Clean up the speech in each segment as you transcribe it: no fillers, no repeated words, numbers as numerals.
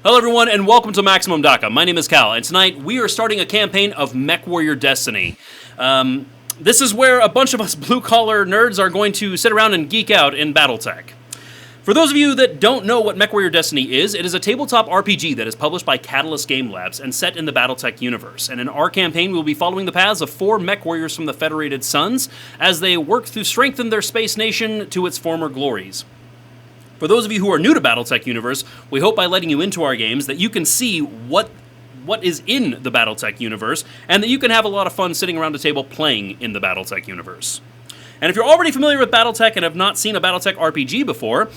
Hello, everyone, and welcome to Maximum DACA. My name is Cal, and tonight we are starting a campaign of MechWarrior Destiny. This is where a bunch of us blue-collar nerds are going to sit around and geek out in BattleTech. For those of you that don't know what MechWarrior Destiny is, it is a tabletop RPG that is published by Catalyst Game Labs and set in the BattleTech universe. And in our campaign, we'll be following the paths of 4 mech warriors from the Federated Suns as they work to strengthen their space nation to its former glories. For those of you who are new to BattleTech universe, we hope by letting you into our games that you can see what is in the BattleTech universe, and that you can have a lot of fun sitting around a table playing in the BattleTech universe. And if you're already familiar with BattleTech and have not seen a BattleTech RPG before,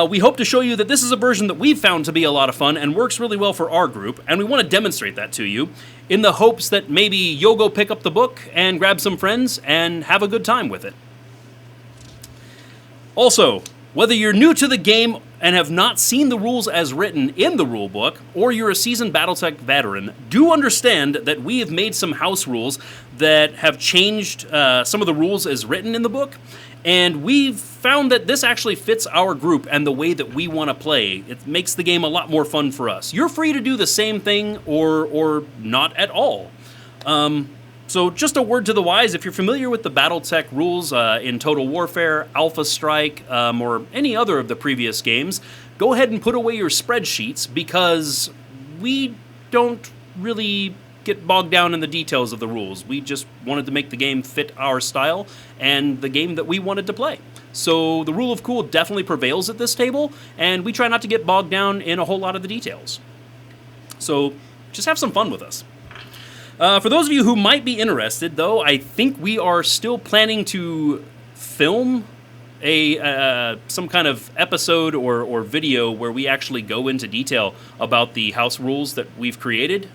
we hope to show you that this is a version that we've found to be a lot of fun and works really well for our group, and we want to demonstrate that to you in the hopes that maybe you'll go pick up the book and grab some friends and have a good time with it. Also, whether you're new to the game and have not seen the rules as written in the rulebook, or you're a seasoned BattleTech veteran, do understand that we have made some house rules that have changed some of the rules as written in the book, and we've found that this actually fits our group and the way that we want to play. It makes the game a lot more fun for us. You're free to do the same thing or not at all. So just a word to the wise, if you're familiar with the BattleTech rules in Total Warfare, Alpha Strike, or any other of the previous games, go ahead and put away your spreadsheets because we don't really get bogged down in the details of the rules. We just wanted to make the game fit our style and the game that we wanted to play. So the rule of cool definitely prevails at this table, and we try not to get bogged down in a whole lot of the details. So just have some fun with us. For those of you who might be interested, though, I think we are still planning to film some kind of episode or video where we actually go into detail about the house rules that we've created.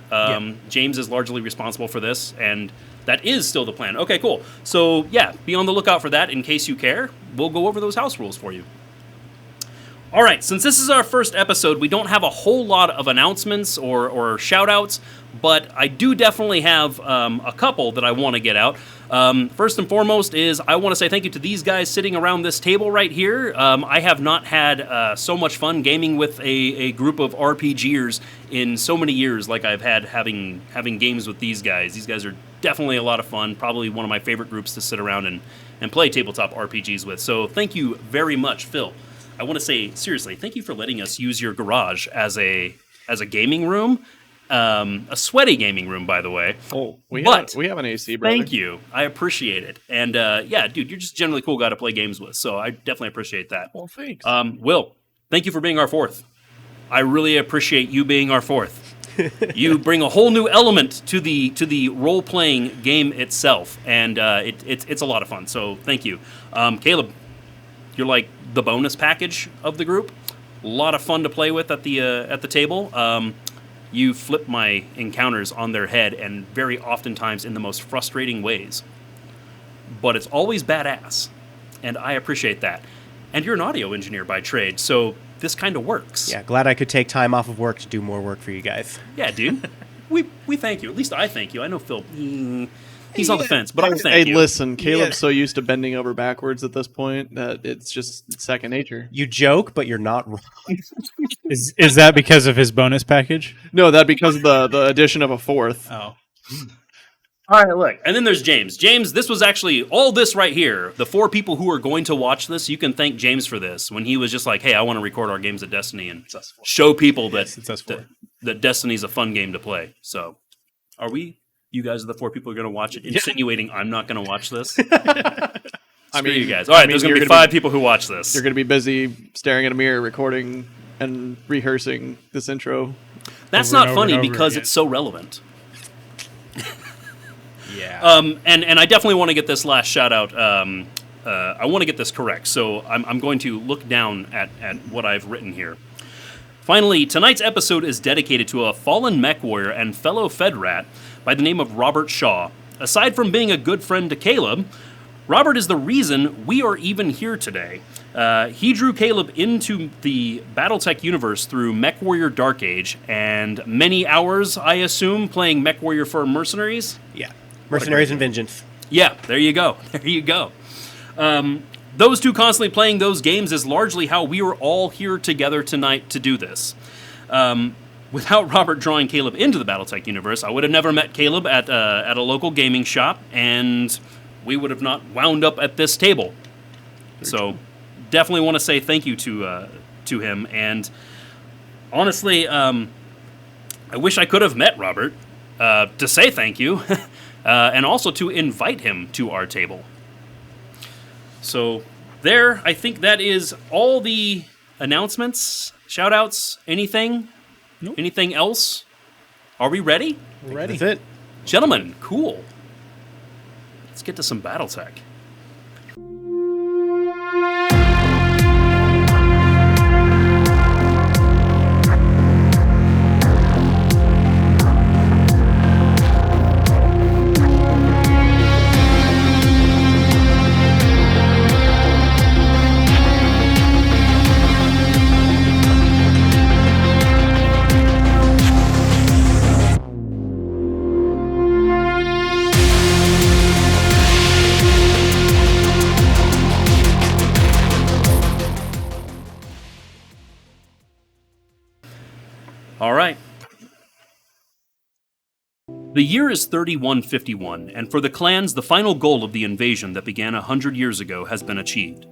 James is largely responsible for this, and that is still the plan. Okay, cool. So, yeah, be on the lookout for that in case you care. We'll go over those house rules for you. All right, since this is our first episode, we don't have a whole lot of announcements or shout-outs, but I do definitely have a couple that I want to get out. First and foremost is I want to say thank you to these guys sitting around this table right here. I have not had so much fun gaming with a group of RPGers in so many years like I've had having games with these guys. These guys are definitely a lot of fun, probably one of my favorite groups to sit around and play tabletop RPGs with. So thank you very much, Phil. I want to say, seriously, thank you for letting us use your garage as a gaming room. A sweaty gaming room, by the way. Oh, we have an AC, brother. Thank you. I appreciate it. And yeah, dude, you're just a generally cool guy to play games with, so I definitely appreciate that. Well, thanks. Will, thank you for being our fourth. I really appreciate you being our fourth. You bring a whole new element to the role-playing game itself, and it's a lot of fun, so thank you. Caleb, you're like the bonus package of the group. A lot of fun to play with at the table. You flip my encounters on their head, and very oftentimes in the most frustrating ways. But it's always badass, and I appreciate that. And you're an audio engineer by trade, so this kind of works. Yeah, glad I could take time off of work to do more work for you guys. Yeah, dude. we thank you. At least I thank you. I know Phil... He's on the fence, but I'll thank you. Hey, listen, Caleb's so used to bending over backwards at this point that it's just second nature. You joke, but you're not wrong. Is that because of his bonus package? No, that because of the addition of a fourth. Oh. All right, look. And then there's James. James, this was actually all this right here. The 4 people who are going to watch this, you can thank James for this. When he was just like, hey, I want to record our games of Destiny and show people that Destiny's a fun game to play. So, are we... You guys are the 4 people who are going to watch it, insinuating I'm not going to watch this? I mean, you guys. All right, there's going to be 5 people who watch this. You're going to be busy staring at a mirror, recording and rehearsing this intro. That's not funny because it's so relevant. Yeah. And I definitely want to get this last shout out. I want to get this correct, so I'm going to look down at what I've written here. Finally, tonight's episode is dedicated to a fallen mech warrior and fellow Fedrat by the name of Robert Shaw. Aside from being a good friend to Caleb, Robert is the reason we are even here today. He drew Caleb into the BattleTech universe through MechWarrior Dark Age and many hours, I assume, playing MechWarrior for Mercenaries. Yeah, Mercenaries and Vengeance. Yeah, there you go. There you go. Those two constantly playing those games is largely how we were all here together tonight to do this. without Robert drawing Caleb into the BattleTech universe, I would have never met Caleb at a local gaming shop, and we would have not wound up at this table. So, definitely want to say thank you to him. And honestly, I wish I could have met Robert to say thank you, and also to invite him to our table. So, there, I think that is all the announcements, shout-outs, anything? Nope. Anything else? Are we ready? Ready. That's it. Gentlemen, cool. Let's get to some BattleTech. All right. The year is 3151, and for the clans, the final goal of the invasion that began 100 years ago has been achieved.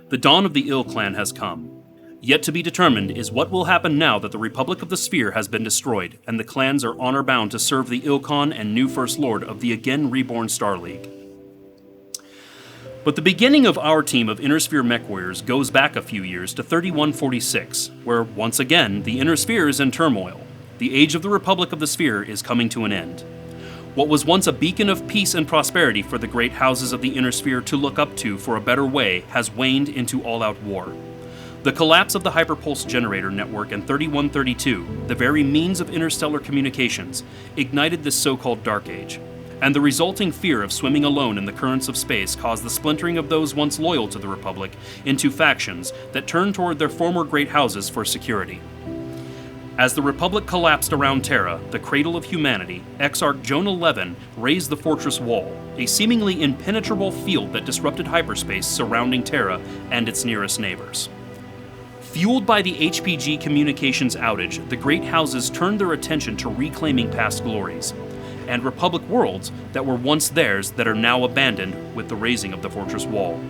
The dawn of the Ill clan has come. Yet to be determined is what will happen now that the Republic of the Sphere has been destroyed, and the clans are honor-bound to serve the Ilkhan and new First Lord of the again reborn Star League. But the beginning of our team of Inner Sphere mech warriors goes back a few years to 3146, where, once again, the Inner Sphere is in turmoil. The age of the Republic of the Sphere is coming to an end. What was once a beacon of peace and prosperity for the great houses of the Inner Sphere to look up to for a better way has waned into all-out war. The collapse of the Hyperpulse Generator Network in 3132, the very means of interstellar communications, ignited this so-called Dark Age. And the resulting fear of swimming alone in the currents of space caused the splintering of those once loyal to the Republic into factions that turned toward their former great houses for security. As the Republic collapsed around Terra, the cradle of humanity, Exarch Joan 11 raised the fortress wall, a seemingly impenetrable field that disrupted hyperspace surrounding Terra and its nearest neighbors. Fueled by the HPG communications outage, the great houses turned their attention to reclaiming past glories, and Republic worlds that were once theirs that are now abandoned with the raising of the fortress wall.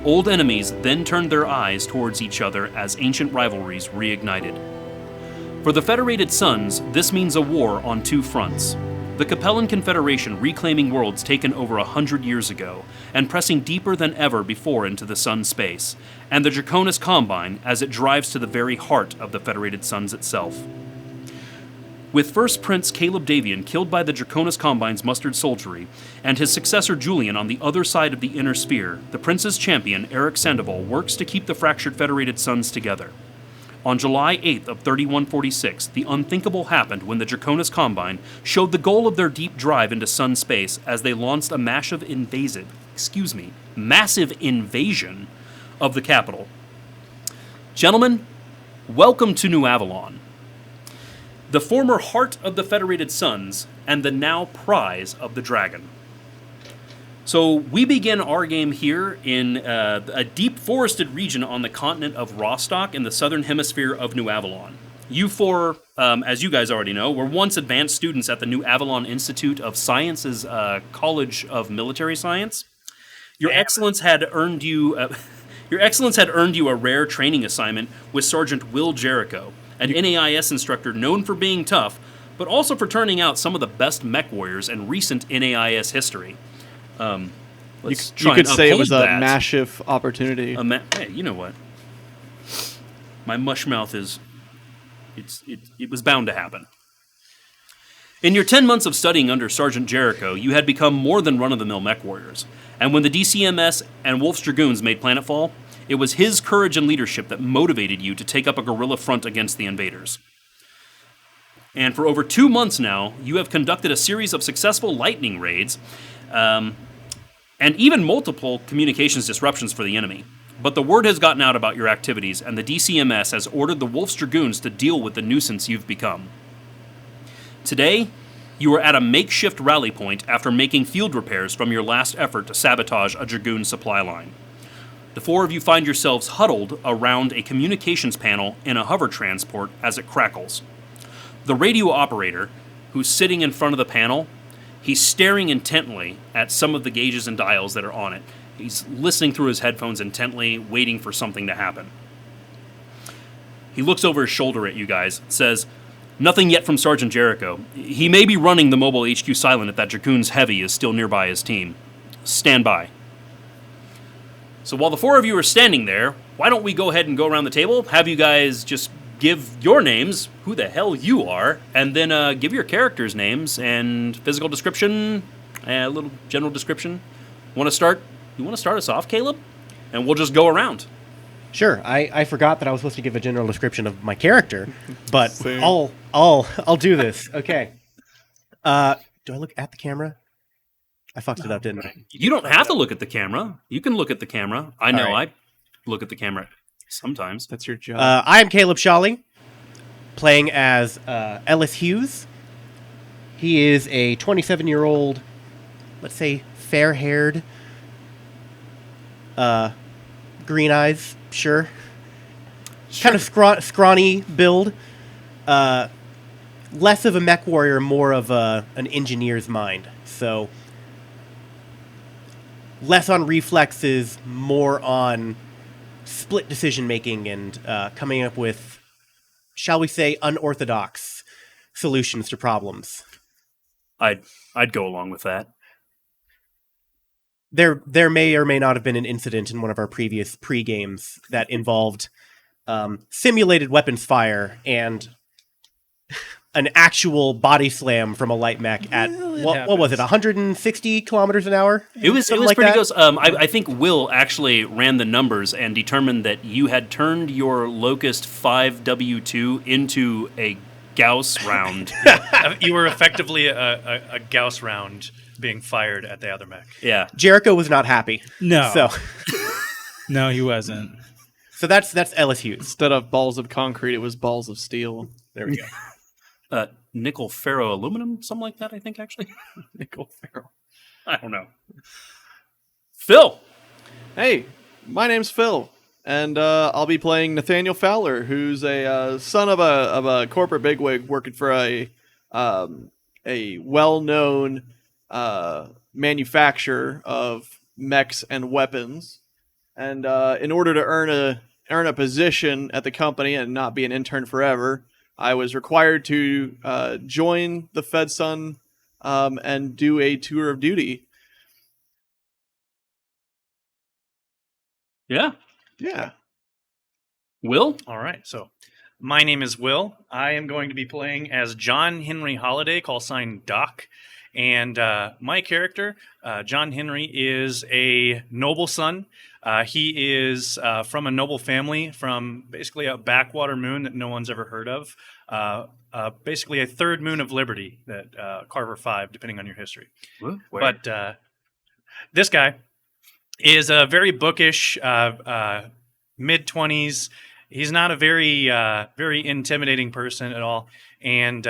Old enemies then turned their eyes towards each other as ancient rivalries reignited. For the Federated Suns, this means a war on two fronts. The Capellan Confederation reclaiming worlds taken over 100 years ago, and pressing deeper than ever before into the Sun space, and the Draconis Combine as it drives to the very heart of the Federated Suns itself. With First Prince Caleb Davian killed by the Draconis Combine's mustered soldiery, and his successor Julian on the other side of the Inner Sphere, the Prince's champion Eric Sandoval works to keep the fractured Federated Suns together. On July 8th of 3146, the unthinkable happened when the Draconis Combine showed the goal of their deep drive into Sun space as they launched a massive invasion of the capital. Gentlemen, welcome to New Avalon, the former heart of the Federated Suns, and the now prize of the Dragon. So we begin our game here in a deep forested region on the continent of Rostock in the southern hemisphere of New Avalon. You four, as you guys already know, were once advanced students at the New Avalon Institute of Science's College of Military Science. Your excellence had earned you a rare training assignment with Sergeant Will Jericho, an NAIS instructor known for being tough, but also for turning out some of the best mech warriors in recent NAIS history. You could say it was a massive opportunity. Hey, you know what? My mush mouth is... It was bound to happen. In your 10 months of studying under Sergeant Jericho, you had become more than run-of-the-mill mech warriors. And when the DCMS and Wolf's Dragoons made Planetfall, it was his courage and leadership that motivated you to take up a guerrilla front against the invaders. And for over 2 months now, you have conducted a series of successful lightning raids, and even multiple communications disruptions for the enemy. But the word has gotten out about your activities, and the DCMS has ordered the Wolf's Dragoons to deal with the nuisance you've become. Today, you are at a makeshift rally point after making field repairs from your last effort to sabotage a Dragoon supply line. The four of you find yourselves huddled around a communications panel in a hover transport as it crackles. The radio operator, who's sitting in front of the panel, he's staring intently at some of the gauges and dials that are on it. He's listening through his headphones intently, waiting for something to happen. He looks over his shoulder at you guys, says, "Nothing yet from Sergeant Jericho. He may be running the mobile HQ silent if that Dracoon's Heavy is still nearby his team. Stand by." So while the four of you are standing there, why don't we go ahead and go around the table, have you guys just give your names, who the hell you are, and then give your characters' names and physical description, a little general description. Want to start? You want to start us off, Caleb? And we'll just go around. Sure. I forgot that I was supposed to give a general description of my character, but Same. I'll do this. Okay. Do I look at the camera? I fucked it up, didn't I? You don't have to look at the camera. You can look at the camera. I know All right. I look at the camera sometimes. That's your job. I am Caleb Shawley, playing as Ellis Hughes. He is a 27-year-old, let's say, fair-haired, green eyes, sure. Kind of scrawny build. Less of a mech warrior, more of an engineer's mind. So, less on reflexes, more on split decision making and coming up with, shall we say, unorthodox solutions to problems. I'd go along with that. There may or may not have been an incident in one of our previous pre-games that involved simulated weapons fire and an actual body slam from a light mech at, what was it, 160 kilometers an hour? It was Something like pretty that? close. I think Will actually ran the numbers and determined that you had turned your Locust 5W2 into a Gauss round. You were effectively a Gauss round being fired at the other mech. Yeah. Jericho was not happy. No. So, No, he wasn't. so that's Ellis Hughes. Instead of balls of concrete, it was balls of steel. There we go. Nickel ferro aluminum, something like that, I think, actually. Nickel ferro. I don't know. Phil. Hey, my name's Phil, and I'll be playing Nathaniel Fowler, who's a son of a corporate bigwig working for a well-known manufacturer of mechs and weapons. And in order to earn a position at the company and not be an intern forever, I was required to join the FedSun and do a tour of duty. Yeah. Yeah. Will? All right, so my name is Will. I am going to be playing as John Henry Holliday, call sign Doc. And my character, John Henry, is a noble son. He is from a noble family from basically a backwater moon that no one's ever heard of. Basically a third moon of liberty, that Carver 5, depending on your history. Where? But this guy is a very bookish, mid-20s. He's not a very intimidating person at all. And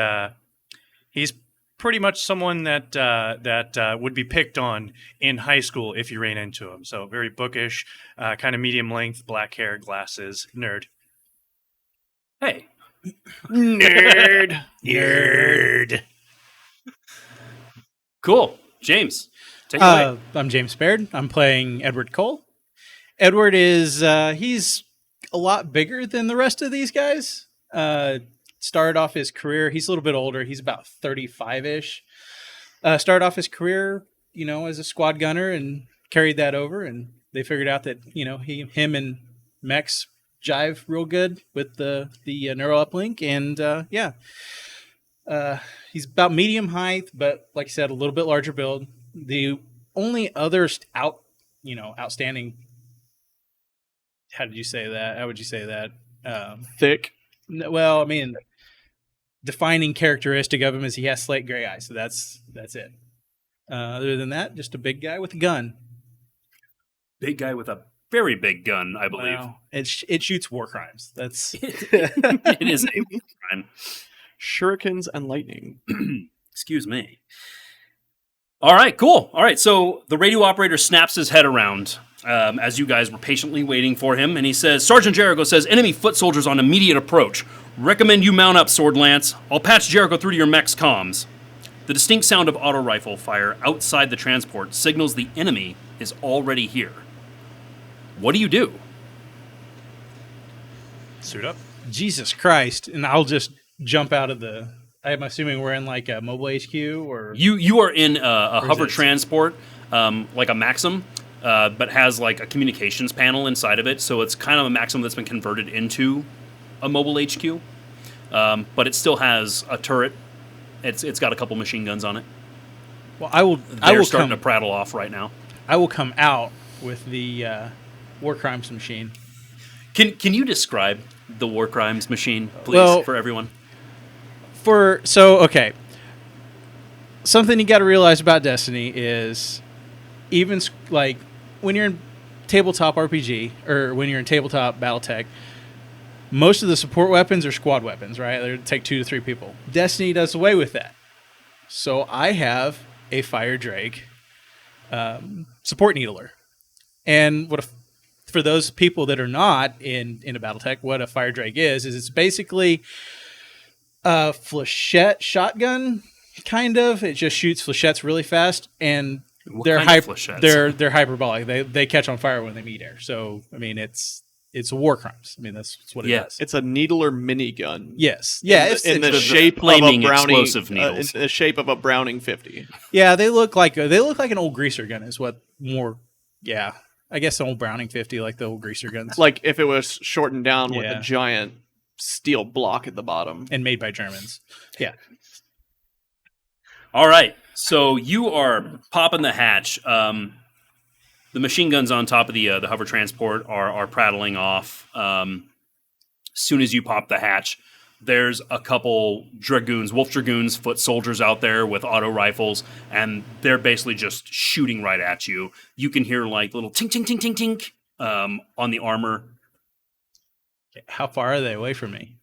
he's pretty much someone that would be picked on in high school if you ran into him. So very bookish, kind of medium length, black hair, glasses, nerd. Hey. Nerd. Nerd. Cool. James, take it away. I'm James Baird. I'm playing Edward Cole. Edward is he's a lot bigger than the rest of these guys. Started off his career, he's a little bit older, he's about 35-ish. Started off his career, as a squad gunner and carried that over, and they figured out that, him and Mex jive real good with the neural uplink, and he's about medium height, but like I said, a little bit larger build. The only other outstanding, how would you say that? Thick. Well, I mean, defining characteristic of him is he has slate gray eyes, so that's it. Other than that, just a big guy with a gun. Big guy with a very big gun, I believe. Well, it shoots war crimes. That's It is a war crime. Shurikens and lightning. Excuse me. All right, cool. All right, so the radio operator snaps his head around as you guys were patiently waiting for him, and he says, Sergeant Jericho says, enemy foot soldiers on immediate approach. Recommend you mount up, Sword Lance. I'll patch Jericho through to your mech's comms. The distinct sound of auto rifle fire outside the transport signals the enemy is already here. What do you do? Suit up. Jesus Christ! And I'll just jump out of the. I'm assuming we're in like a mobile HQ or You are in a hover it? transport, like a Maxim, but has like a communications panel inside of it. So it's kind of a Maxim that's been converted into a mobile HQ, but it still has a turret. It's got a couple machine guns on it. Well, I will. They're starting to prattle off right now. I will come out with the war crimes machine. Can you describe the war crimes machine, please, Well, for everyone? Okay. Something you got to realize about Destiny is even like when you're in tabletop RPG or when you're in tabletop BattleTech, most of the support weapons are squad weapons, right? They take 2 to 3 people. Destiny does away with that. So I have a Fire Drake support needler. And for those people that are not in a BattleTech, what a Fire Drake is it's basically a flechette shotgun, kind of. It just shoots flechettes really fast, and What they're kind of flechettes? they're hyperbolic. They catch on fire when they meet air. So I mean, it's war crimes. I mean, that's what it Yeah. is. It's a needler minigun. Yes, yeah, it's in the the shape of a flaming Browning, explosive needles. in the shape of a Browning 50. yeah. They look like an old greaser gun. Is what more? Yeah, I guess an old Browning 50, like the old greaser guns, Like if it was shortened down with Yeah. a giant steel block at the bottom. and made by Germans. Yeah, All right, so you are popping the hatch. The machine guns on top of the hover transport are prattling off. As soon as you pop the hatch, there's a couple dragoons, wolf dragoons, foot soldiers out there with auto rifles, and they're basically just shooting right at you. You can hear like little tink, tink, tink, tink, tink on the armor. how far are they away from me?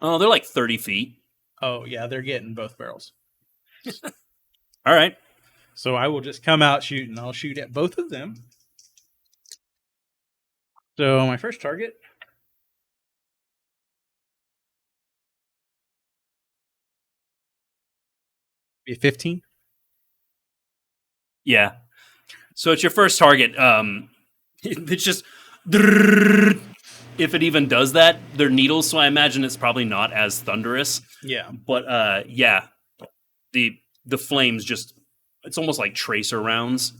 Oh, they're like 30 feet. Oh yeah, they're getting both barrels. All right. So I will just come out shooting. I'll shoot at both of them. So my first target. Be a 15. Yeah. So it's your first target. It's just if it even does that, they're needles, so I imagine it's probably not as thunderous. Yeah. But yeah, the flames just it's almost like tracer rounds,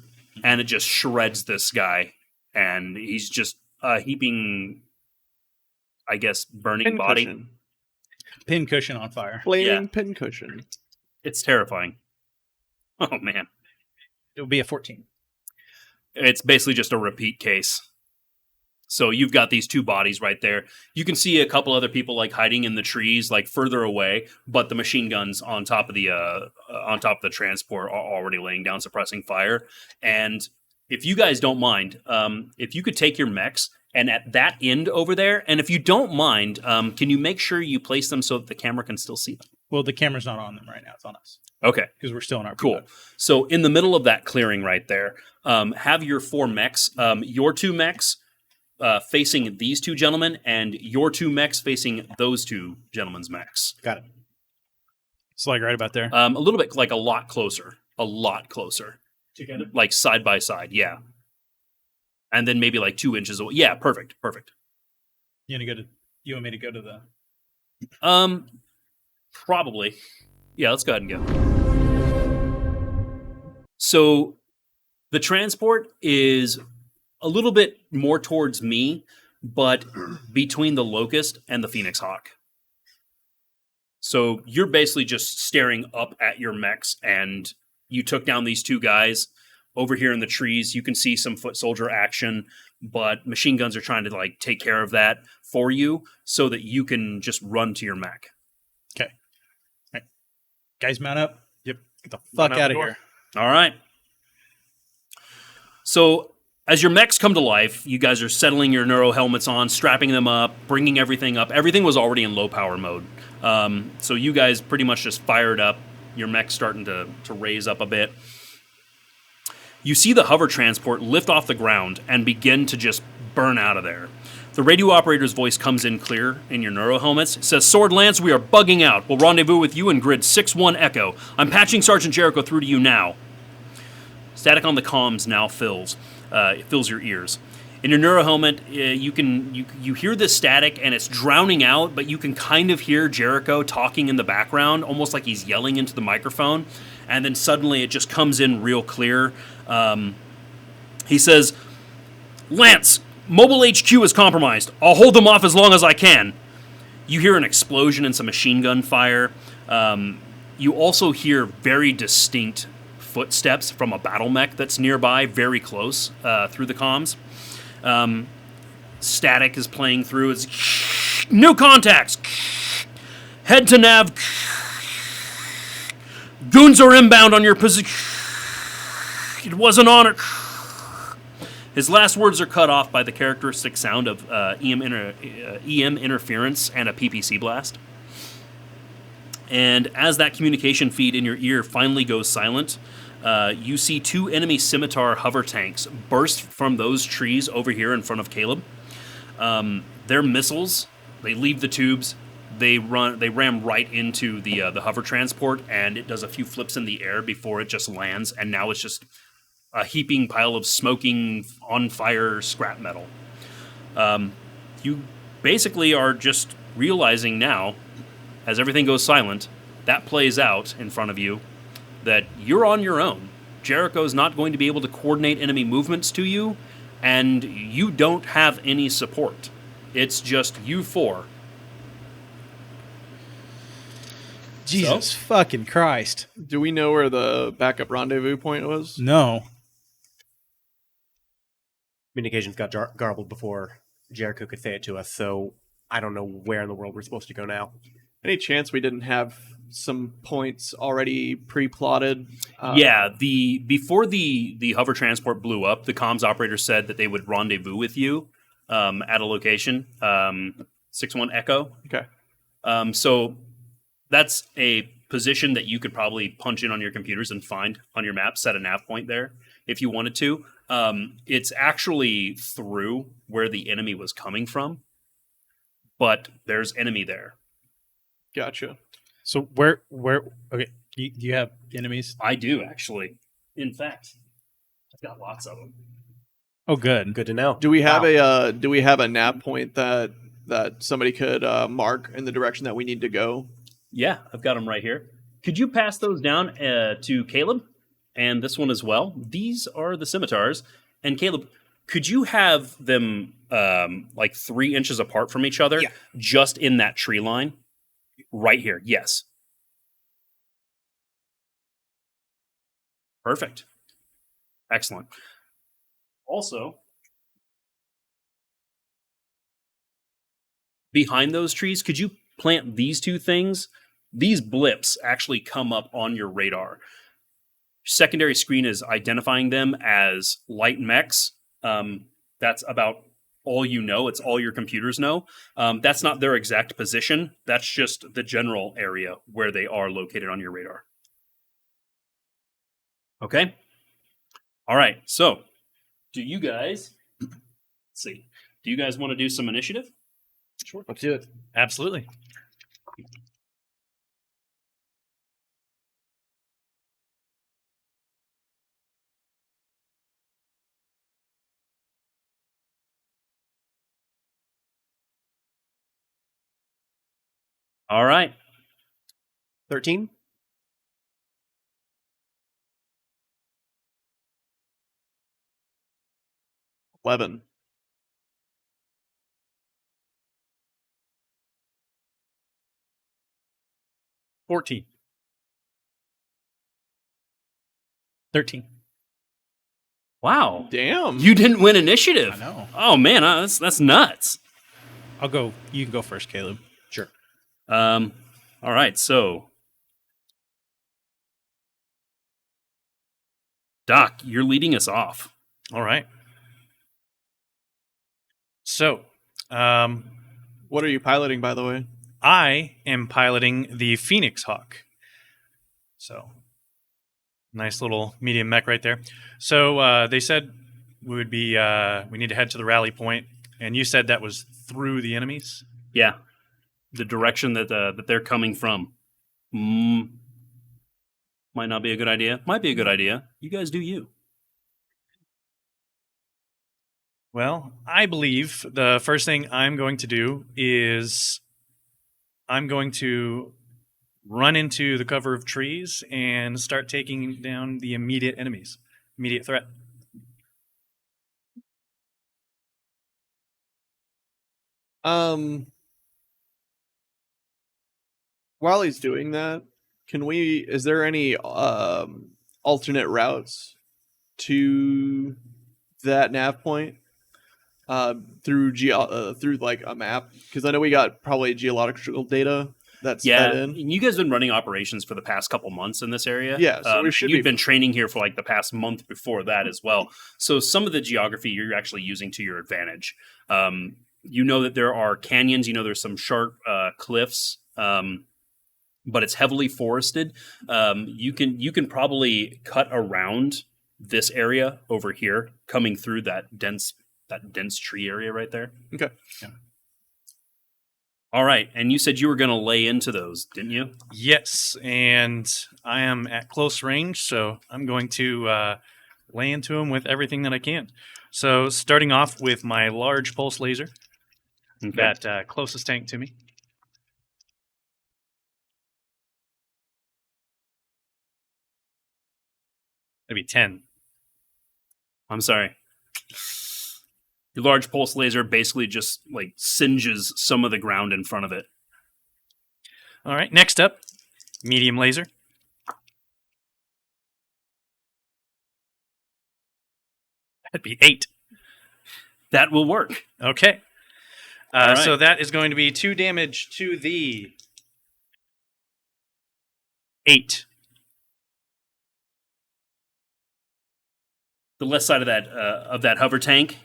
and it just shreds this guy, and he's just heaping, I guess, burning body. Pincushion. Pin cushion on fire. Flaming Yeah. pincushion. It's terrifying. Oh man. It will be a 14. It's basically just a repeat case. So you've got these two bodies right there. You can see a couple other people like hiding in the trees, like further away, but the machine guns on top of the transport are already laying down, suppressing fire. And if you guys don't mind, if you could take your mechs and at that end over there, and if you don't mind, can you make sure you place them so that the camera can still see them? Well, the camera's not on them right now. It's on us Okay. because we're still in our Cool. So in the middle of that clearing right there, have your 4 mechs, your 2 mechs facing these 2 gentlemen, and your 2 mechs facing those 2 gentlemen's mechs. Got it. It's like right about there. A little bit, like a lot closer, Together. like side by side, yeah. And then maybe like 2 inches away. Yeah, perfect. You want me to go to the? Probably. Yeah, let's go ahead and go. So the transport is a little bit more towards me, but between the Locust and the Phoenix Hawk. So you're basically just staring up at your mechs, and you took down these 2 guys. Over here in the trees, you can see some foot soldier action, but machine guns are trying to like take care of that for you so that you can just run to your mech. Okay. All right. Guys, mount up. Yep. Get the fuck out out the of door. here. All right. So as your mechs come to life, you guys are settling your neuro helmets on, strapping them up, bringing everything up. Everything was already in low power mode. So you guys pretty much just fired up. Your mech's starting to raise up a bit. You see the hover transport lift off the ground and begin to just burn out of there. The radio operator's voice comes in clear in your neuro helmets. It says, Sword Lance, we are bugging out. We'll rendezvous with you in grid 6-1 Echo. I'm patching Sergeant Jericho through to you now. Static on the comms now fills your ears. In your neuro helmet, you hear this static and it's drowning out, but you can kind of hear Jericho talking in the background, almost like he's yelling into the microphone. And then suddenly it just comes in real clear. He says, Lance, Mobile HQ is compromised. I'll hold them off as long as I can. You hear an explosion and some machine gun fire. You also hear very distinct footsteps from a battle mech that's nearby, very close through the comms. Static is playing through. It's new contacts. Head to nav. Goons are inbound on your position. It wasn't on it. His last words are cut off by the characteristic sound of EM interference and a PPC blast. And as that communication feed in your ear finally goes silent, you see 2 enemy scimitar hover tanks burst from those trees over here in front of Caleb. They're missiles. They leave the tubes. They ram right into the hover transport, and it does a few flips in the air before it just lands. And now it's just a heaping pile of smoking, on fire scrap metal. You basically are just realizing now, as everything goes silent, that plays out in front of you, that you're on your own. Jericho's not going to be able to coordinate enemy movements to you, and you don't have any support. It's just you 4. Jesus fucking Christ. Do we know where the backup rendezvous point was? No. Communications got garbled before Jericho could say it to us, so I don't know where in the world we're supposed to go now. Any chance we didn't have some points already pre-plotted? Before the hover transport blew up, the comms operator said that they would rendezvous with you at a location, 6-1 Echo. Okay. So that's a position that you could probably punch in on your computers and find on your map, set a nav point there if you wanted to. It's actually through where the enemy was coming from, but there's enemy there. Gotcha. So where okay, do you have enemies? I do, actually. In fact, I've got lots of them. Oh, good. Good to know. Do we have a nav point that somebody could mark in the direction that we need to go? Yeah, I've got them right here. Could you pass those down to Caleb? And this one as well. These are the scimitars. And Caleb, could you have them like 3 inches apart from each other? Yeah. Just in that tree line? Right here, yes. Perfect. Excellent. Also, behind those trees, could you plant these 2 things? These blips actually come up on your radar. Secondary screen is identifying them as light mechs. That's about all you know. It's all your computers know. That's not their exact position. That's just the general area where they are located on your radar. Okay? All right. So, do you guys... Let's see. Do you guys want to do some initiative? Sure. Let's do it. Absolutely. All right. 13? $11. 14. 13. Wow. Damn. You didn't win initiative. I know. Oh, man. That's nuts. I'll go. You can go first, Caleb. Sure. All right, so Doc, you're leading us off. All right. So, What are you piloting, by the way? I am piloting the Phoenix Hawk. So, Nice little medium mech right there. So they said we need to head to the rally point, and you said that was through the enemies. Yeah, the direction that they're coming from. Might not be a good idea. Might be a good idea. You guys do you. Well, I believe the first thing I'm going to do is I'm going to run into the cover of trees and start taking down the immediate enemies, immediate threat. While he's doing that, is there any alternate routes to that nav point through like a map? Because I know we got probably geological data that's fed in. You guys have been running operations for the past couple months in this area. Yeah, so we should you've been training here for like the past month before that as well. So some of the geography you're actually using to your advantage. You know that there are canyons. You know there's some sharp cliffs, but it's heavily forested. You can probably cut around this area over here, coming through that dense tree area right there. Okay. Yeah. All right, and you said you were going to lay into those, didn't you? Yes, and I am at close range, so I'm going to lay into them with everything that I can. So starting off with my large pulse laser, that closest tank to me. Maybe 10. I'm sorry. Your large pulse laser basically just like singes some of the ground in front of it. All right, next up, medium laser. That'd be 8. That will work. Okay. All right. So that is going to be 2 damage to the 8. The left side of that hover tank,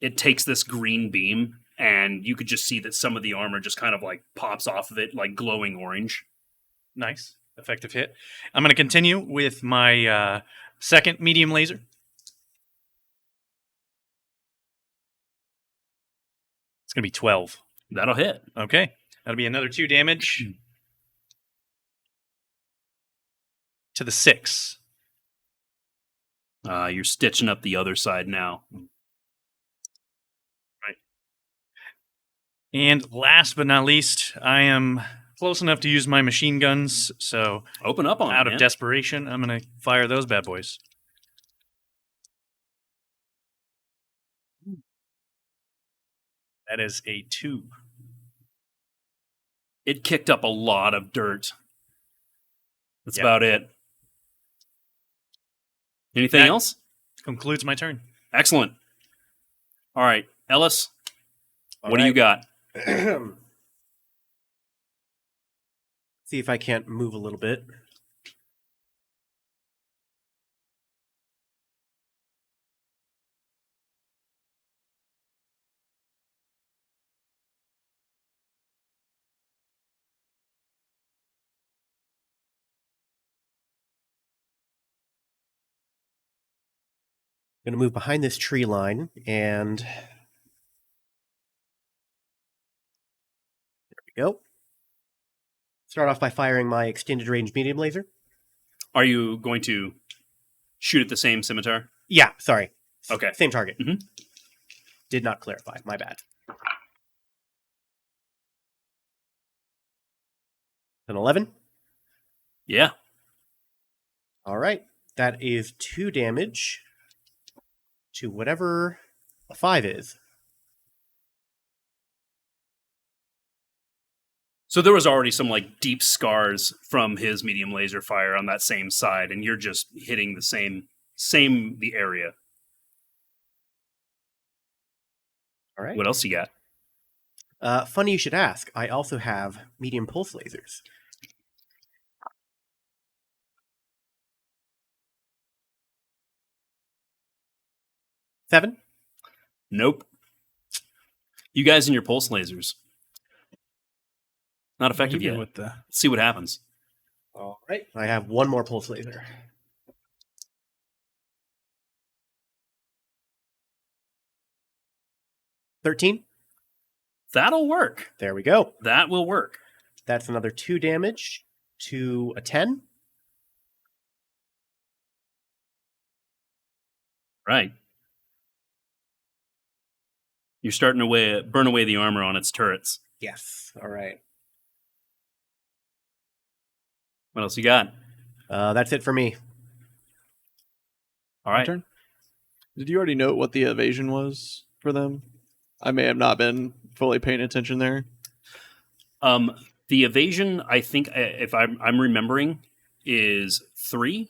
it takes this green beam, and you could just see that some of the armor just kind of like pops off of it, like glowing orange. Nice. Effective hit. I'm going to continue with my second medium laser. It's going to be 12. That'll hit. Okay. That'll be another 2 damage to the 6. You're stitching up the other side now. Right. And last but not least, I am close enough to use my machine guns, so open up on out it, of desperation, I'm going to fire those bad boys. That is a 2. It kicked up a lot of dirt. That's about it. Anything else? Concludes my turn. Excellent. All right, Ellis, what do you got? See if I can't move a little bit. I'm going to move behind this tree line, and there we go. Start off by firing my extended range medium laser. Are you going to shoot at the same scimitar? Yeah, sorry. Okay. Same target. Mhm. Did not clarify. My bad. An 11. Yeah. All right. That is 2 damage to whatever a 5 is. So there was already some like deep scars from his medium laser fire on that same side, and you're just hitting the same the area. All right. What else you got? Funny you should ask. I also have medium pulse lasers. Seven. Nope. You guys and your pulse lasers. Not effective You yet. with the Let's see what happens. All right. I have one more pulse laser. 13. That'll work. There we go. That will work. That's another 2 damage to a 10. Right. You're starting to burn away the armor on its turrets. Yes. All right. What else you got? That's it for me. All right. Turn. Did you already note what the evasion was for them? I may have not been fully paying attention there. The evasion, I think, if I'm remembering, is 3,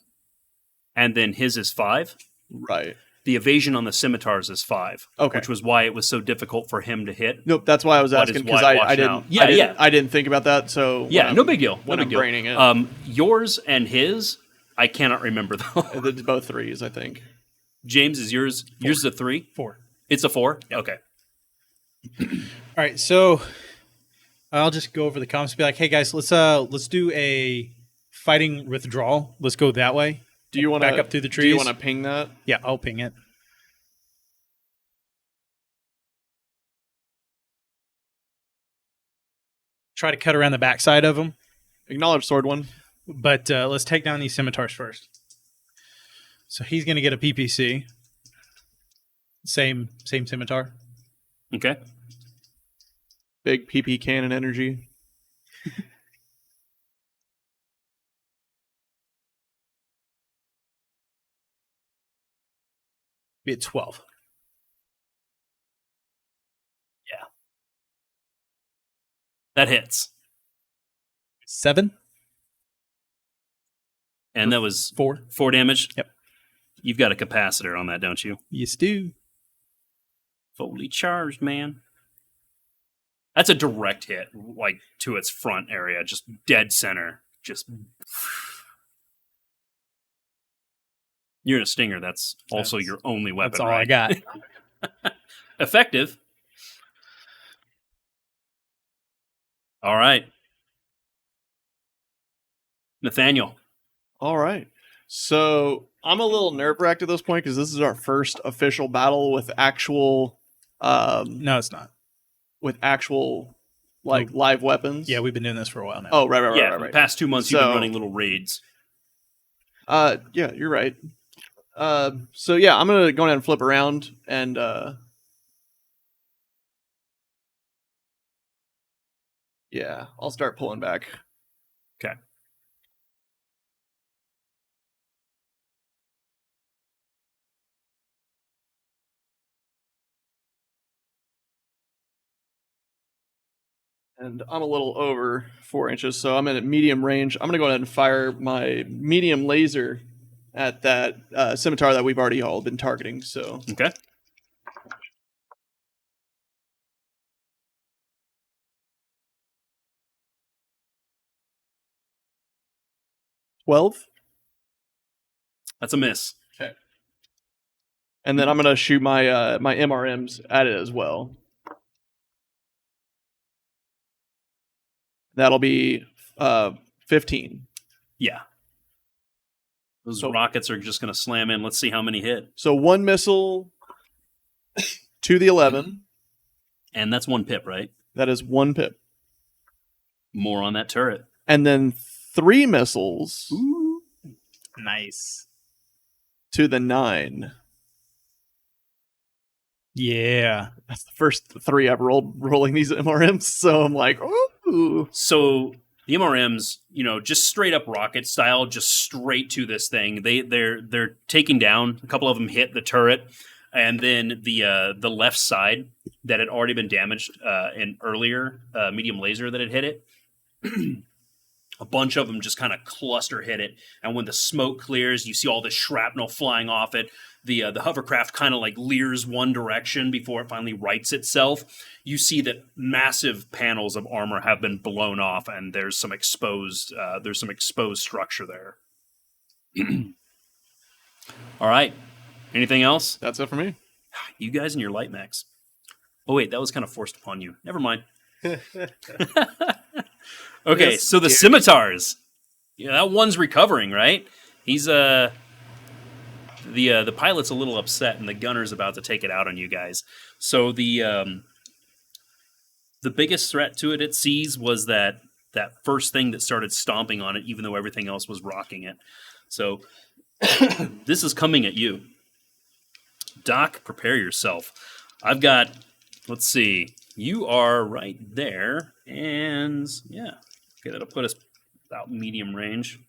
and then his is 5. Right. The evasion on the scimitars is 5. Okay. Which was why it was so difficult for him to hit. Nope, that's why I was What asking is because why I watch didn't. now? Yeah, yeah. I didn't think about that. So Yeah, no big deal. No when big I'm deal. braining it. Yours and his, I cannot remember though. It's both 3s, I think. James, is yours? Yours is a 3. 4. It's a 4. Okay. All right, so I'll just go over the comments and be like, "Hey guys, let's do a fighting withdrawal. Let's go that way." Do you want Back up through the Do you trees? want to ping that? Yeah, I'll ping it. Try to cut around the backside of them, Acknowledge sword one. but let's take down these scimitars first. So he's going to get a PPC. Same scimitar. Okay. Big PP cannon energy. Be at 12. That hits. 7. And that was 4. 4 damage? Yep. You've got a capacitor on that, don't you? Yes, do. Fully charged, man. That's a direct hit, like to its front area, just dead center. Just. You're in a stinger. That's also That's- your only weapon. That's all right? I got. Effective. All right. Nathaniel. All right. So I'm a little nerve wracked at this point because this is our first official battle with actual, No, it's not. live weapons. Yeah, we've been doing this for a while now. Oh, right. Yeah, for the past 2 months you've been So- running little raids. Yeah, you're right. So yeah, I'm gonna go ahead and flip around and yeah, I'll start pulling back. Okay. And I'm a little over 4 inches, so I'm at medium range. I'm gonna go ahead and fire my medium laser at that scimitar that we've already all been targeting. So Okay. $12, That's a miss. and then I'm gonna shoot my my MRMs at it as well. That'll be 15. Yeah. Those So- rockets are just going to slam in. Let's see how many hit. So 1 missile to the 11. And that's 1 pip, right? That is 1 pip. More on that turret. And then 3 missiles Nice. to the 9. Yeah. That's the first 3 I've rolling these MRMs. So I'm like, ooh. So the MRMs, just straight up rocket style, just straight to this thing. They're taking down. A couple of them hit the turret, and then the left side that had already been damaged in earlier medium laser that had hit it. A bunch of them just kind of cluster hit it, and when the smoke clears, you see all this shrapnel flying off it. The hovercraft kind of like leers one direction before it finally rights itself. You see that massive panels of armor have been blown off, and there's some exposed structure there. All right. Anything else? That's it for me. You guys and your light mechs. Oh wait, that was kind of forced upon you. Never mind. Okay, Yes, so the dear. scimitars. Yeah, that one's recovering, right? He's the pilot's a little upset, and the gunner's about to take it out on you guys. So the biggest threat to it sees was that first thing that started stomping on it, even though everything else was rocking it. So this is coming at you. Doc, prepare yourself. I've got, let's see, you are right there, and yeah, okay, that'll put us about medium range.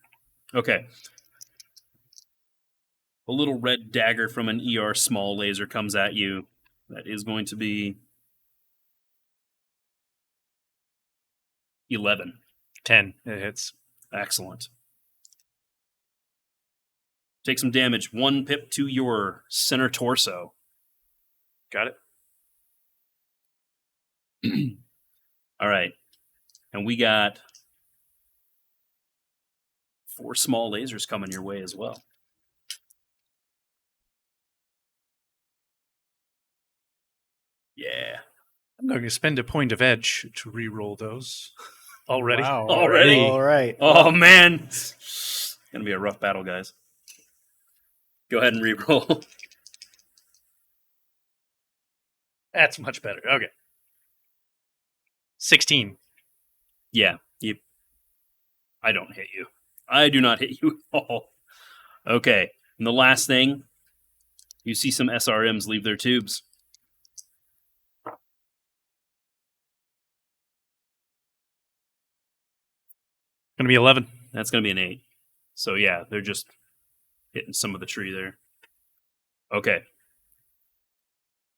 Okay. A little red dagger from an ER small laser comes at you. That is going to be 11. 10. It hits. Excellent. Take some damage. 1 pip to your center torso. Got it. All right. And we got 4 small lasers coming your way as well. Yeah. I'm going to spend a point of edge to re-roll those. Already. Wow. Already. All right. Oh, man. It's going to be a rough battle, guys. Go ahead and re-roll. That's much better. Okay. 16. Yeah. I don't hit you. I do not hit you at all. Okay. And the last thing, you see some SRMs leave their tubes. Going to be 11. That's going to be an 8. So, yeah, they're just hitting some of the tree there. Okay.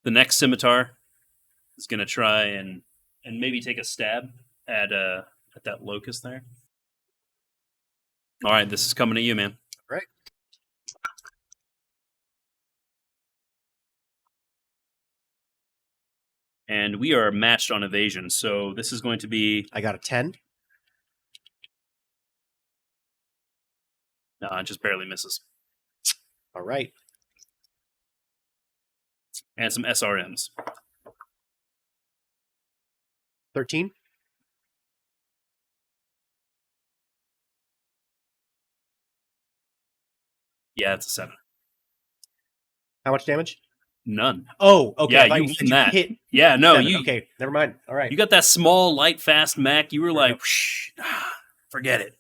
The next scimitar is going to try and maybe take a stab at that locust there. All right, this is coming at you, man. Right. And we are matched on evasion, so this is going to be... I got a 10. No, it just barely misses. All right. And some SRMs. 13. Yeah, it's a 7. How much damage? None. Oh, okay. Yeah, I thought you said win that. hit Yeah, no, 7. you Okay, never mind. All right. you got that small, light, fast mech. You were like, forget it.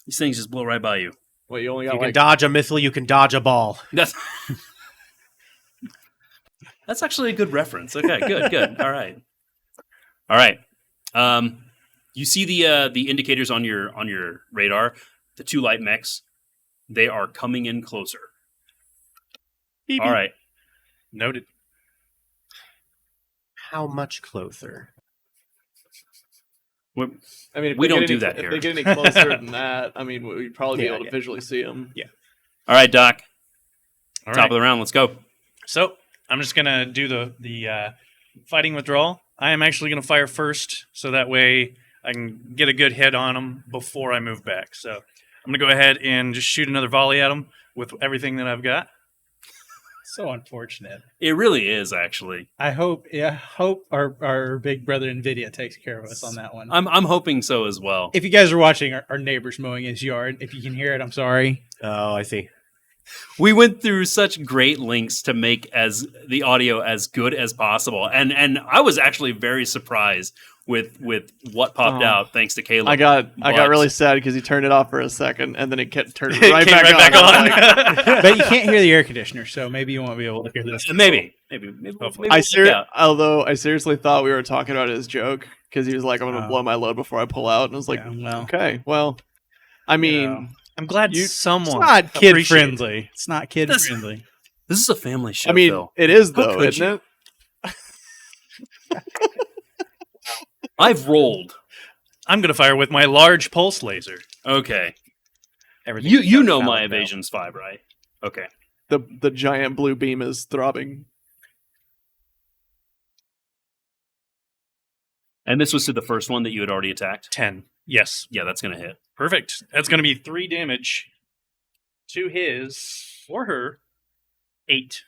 These things just blow right by you. Wait, you only You got can like dodge a missile, you can dodge a ball. That's that's actually a good reference. Okay, good. All right. You see the indicators on your radar. The 2 light mechs. They are coming in closer. Beep, All beep. right. Noted. How much closer? We're- I mean, if We they don't get do any- that if here. they get any closer than that, I mean, we'd probably be Yeah, able to yeah. visually see them. All right, Doc. All Top right. of the round. Let's go. So I'm just gonna do the fighting withdrawal. I am actually gonna fire first, so that way I can get a good hit on them before I move back. So I'm gonna go ahead and just shoot another volley at them with everything that I've got. So unfortunate. It really is actually. I hope our big brother Nvidia takes care of us on that one. I'm hoping so as well. If you guys are watching, our neighbor's mowing his yard. If you can hear it, I'm sorry. Oh, I see. We went through such great lengths to make as the audio as good as possible, and I was actually very surprised with what popped Oh. out thanks to Caleb. I got But- really sad because he turned it off for a second and then it kept turning It right came back right on. back on. But you can't hear the air conditioner, so maybe you won't be able to hear this. Maybe Hopefully. we'll check out. Although I seriously thought we were talking about his joke because he was like, "I'm going to Oh. blow my load before I pull out," and I was like, Yeah, well, "Okay, well, I mean, know. I'm glad You- someone. it's not kid appreciated it. friendly. It's not kid This- friendly. This is a family show. I mean, Phil. it is How though, could isn't it?" I've rolled. I'm gonna fire with my large pulse laser. Okay, Everything you know valid my now. evasion's 5, right? Okay. The giant blue beam is throbbing. And this was to the first one that you had already attacked? 10. Yes. Yeah, that's going to hit. Perfect. That's gonna be 3 damage to his or her 8.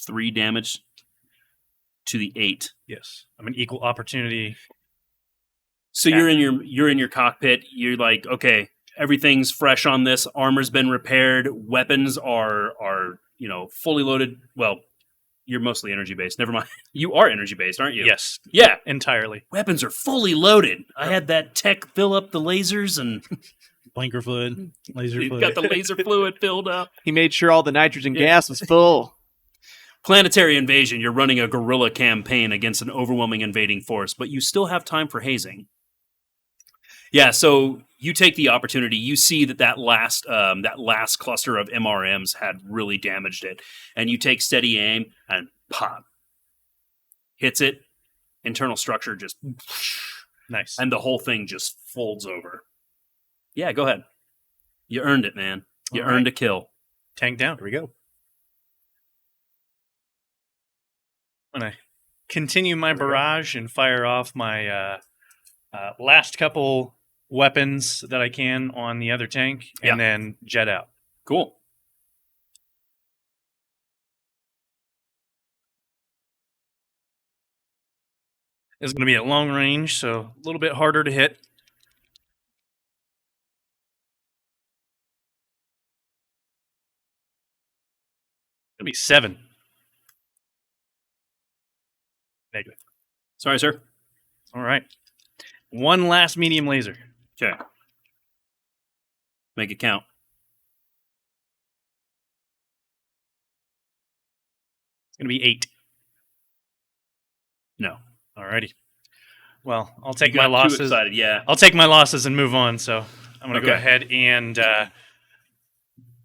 3 damage to the 8. Yes. I'm an equal opportunity So you're in your cockpit. You're like, okay, everything's fresh on this. Armor's been repaired. Weapons are fully loaded. Well, you're mostly energy based. Never mind. You are energy based, aren't you? Yes, Yeah. entirely. Weapons are fully loaded. I had that tech fill up the lasers, and Blinker fluid, laser you've fluid. got the laser fluid filled up. He made sure all the nitrogen Yeah. gas was full. Planetary invasion. You're running a guerrilla campaign against an overwhelming invading force, but you still have time for hazing. Yeah, so you take the opportunity. You see that last cluster of MRMs had really damaged it, and you take steady aim and pop, hits it. Internal structure just, Nice. and the whole thing just folds over. Yeah, go ahead. You earned it, man. You All earned right. a kill. Tank down. Here we go. I'm gonna continue my barrage and fire off my last couple weapons that I can on the other tank, and then jet out. Cool. It's going to be at long range, so a little bit harder to hit. It's going to be 7. Negative. Sorry, sir. All right. One last medium laser. Okay. Make it count. It's going to be 8. No. Alrighty. Well, I'll take You my got too losses. excited, yeah. I'll take my losses and move on. So I'm going to go Okay. ahead and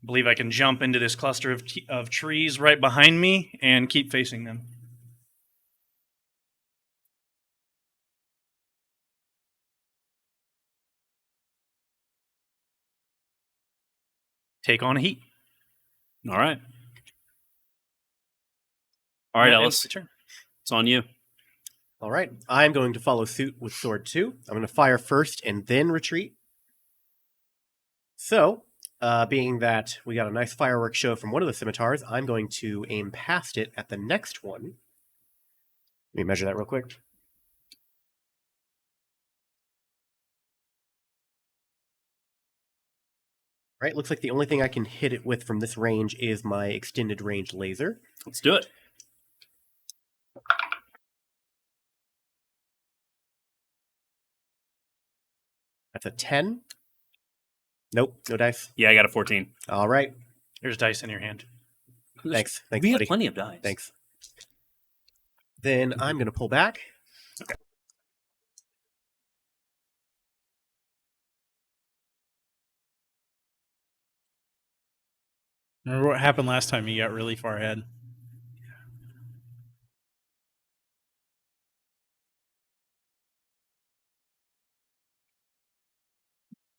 believe I can jump into this cluster of trees right behind me and keep facing them. Take on a heat. All right. All right, That Ellis. ends my turn. It's on you. All right. I'm going to follow suit with sword 2. I'm going to fire first and then retreat. So, being that we got a nice fireworks show from one of the scimitars, I'm going to aim past it at the next one. Let me measure that real quick. All right, looks like the only thing I can hit it with from this range is my extended range laser. Let's do it. That's a 10. Nope, no dice. Yeah, I got a 14. All right, There's dice in your hand. thanks. Thanks, We buddy. have plenty of dice. Thanks. Then I'm going to pull back. Remember what happened last time? You got really far ahead.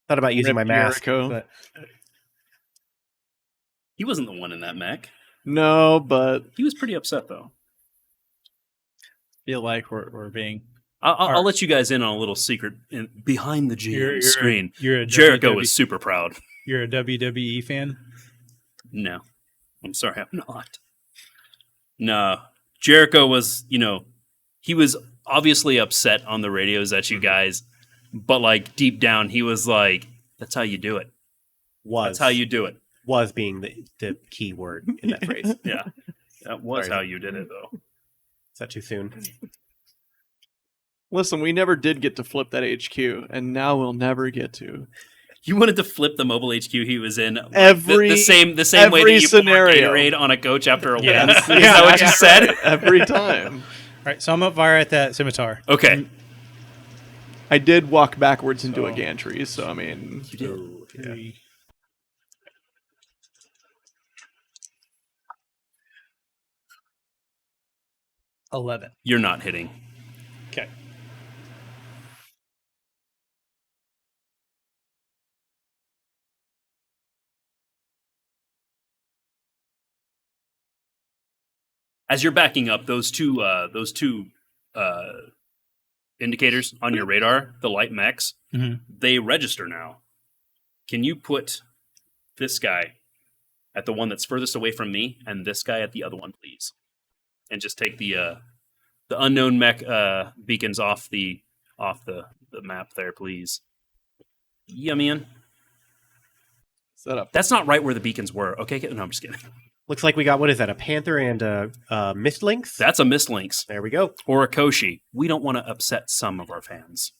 Thought about using Rip my mask, Jericho. but He wasn't the one in that mech. No, but He was pretty upset, though. Feel like we're being. I'll let you guys in on a little secret behind the GM screen. You're a Jericho WWE was super proud. You're a WWE fan. No. I'm sorry, I'm not. No. Jericho was, he was obviously upset on the radios at you guys, but like deep down, he was like, that's how you do it. That's how you do it. was being the key word in that phrase. Yeah. That was Sorry. how you did it, though. Is that too soon? listen, we never did get to flip that HQ, and now we'll never get to. You wanted to flip the mobile HQ he was in like, Every- the same way every that you scenario. poured Gatorade on a coach after a win. Yeah. Is that what you said? Every time. All right, so I'm gonna fire at that scimitar. Okay. I did walk backwards into a So- gantry, so I mean, You did. Three. $11. You're not hitting. Okay. As you're backing up, those two indicators on your radar, the light mechs, Mhm. they register now. Can you put this guy at the one that's furthest away from me, and this guy at the other one, please? And just take the unknown mech beacons off the the map there, please. Yeah, man. Set up. That's not right where the beacons were. Okay, no, I'm just kidding. Looks like we got, what is that, a panther and a mist lynx? That's a Mist Lynx There we go. or a Koshi. We don't want to upset some of our fans.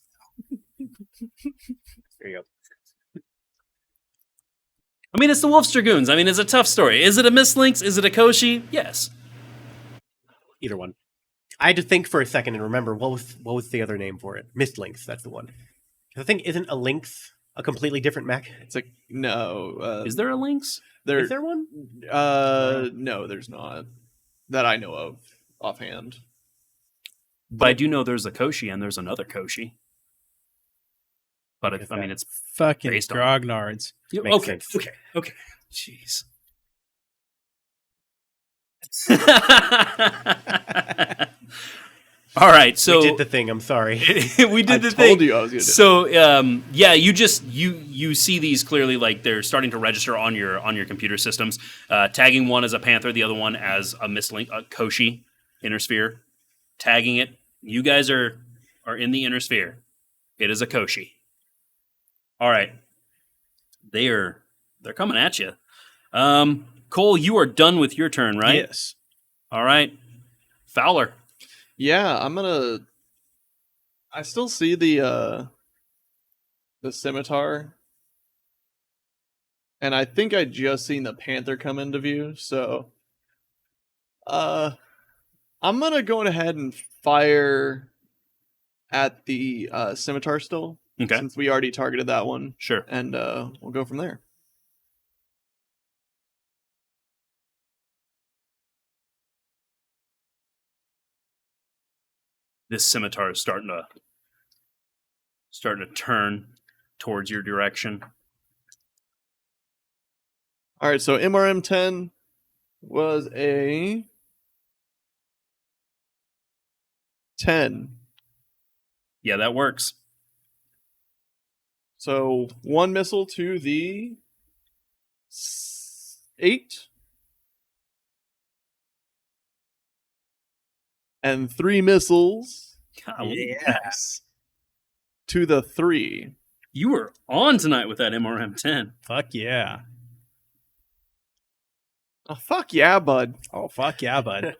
There you go. I mean, it's the Wolf's Dragoons. I mean, it's a tough story. Is it a Mist Lynx? Is it a Koshi? Yes. Either one. I had to think for a second and remember what was the other name for it. Mist lynx, that's the one. I think isn't a lynx a completely different mech? It's like no. Is there a Lynx? Is there one? No, there's not that I know of offhand. But I do know there's a Koshi and there's another Koshi. But I mean, it's Fucking Based on- grognards. Makes okay. sense. Okay. Jeez. All right, so We did the thing, I'm sorry. we did the I thing. told you I was gonna do So yeah, you see these clearly, like they're starting to register on your computer systems. Tagging one as a panther, the other one as a Mistlink, a Koshi inner sphere. Tagging it. You guys are in the inner sphere. It is a Koshi. All right, they're coming at you. Cole, you are done with your turn, right? Yes. All right, Fowler. Yeah, I still see the scimitar. And I think I just seen the panther come into view, so I'm gonna go ahead and fire at the scimitar still. Okay, Since we already targeted that one. sure. And we'll go from there. This scimitar is starting to turn towards your direction. All right, so MRM 10 was a 10. Yeah, that works. So 1 missile to the 8. And 3 missiles Yes. to the 3. You were on tonight with that MRM 10. Fuck yeah. Oh, fuck yeah, bud. Oh, fuck yeah, bud.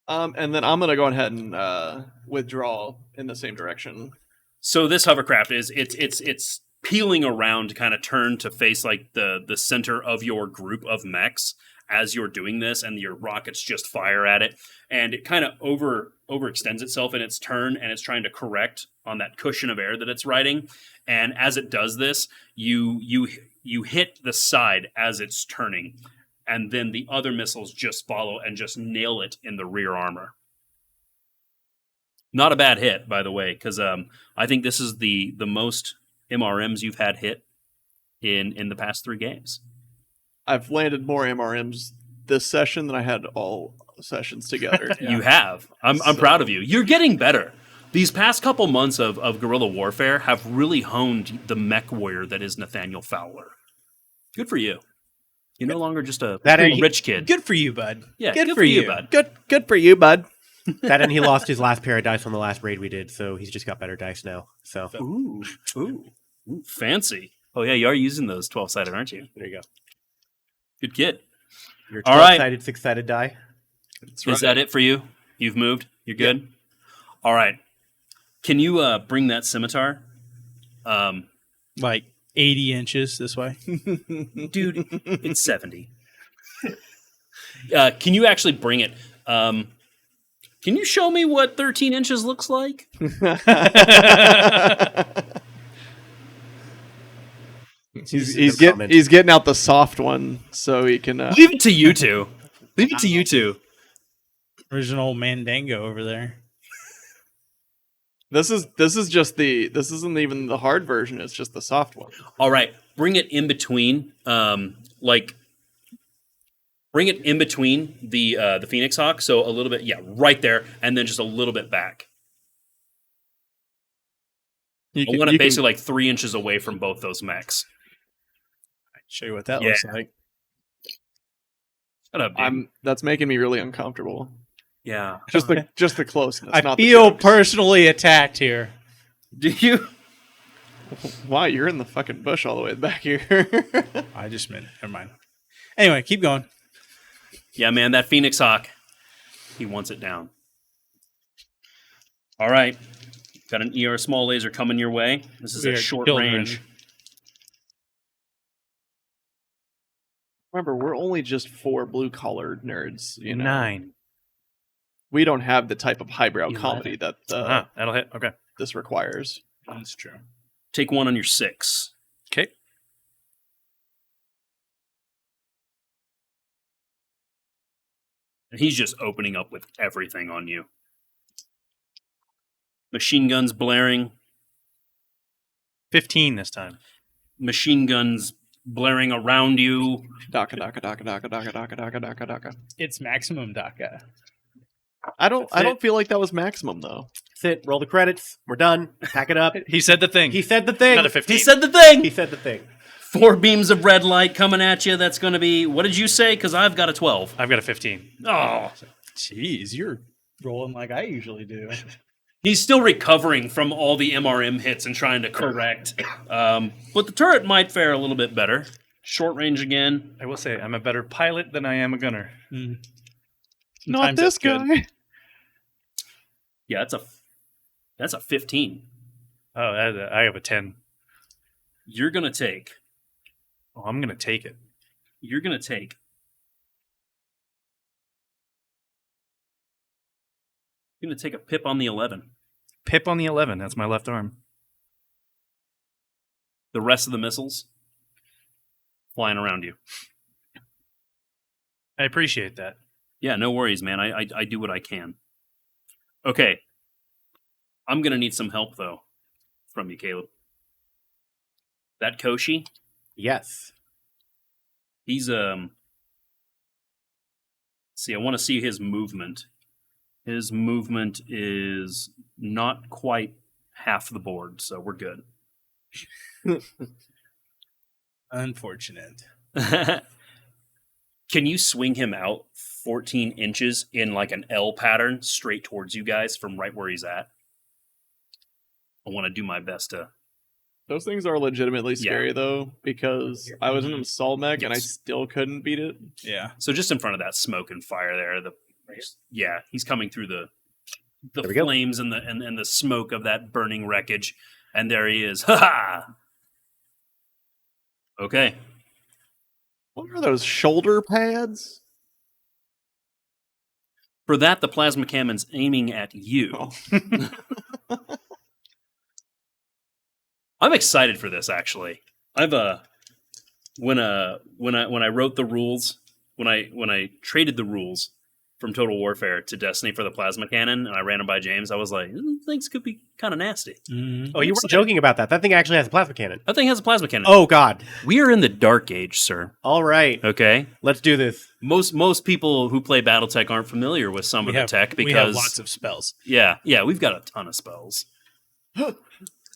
And then I'm going to go ahead and withdraw in the same direction. So this hovercraft it's peeling around to kind of turn to face like the center of your group of mechs as you're doing this, and your rockets just fire at it, and it kind of overextends itself in its turn, and it's trying to correct on that cushion of air that it's riding. And as it does this, you hit the side as it's turning, and then the other missiles just follow and just nail it in the rear armor. Not a bad hit, by the way, because I think this is the most MRMs you've had hit in the past 3 games. I've landed more MRMs this session than I had all sessions together. You have. I'm proud of you. You're getting better. These past couple months of guerrilla warfare have really honed the mech warrior that is Nathaniel Fowler. Good for you. You're no longer just a rich kid. Good for you, bud. Yeah, good for you, bud. Good for you, bud. That and he lost his last pair of dice on the last raid we did, so he's just got better dice now. So Ooh, fancy. Oh yeah, you are using those 12-sided, aren't you? there you go. Good kid. Your All right. 12-sided, 6-sided die. Is that it for you? You've moved? You're good? All right. Can you bring that scimitar? Like 80 inches this way. Dude, it's 70. Can you actually bring it? Can you show me what 13 inches looks like? He's getting out the soft one so he can. Leave it to you two. Leave it to you two. Original Mandango over there. This isn't even the hard version. It's just the soft one. All right, bring it in between, bring it in between the Phoenix Hawk. So a little bit, right there, and then just a little bit back. I want it basically like 3 inches away from both those mechs. Show you what that looks like. Shut up, dude. That's making me really uncomfortable. Yeah. Just the closeness. I not the feel jokes. personally attacked here. Do you? Wow, you're in the fucking bush all the way back here. I just meant, never mind. Anyway, keep going. Yeah, man, that Phoenix Hawk, he wants it down. All right. Got an ER small laser coming your way. This is We a are short children. range. Remember, we're only just 4 blue-collar nerds. You know, 9. we don't have the type of highbrow 11. comedy that That'll hit. Okay. this requires. That's true. Take 1 on your 6. Okay. And he's just opening up with everything on you. Machine guns blaring. 15 this time. Machine guns blaring around you. Daka daka daka daka daka daka daka daka daka. It's maximum DACA. I don't That's feel like that was maximum though. That's it. Roll the credits. We're done. Pack it up. He said the thing. He said the thing. Another 15. He said the thing! He said the thing. 4 beams of red light coming at you. That's going to be, what did you say? Because I've got a 12. I've got a 15. Oh, Jeez, you're rolling like I usually do. he's still recovering from all the MRM hits and trying to correct. But the turret might fare a little bit better. Short range again. I will say, I'm a better pilot than I am a gunner. Mm. Not Sometimes this that's good. guy. Yeah, that's a 15. Oh, I have a 10. You're going to take. Oh, I'm going to take it. You're going to take. You're going to take a pip on the 11. Pip on the 11. That's my left arm. The rest of the missiles flying around you. I appreciate that. Yeah, no worries, man. I do what I can. Okay. I'm going to need some help, though, from you, Caleb. That Koshi, Yes. he's, see, I want to see his movement. His movement is not quite half the board, so we're good. Unfortunate. Can you swing him out 14 inches in like an L pattern straight towards you guys from right where he's at? I want to do my best to. Those things are legitimately scary though, because I was in a Sol mech and I Yes. still couldn't beat it. Yeah. So just in front of that smoke and fire there, yeah, he's coming through the There we go. flames and the smoke of that burning wreckage, and there he is. Ha ha! Okay, What are those shoulder pads? for that the plasma cannon's aiming at you. Oh. I'm excited for this actually. I've when I wrote the rules, when I traded the rules from Total Warfare to Destiny for the plasma cannon, and I ran them by James, I was like, things could be kind of nasty. Mm-hmm. Oh, you weren't joking about that. That thing actually has a plasma cannon. That thing has a plasma cannon. Oh, God. We are in the dark age, sir. All right. Okay, Let's do this. most people who play BattleTech aren't familiar with some of the tech because we have lots of spells. yeah, we've got a ton of spells.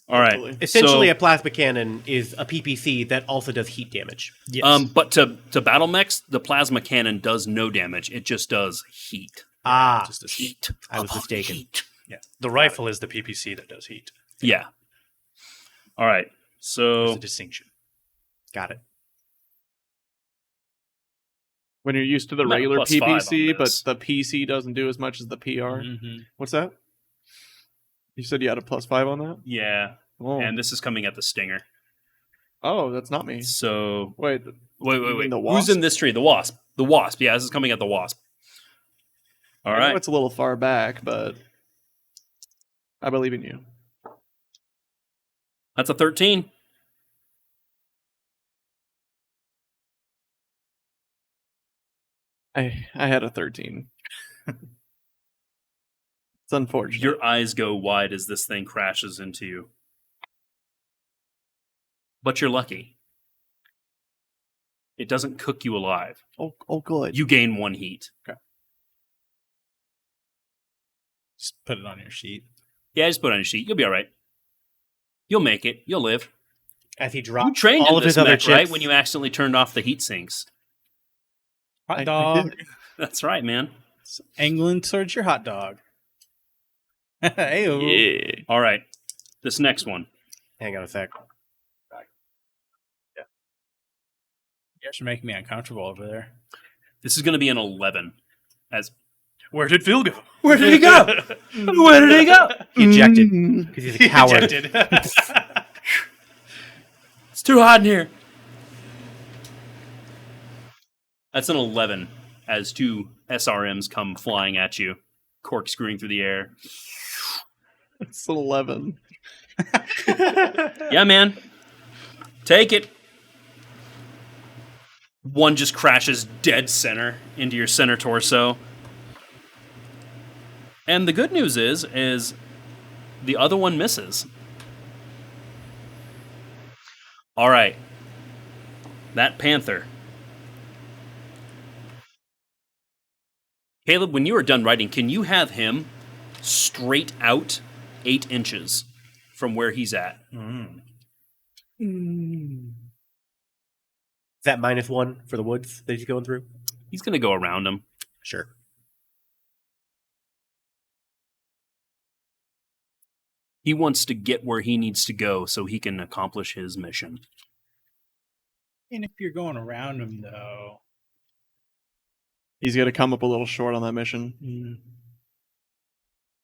All right, Hopefully. Essentially, so, a plasma cannon is a PPC that also does heat damage. Yes. but to battle mechs, the plasma cannon does no damage. It just does heat. Ah, Just a Heat. I was upon mistaken. heat. Yeah. The rifle is the PPC that does heat. Yeah. All right. There's So a distinction. got it. When you're used to the I'm at regular +5 on PPC, but this. the PC doesn't do as much as the PR. Mm-hmm. What's that? You said you had a +5 on that? yeah, Oh, and this is coming at the stinger. oh that's not me. So Wait, wait. mean the Who's Wasp? in this tree? The wasp. The wasp. Yeah, this is coming at the wasp. All I know right. it's a little far back, but I believe in you. That's a 13. I had a 13. It's unfortunate. Your eyes go wide as this thing crashes into you. But you're lucky. It doesn't cook you alive. oh, good. You gain 1 heat. Just put it on your sheet. Yeah, just put it on your sheet. You'll be all right. You'll make it. You'll live. As he You dropped trained all in of this his other mech, chips. right? When you accidentally turned off the heat sinks. Hot I dog. did. That's right, man. Angling towards your hot dog. Hey-o. Yeah. All right. This next one. Hang on a sec. You guys are making me uncomfortable over there. This is going to be an 11. As Where did Phil go? Where did he go? Where did he go? He ejected because he's a coward. Ejected. It's too hot in here. That's an 11 as two SRMs come flying at you, corkscrewing through the air. It's an 11. Yeah, man. Take it. One just crashes dead center into your center torso. And the good news is the other one misses. All right. That panther. Caleb, when you are done writing, can you have him straight out 8 inches from where he's at? Is that -1 for the woods that he's going through? He's going to go around him. Sure. He wants to get where he needs to go so he can accomplish his mission. And if you're going around him, though. He's going to come up a little short on that mission.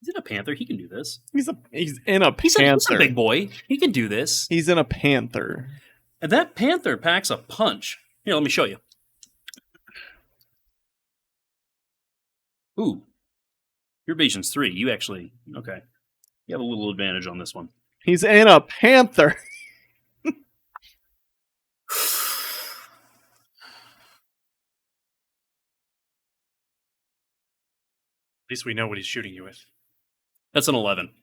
He's in a panther. He can do this. He's in a He's panther. a big boy. He can do this. He's in a panther. And that panther packs a punch. Here, let me show you. Ooh. Your evasion's 3. You actually... Okay. You have a little advantage on this one. He's in a panther. At least we know what he's shooting you with. That's an 11.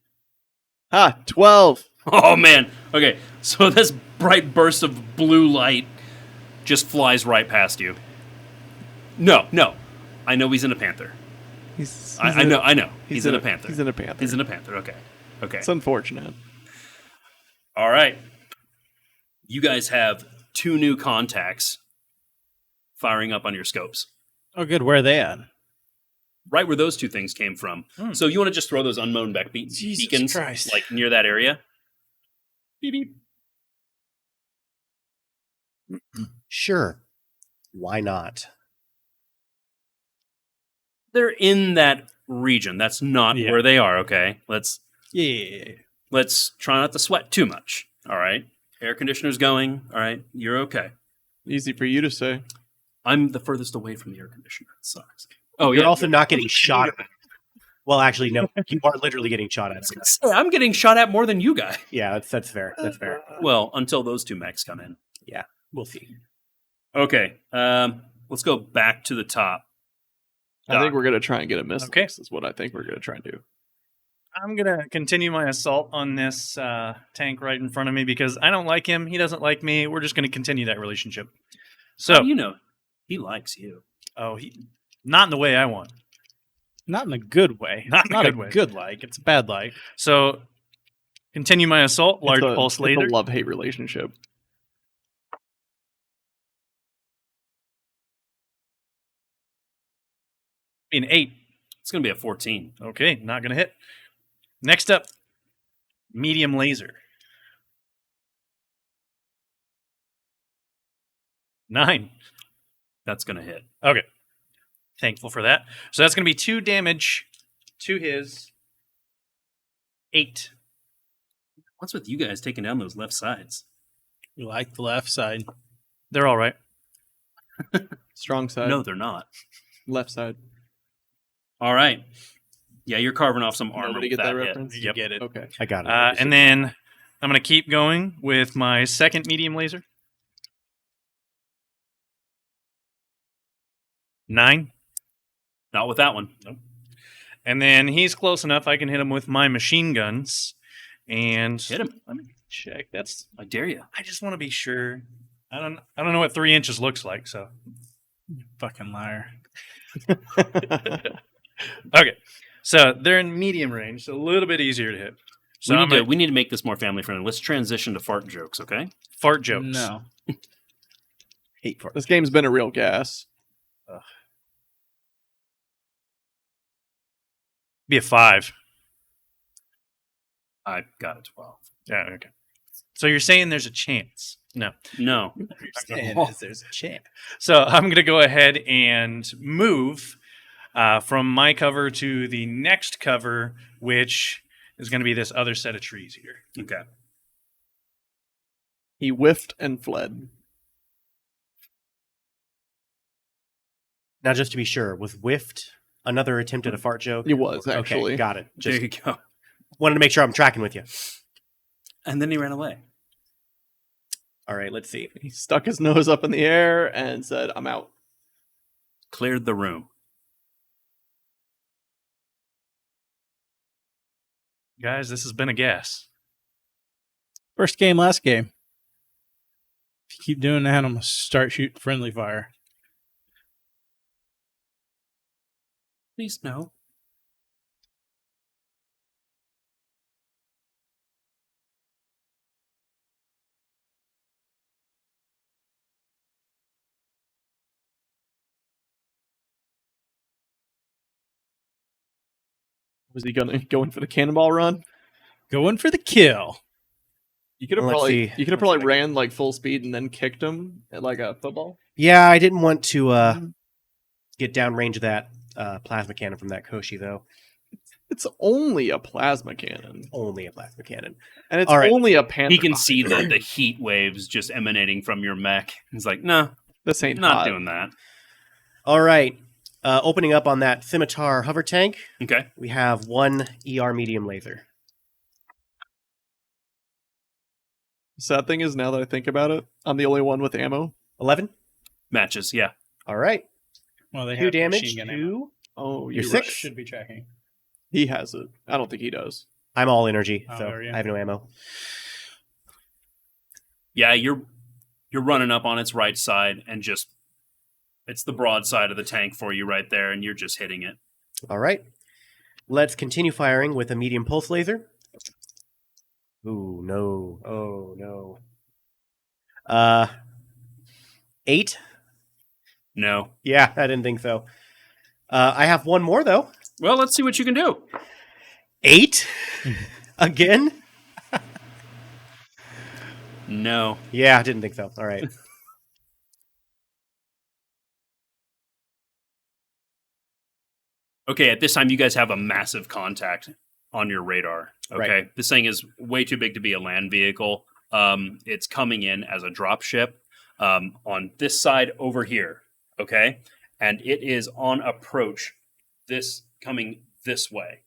12. Oh, man. Okay, so this bright burst of blue light just flies right past you. No. I know he's in a panther. I know. He's in a panther. He's in a panther. He's in a panther. Okay. It's unfortunate. All right. You guys have 2 new contacts firing up on your scopes. Oh, good. Where are they at? Right where those 2 things came from. So you want to just throw those unmown back Jesus beacons Christ. like near that area? Beep, beep. Sure. Why not? They're in that region. That's not Yeah. where they are, okay? Let's Yeah. try not to sweat too much. All right? Air conditioner's going. All right? You're okay. Easy for you to say. I'm the furthest away from the air conditioner. It sucks. Oh, You're yeah. also not getting shot at. Well, actually, no. You are literally getting shot at. I'm getting shot at more than you guys. Yeah, that's fair. That's fair. Well, until those 2 mechs come in. We'll see. Okay. Let's go back to the top. I think we're going to try and get a miss. Okay. This is what I think we're going to try and do. I'm going to continue my assault on this tank right in front of me because I don't like him. He doesn't like me. We're just going to continue that relationship. So, You know, he likes you. not in the way I want. Not in a good way. Not in a good way. good like. It's a bad like. So, continue my assault. Large pulse It's laser. a love-hate relationship. An 8. It's going to be a 14. Okay, not going to hit. Next up, medium laser. 9. That's going to hit. Okay. Thankful for that. So that's going to be 2 damage to his 8. What's with you guys taking down those left sides? You like the left side. They're all right. Strong side. No, they're not. Left side. All right. Yeah, you're carving off some armor. Nobody with get that hit. reference? Yep. Get it. Okay. I got it. And then I'm going to keep going with my second medium laser. 9. Not with that one. Nope. And then he's close enough I can hit him with my machine guns. And Hit him. let me check. I dare you. I just want to be sure. I don't know what 3 inches looks like, so Fucking liar. okay. So they're in medium range, so a little bit easier to hit. So We need to make this more family friendly. Let's transition to fart jokes, okay? fart jokes. No. Hate for This game's been a real gas. Be a 5. I got a 12. Yeah, okay. So you're saying there's a chance? No. No. There's a chance. So I'm going to go ahead and move from my cover to the next cover, which is going to be this other set of trees here. Okay. He whiffed and fled. Now, just to be sure, was whiffed another attempt at a fart joke? He was, actually. Okay, got it. There Just you go. wanted to make sure I'm tracking with you. And then he ran away. All right, let's see. He stuck his nose up in the air and said, I'm out. Cleared the room. Guys, this has been a guess. First game, last game. If you keep doing that, I'm going to start shooting friendly fire. Please no. Was he going for the cannonball run? Going for the kill. You could have Let's probably see. you could have probably ran like full speed and then kicked him at like a football. Yeah, I didn't want to get downrange of that plasma cannon from that Koshi, though. It's only a plasma cannon, Only a plasma cannon. and it's All right. only a panther. He can see the heat waves just emanating from your mech. He's like, no, This ain't not hot. doing that. All right. Opening up on that Scimitar hover tank, Okay. we have one ER medium laser. Sad thing is, now that I think about it, I'm the only one with ammo. 11. Matches, yeah. All right. Well, they 2 have damage machine gun ammo. to... Oh, You're you're six. right. Should be tracking. He has it. I don't think he does. I'm all energy, Oh, so are you? I have no ammo. Yeah, you're running up on its right side and just it's the broad side of the tank for you right there, and you're just hitting it. All right. Let's continue firing with a medium pulse laser. Ooh, no. Oh, no. 8. No. Yeah, I didn't think so. I have one more, though. Well, let's see what you can do. 8? Again? No. Yeah, I didn't think so. All right. Okay, at this time, you guys have a massive contact on your radar. Okay, Right. This thing is way too big to be a land vehicle. It's coming in as a drop ship on this side over here. Okay, and it is on approach. This coming this way.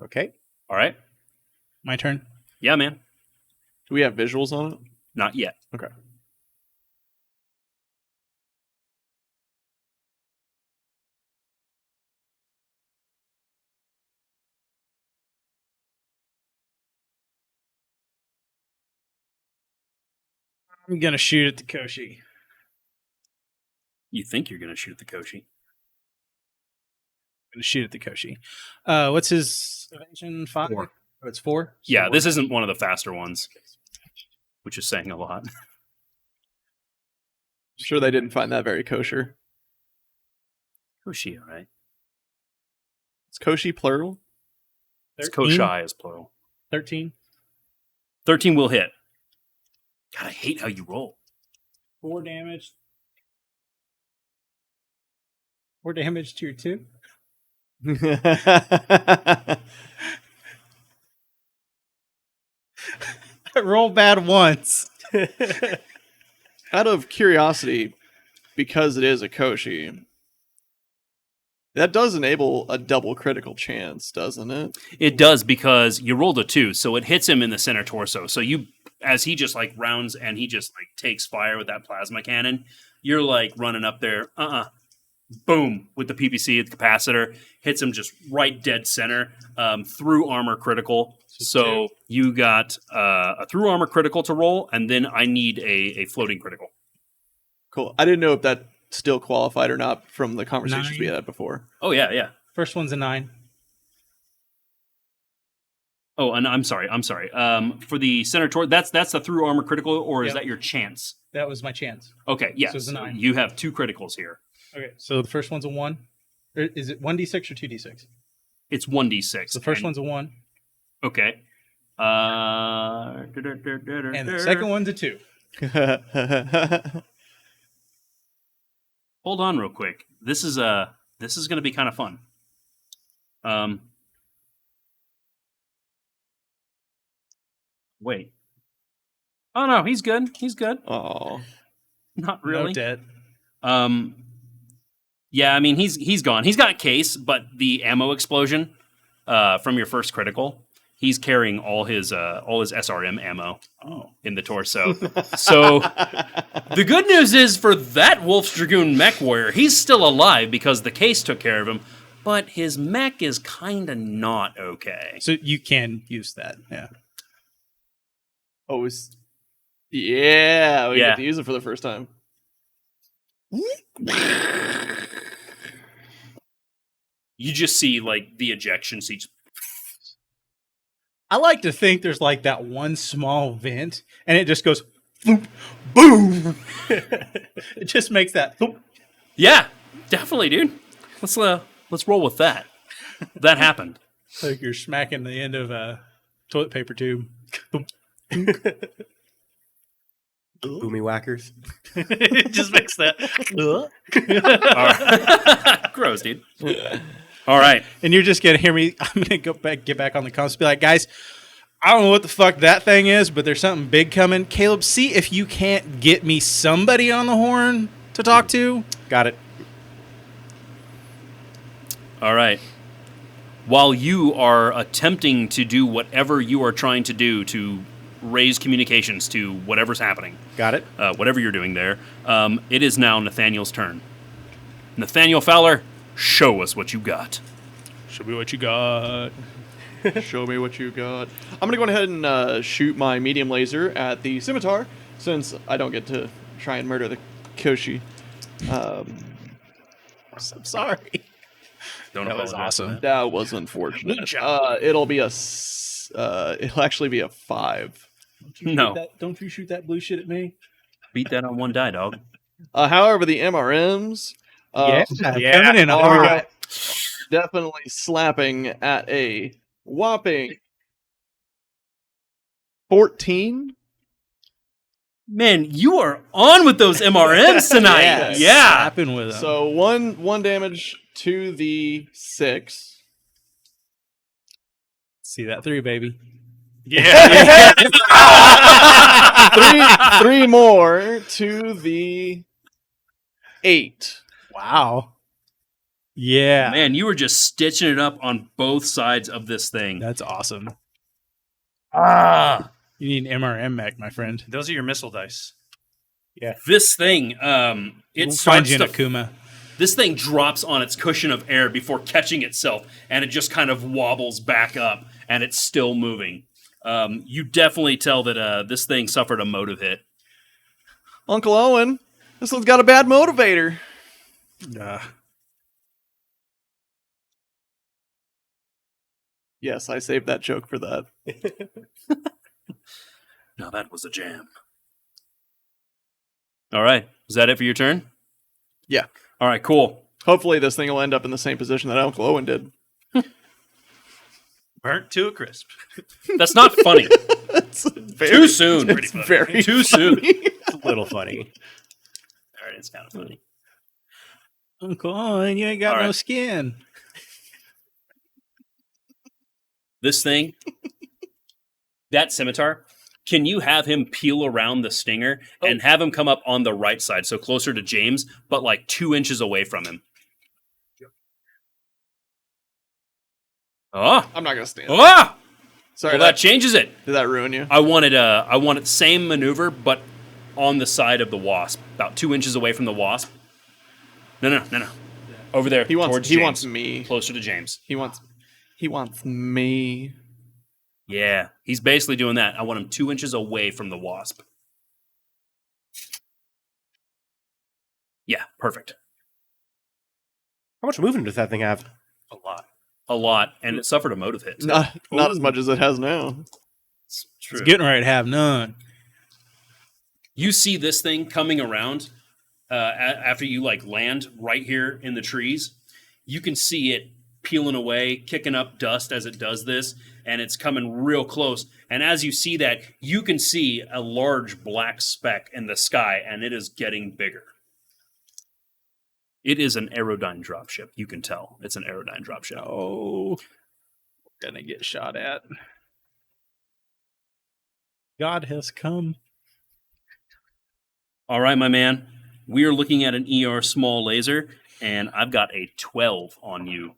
Okay. All right. My turn. Yeah, man. Do we have visuals on it? Not yet. Okay. I'm going to shoot at the Koshi. You think you're going to shoot the Koshi? I'm going to shoot at the Koshi. What's his evasion? 5? 4. Oh, it's 4? Yeah, So this isn't one of the faster ones, which is saying a lot. I'm sure they didn't find that very kosher. Koshi, all right. Is Koshi plural? It's 13? Koshai is plural. 13. 13 will hit. God, I hate how you roll. 4 damage. 4 damage to your 2. I roll bad once. Out of curiosity, because it is a Koshi, that does enable a double critical chance, doesn't it? It does because you rolled a 2, so it hits him in the center torso. So you, as he just like rounds and he just like takes fire with that plasma cannon, you're like running up there, boom, with the PPC at the capacitor, hits him just right dead center, through armor critical. So you got a through armor critical to roll, and then I need a floating critical. Cool. I didn't know if that still qualified or not from the conversations 9. we had before. Oh yeah. First one's a 9. Oh, and I'm sorry. For the center torso, that's the through armor critical, or is Yep. that your chance? That was my chance. Okay, yes. So it's a 9. You have 2 criticals here. Okay, so the first one's a 1. Or is it 1d6 or 2d6? It's 1d6. The first one's a 1, Okay. and the second one's a 2. Hold on real quick. This is going to be kind of fun. Wait. Oh no, he's good. He's good. Oh, Not really. No debt. Yeah, I mean he's gone. He's got case, but the ammo explosion from your first critical, he's carrying all his SRM ammo in the torso. So the good news is for that Wolf's Dragoon mech warrior, he's still alive because the case took care of him, but his mech is kind of not okay. So you can use that. Yeah. oh, yeah. We Yeah. get to use it for the first time. You just see like the ejection seats. I like to think there's like that one small vent, and it just goes boom, boom. It just makes that. Boom. Yeah, definitely, dude. Let's roll with that. That happened. Like you're smacking the end of a toilet paper tube. Boom. Boomy whackers. It just makes that. All right. Gross, dude. All right. And you're just gonna hear me. I'm gonna get back on the comms. Be like, guys, I don't know what the fuck that thing is, but there's something big coming. Caleb, see if you can't get me somebody on the horn to talk to. Got it. All right. While you are attempting to do whatever you are trying to do to raise communications to whatever's happening, Got it. whatever you're doing there, it is now Nathaniel's turn. Nathaniel Fowler, show us what you got. Show me what you got. Show me what you got. I'm going to go ahead and shoot my medium laser at the scimitar, since I don't get to try and murder the Koshi. I'm sorry. Don't That was apologize for awesome. that. That was unfortunate. It'll be it'll actually be a 5. No. Don't you shoot that blue shit at me. Beat that on one die, dog. However, the MRMs Yeah, yeah. coming in are hard. definitely slapping at a whopping 14. Man, you are on with those MRMs tonight. Yes. Yeah. Slapping with them. So one damage to the 6. See that 3, baby. Yeah. three more to the 8. Wow. Yeah. Man, you were just stitching it up on both sides of this thing. That's awesome. Ah. You need an MRM mech, my friend. Those are your missile dice. This thing, it We'll find starts you in to a Kuma. This thing drops on its cushion of air before catching itself, and it just kind of wobbles back up, and it's still moving. You definitely tell that this thing suffered a motive hit. Uncle Owen, this one's got a bad motivator. Yes, I saved that joke for that. Now that was a jam. All right. Is that it for your turn? Yeah. All right, cool. Hopefully this thing will end up in the same position that Uncle Owen did. Burnt to a crisp. That's not funny. It's Too soon. It's very Too soon. It's a little funny. All right, it's kind of funny. Uncle Owen, you ain't got All no right. skin. This thing, that scimitar, can you have him peel around the stinger and have him come up on the right side, so closer to James, but like 2 inches away from him? Oh, I'm not gonna stand. oh! Sorry, Well, that changes it. did that ruin you? I wanted same maneuver, but on the side of the wasp, about 2 inches away from the wasp. No. Over there, He wants towards he James, wants me. closer to James. He wants me. Yeah, he's basically doing that. I want him 2 inches away from the wasp. Yeah, perfect. How much movement does that thing have? A lot, and it suffered a motive hit. Not as much as it has now. It's true. It's getting ready to have none. You see this thing coming around after you like land right here in the trees. You can see it peeling away, kicking up dust as it does this, and it's coming real close. And as you see that, you can see a large black speck in the sky, and it is getting bigger. It is an Aerodyne dropship. You can tell it's an Aerodyne dropship. Oh, we're gonna get shot at. God has come. All right, my man. We are looking at an ER small laser, and I've got a 12 on you.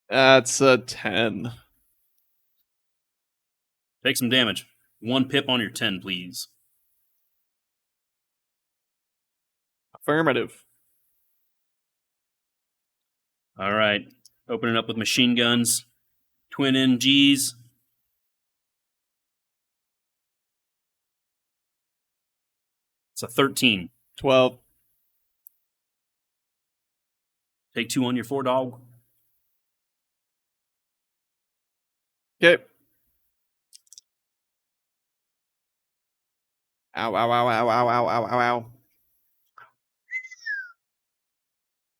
That's a 10. Take some damage. 1 pip on your 10, please. Affirmative. All right. Opening up with machine guns. Twin MGs. It's a 13. 12. Take 2 on your 4, dog. Okay. Ow, ow, ow, ow, ow, ow, ow, ow, ow.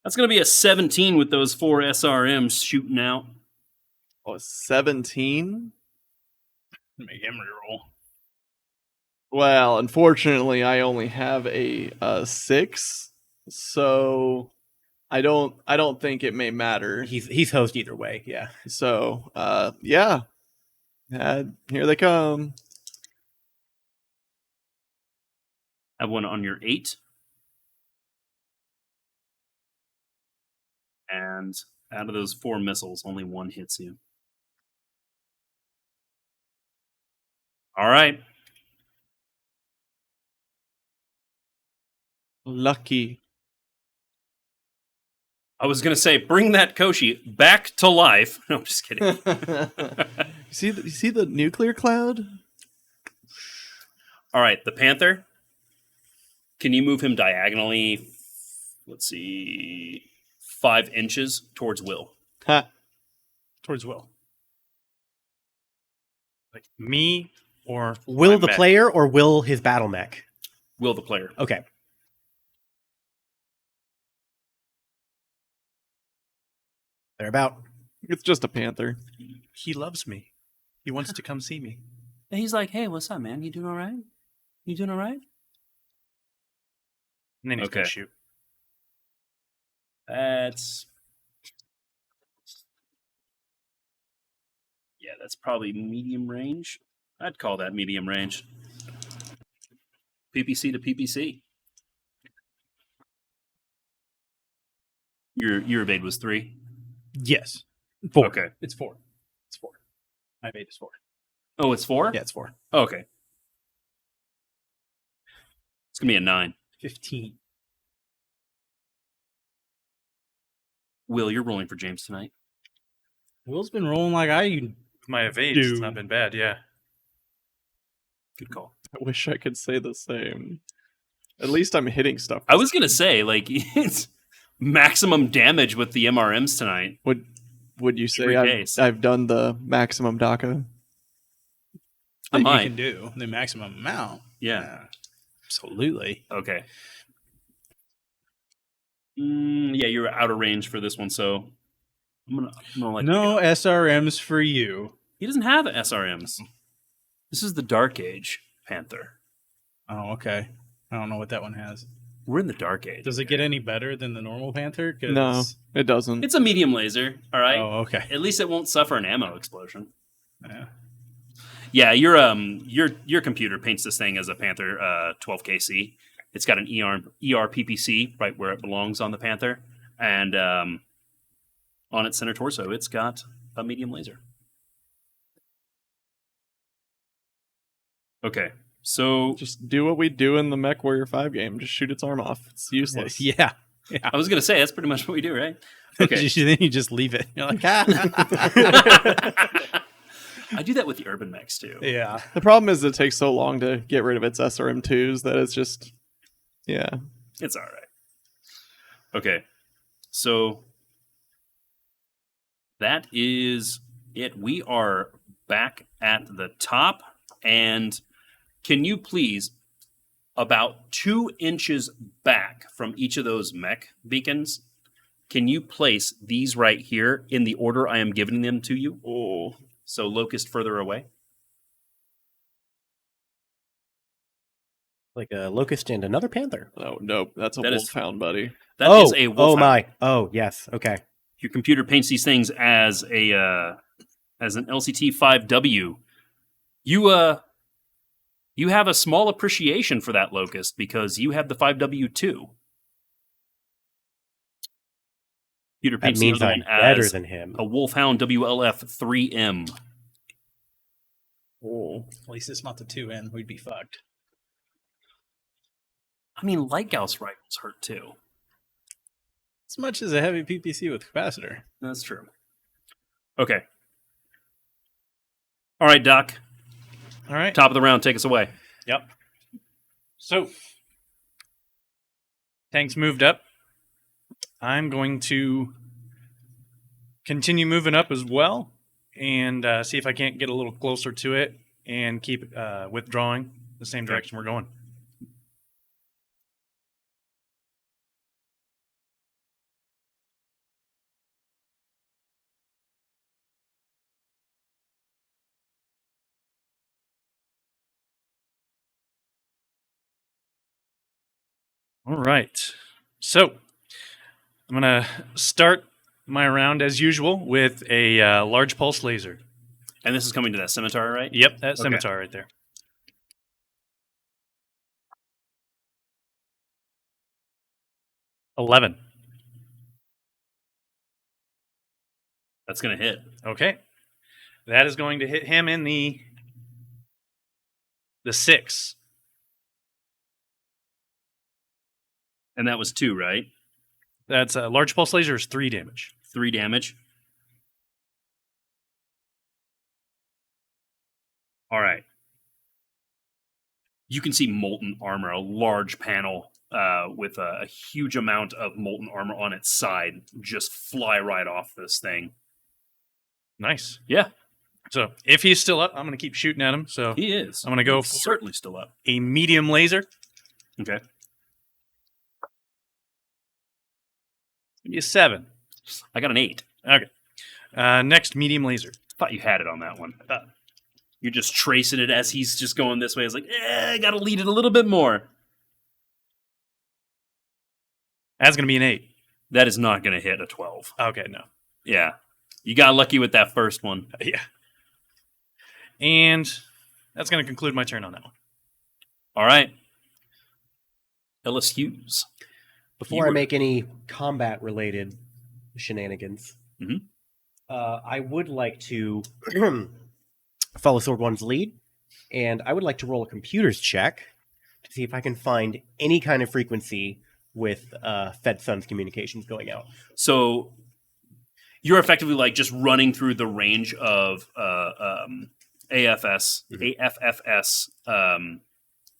That's going to be a 17 with those 4 SRMs shooting out. Oh, 17? Make him reroll. Well, unfortunately, I only have a 6, so I don't think it may matter. He's host either way. Yeah. So, yeah. Here they come. Have one on your 8. And out of those 4 missiles, only 1 hits you. All right. Lucky. I was going to say, bring that Koshi back to life. No, I'm just kidding. You see the nuclear cloud? All right, the Panther. Can you move him diagonally? Let's see, 5 inches towards Will. Ha. Towards Will. Like me or Will my the mech? player or will his battle mech? Will the player. Okay. They're about. It's just a panther. He loves me. He wants to come see me. And he's like, hey, what's up, man? You doing all right? You doing all right? And then he's Okay. gonna shoot. That's... Yeah, that's probably medium range. I'd call that medium range. PPC to PPC. Your evade was 3. Yes. 4. Okay. It's 4. It's 4. My bait is 4. Oh, it's 4? Yeah, it's 4. Oh, okay. It's going to be a 9. 15. Will, you're rolling for James tonight. Will's been rolling like I. My evade has Dude. not been bad, yeah. Good call. I wish I could say the same. At least I'm hitting stuff. I was going to say, like, it's maximum damage with the MRMs tonight. Would you say Every I've, case. I've done the maximum DACA? I You might. can do the maximum amount. Yeah. Absolutely. Okay. Yeah, you're out of range for this one, so I'm gonna let you No go. SRMs for you. He doesn't have SRMs. This is the Dark Age Panther. Oh, okay. I don't know what that one has. We're in the Dark Age. Does it get any better than the normal Panther? 'Cause- No, it doesn't. It's a medium laser, all right? Oh, okay. At least it won't suffer an ammo explosion. Yeah. Yeah, your computer paints this thing as a Panther 12KC. It's got an ER PPC right where it belongs on the Panther, and on its center torso, it's got a medium laser. Okay, so Just do what we do in the Mech Warrior 5 game. Just shoot its arm off. It's useless. Yeah. I was gonna say that's pretty much what we do, right? Okay. Then you just leave it. You're like, ah. I do that with the urban mechs too. Yeah. The problem is it takes so long to get rid of its SRM2s that it's just, yeah. It's all right. Okay, so that is it. We are back at the top, and can you please, about 2 inches back from each of those mech beacons, can you place these right here in the order I am giving them to you? Oh, So Locust further away. Like a locust and another panther. no, nope. That's a That is- wolfhound, buddy. That is a wolfhound. Oh my. Oh yes. Okay. Your computer paints these things as a as an LCT 5W. You have a small appreciation for that Locust because you have the 5W too. Computer That paints the means other I'm one better as than him. a Wolfhound WLF 3M. Oh, At least it's not the 2N. We'd be fucked. I mean, Lightgauss rifles hurt too. As much as a heavy PPC with capacitor. That's true. Okay. All right, Doc. All right. Top of the round, take us away. Yep. So, tanks moved up. I'm going to continue moving up as well and see if I can't get a little closer to it and keep withdrawing the same direction we're going. All right. So I'm going to start my round as usual with a large pulse laser. And this is coming to that scimitar, right? Yep, that scimitar right there. $11. That's going to hit. Okay. That is going to hit him in the 6. And that was 2, right? That's a large pulse laser is 3 damage. 3 damage. All right. You can see molten armor, a large panel with a huge amount of molten armor on its side, just fly right off this thing. Nice. Yeah, So if he's still up, I'm going to keep shooting at him. So he is. I'm going to go He's for certainly still up. a medium laser. Okay. Give me a 7. I got an 8. Okay. Next, medium laser. Thought you had it on that one. You're just tracing it as he's just going this way. It's like, I got to lead it a little bit more. That's going to be an 8. That is not going to hit a 12. Okay, no. Yeah. You got lucky with that first one. Yeah. And that's going to conclude my turn on that one. All right. Ellis Hughes. Before I make any combat-related shenanigans, Mhm. I would like to follow Sword One's lead, and I would like to roll a computer's check to see if I can find any kind of frequency with FedSun's communications going out. So you're effectively like just running through the range of AFFS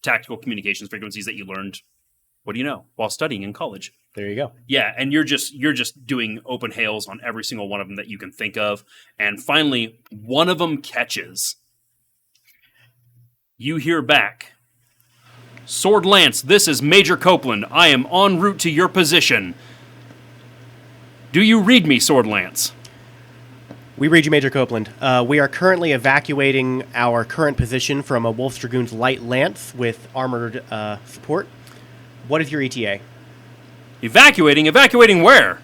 tactical communications frequencies that you learned. What do you know while studying in college? There you go. Yeah, and you're just doing open hails on every single one of them that you can think of, and finally one of them catches. You hear back, Sword Lance, this is Major Copeland. I am en route to your position. Do you read me, Sword Lance? We read you, Major Copeland. We are currently evacuating our current position from a Wolf's Dragoon's light lance with armored support. What is your ETA? Evacuating? Evacuating where?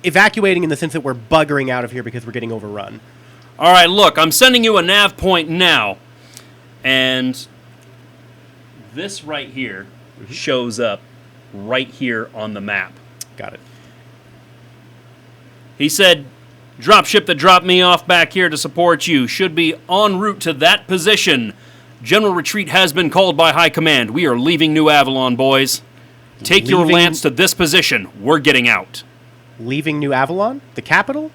Evacuating in the sense that we're buggering out of here because we're getting overrun. All right, look, I'm sending you a nav point now. And this right here shows up right here on the map. Got it. He said, dropship that dropped me off back here to support you should be en route to that position. General retreat has been called by High Command. We are leaving New Avalon, boys. Take your Leaving- lance to this position. We're getting out. Leaving New Avalon? The capital?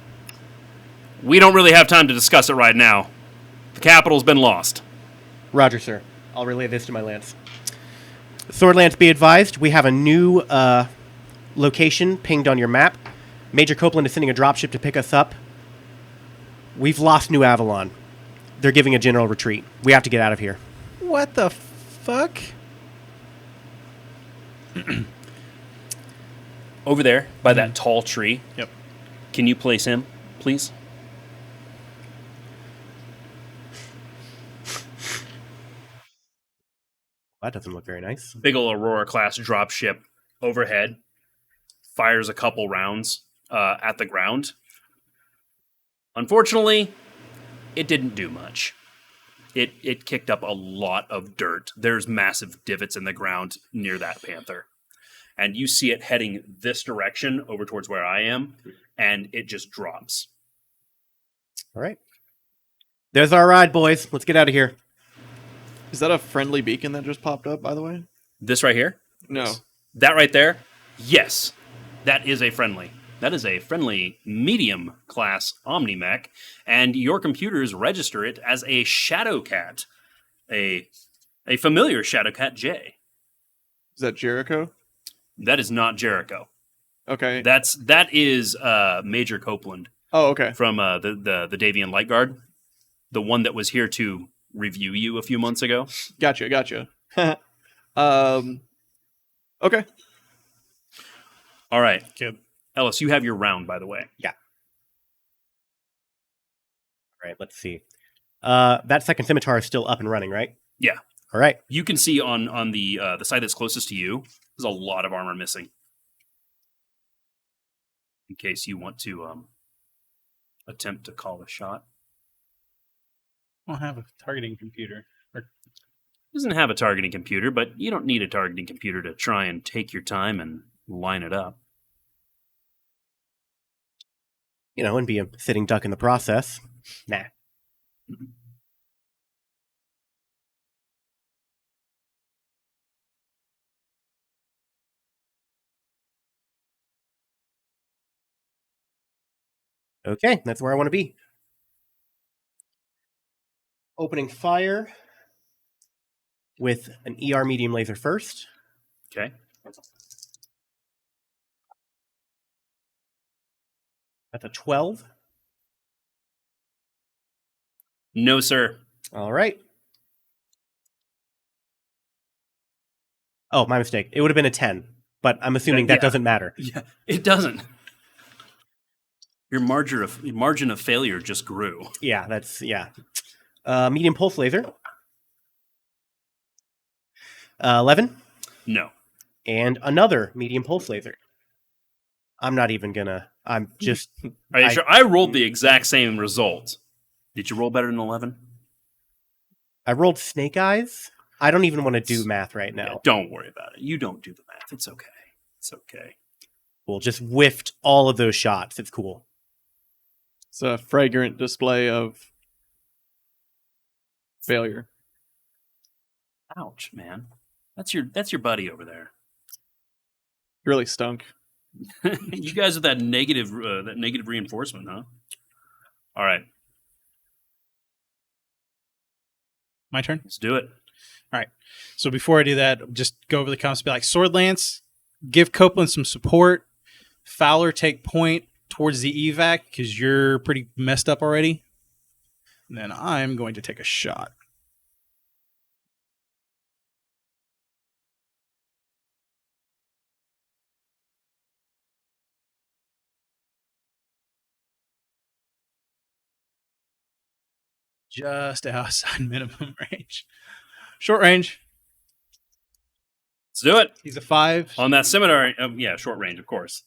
We don't really have time to discuss it right now. The capital's been lost. Roger, sir. I'll relay this to my lance. Sword Lance, be advised, we have a new location pinged on your map. Major Copeland is sending a dropship to pick us up. We've lost New Avalon. They're giving a general retreat. We have to get out of here. What the fuck? Over there, by that tall tree. Yep. Can you place him, please? That doesn't look very nice. Big ol' Aurora-class dropship overhead. Fires a couple rounds at the ground. Unfortunately, it didn't do much. It kicked up a lot of dirt. There's massive divots in the ground near that panther. And you see it heading this direction over towards where I am, and it just drops. All right. There's our ride, boys. Let's get out of here. Is that a friendly beacon that just popped up, by the way? This right here? No. That right there? Yes. That is a friendly. That is a friendly medium class Omnimech, and your computers register it as a Shadowcat, a familiar Shadowcat J. Is that Jericho? That is not Jericho. Okay. That is Major Copeland Oh, okay. from the Davian Light Guard, the one that was here to review you a few months ago. Gotcha. Okay. All right, Good. Ellis, you have your round, by the way. All right, let's see. That second scimitar is still up and running, right? Yeah. All right. You can see on the side that's closest to you, there's a lot of armor missing. In case you want to attempt to call a shot. I don't have a targeting computer. Doesn't have a targeting computer, but you don't need a targeting computer to try and take your time and line it up. You know, and be a sitting duck in the process. Nah. Okay, that's where I want to be. Opening fire with an ER medium laser first. Okay. That's a 12. No, sir. All right. Oh, my mistake. It would have been a 10, but I'm assuming that Yeah. doesn't matter. Yeah, it doesn't. Your margin of failure just grew. Yeah, that's, yeah. Medium pulse laser. 11. No. And another medium pulse laser. I'm not even gonna. I'm just. Are you sure? I rolled the exact same result. Did you roll better than 11? I rolled snake eyes. I don't even want to do math right now. Yeah, don't worry about it. You don't do the math. It's okay. It's okay. We'll just whiffed all of those shots. It's cool. It's a fragrant display of failure. Ouch, man. That's your buddy over there. Really stunk. You guys with that negative reinforcement, huh? All right, My turn. let's do it. So before I do that, just go over the comments. Be like, Sword Lance, give Copeland some support. Fowler, take point towards the evac because you're pretty messed up already. And then I'm going to take a shot. Just outside minimum range. Short range. Let's do it. He's a 5. On that scimitar, yeah, short range, of course.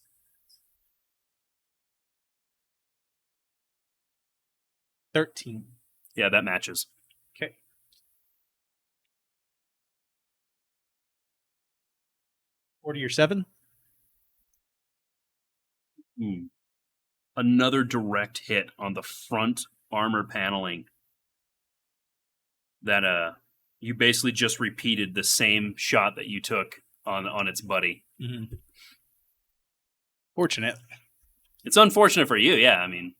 13. Yeah, that matches. Okay. Or 7. Another direct hit on the front armor paneling. That you basically just repeated the same shot that you took on its buddy. Mm-hmm. Fortunate. It's unfortunate for you, yeah. I mean,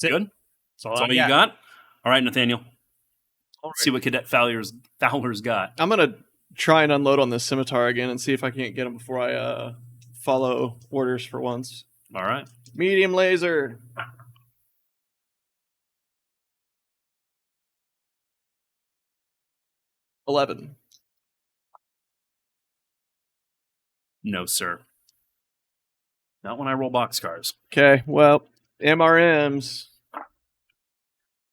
That's it. good. That's all, That's I all you got. All right, Nathaniel. All Let's see what Cadet Fowler's got. I'm gonna try and unload on this scimitar again and see if I can't get him before I follow orders for once. All right. Medium laser. $11. No, sir. Not when I roll boxcars. Okay, well, MRMs.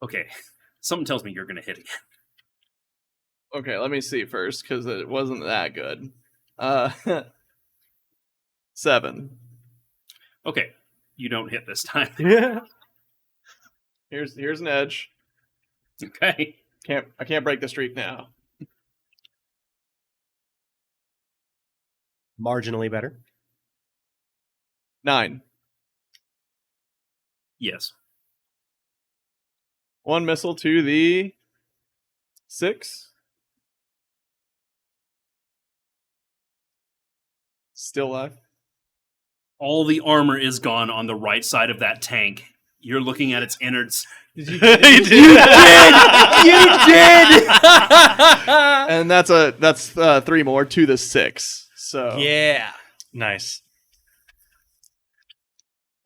Okay. Something tells me you're going to hit again. Okay, let me see first because it wasn't that good. 7. Okay. You don't hit this time. Yeah. Here's an edge. Okay. I can't break the streak now. Marginally better. 9. Yes. 1 missile to the 6. Still alive. All the armor is gone on the right side of that tank. You're looking at its innards. Did you You did! And that's 3 more to the 6. So Yeah. Nice.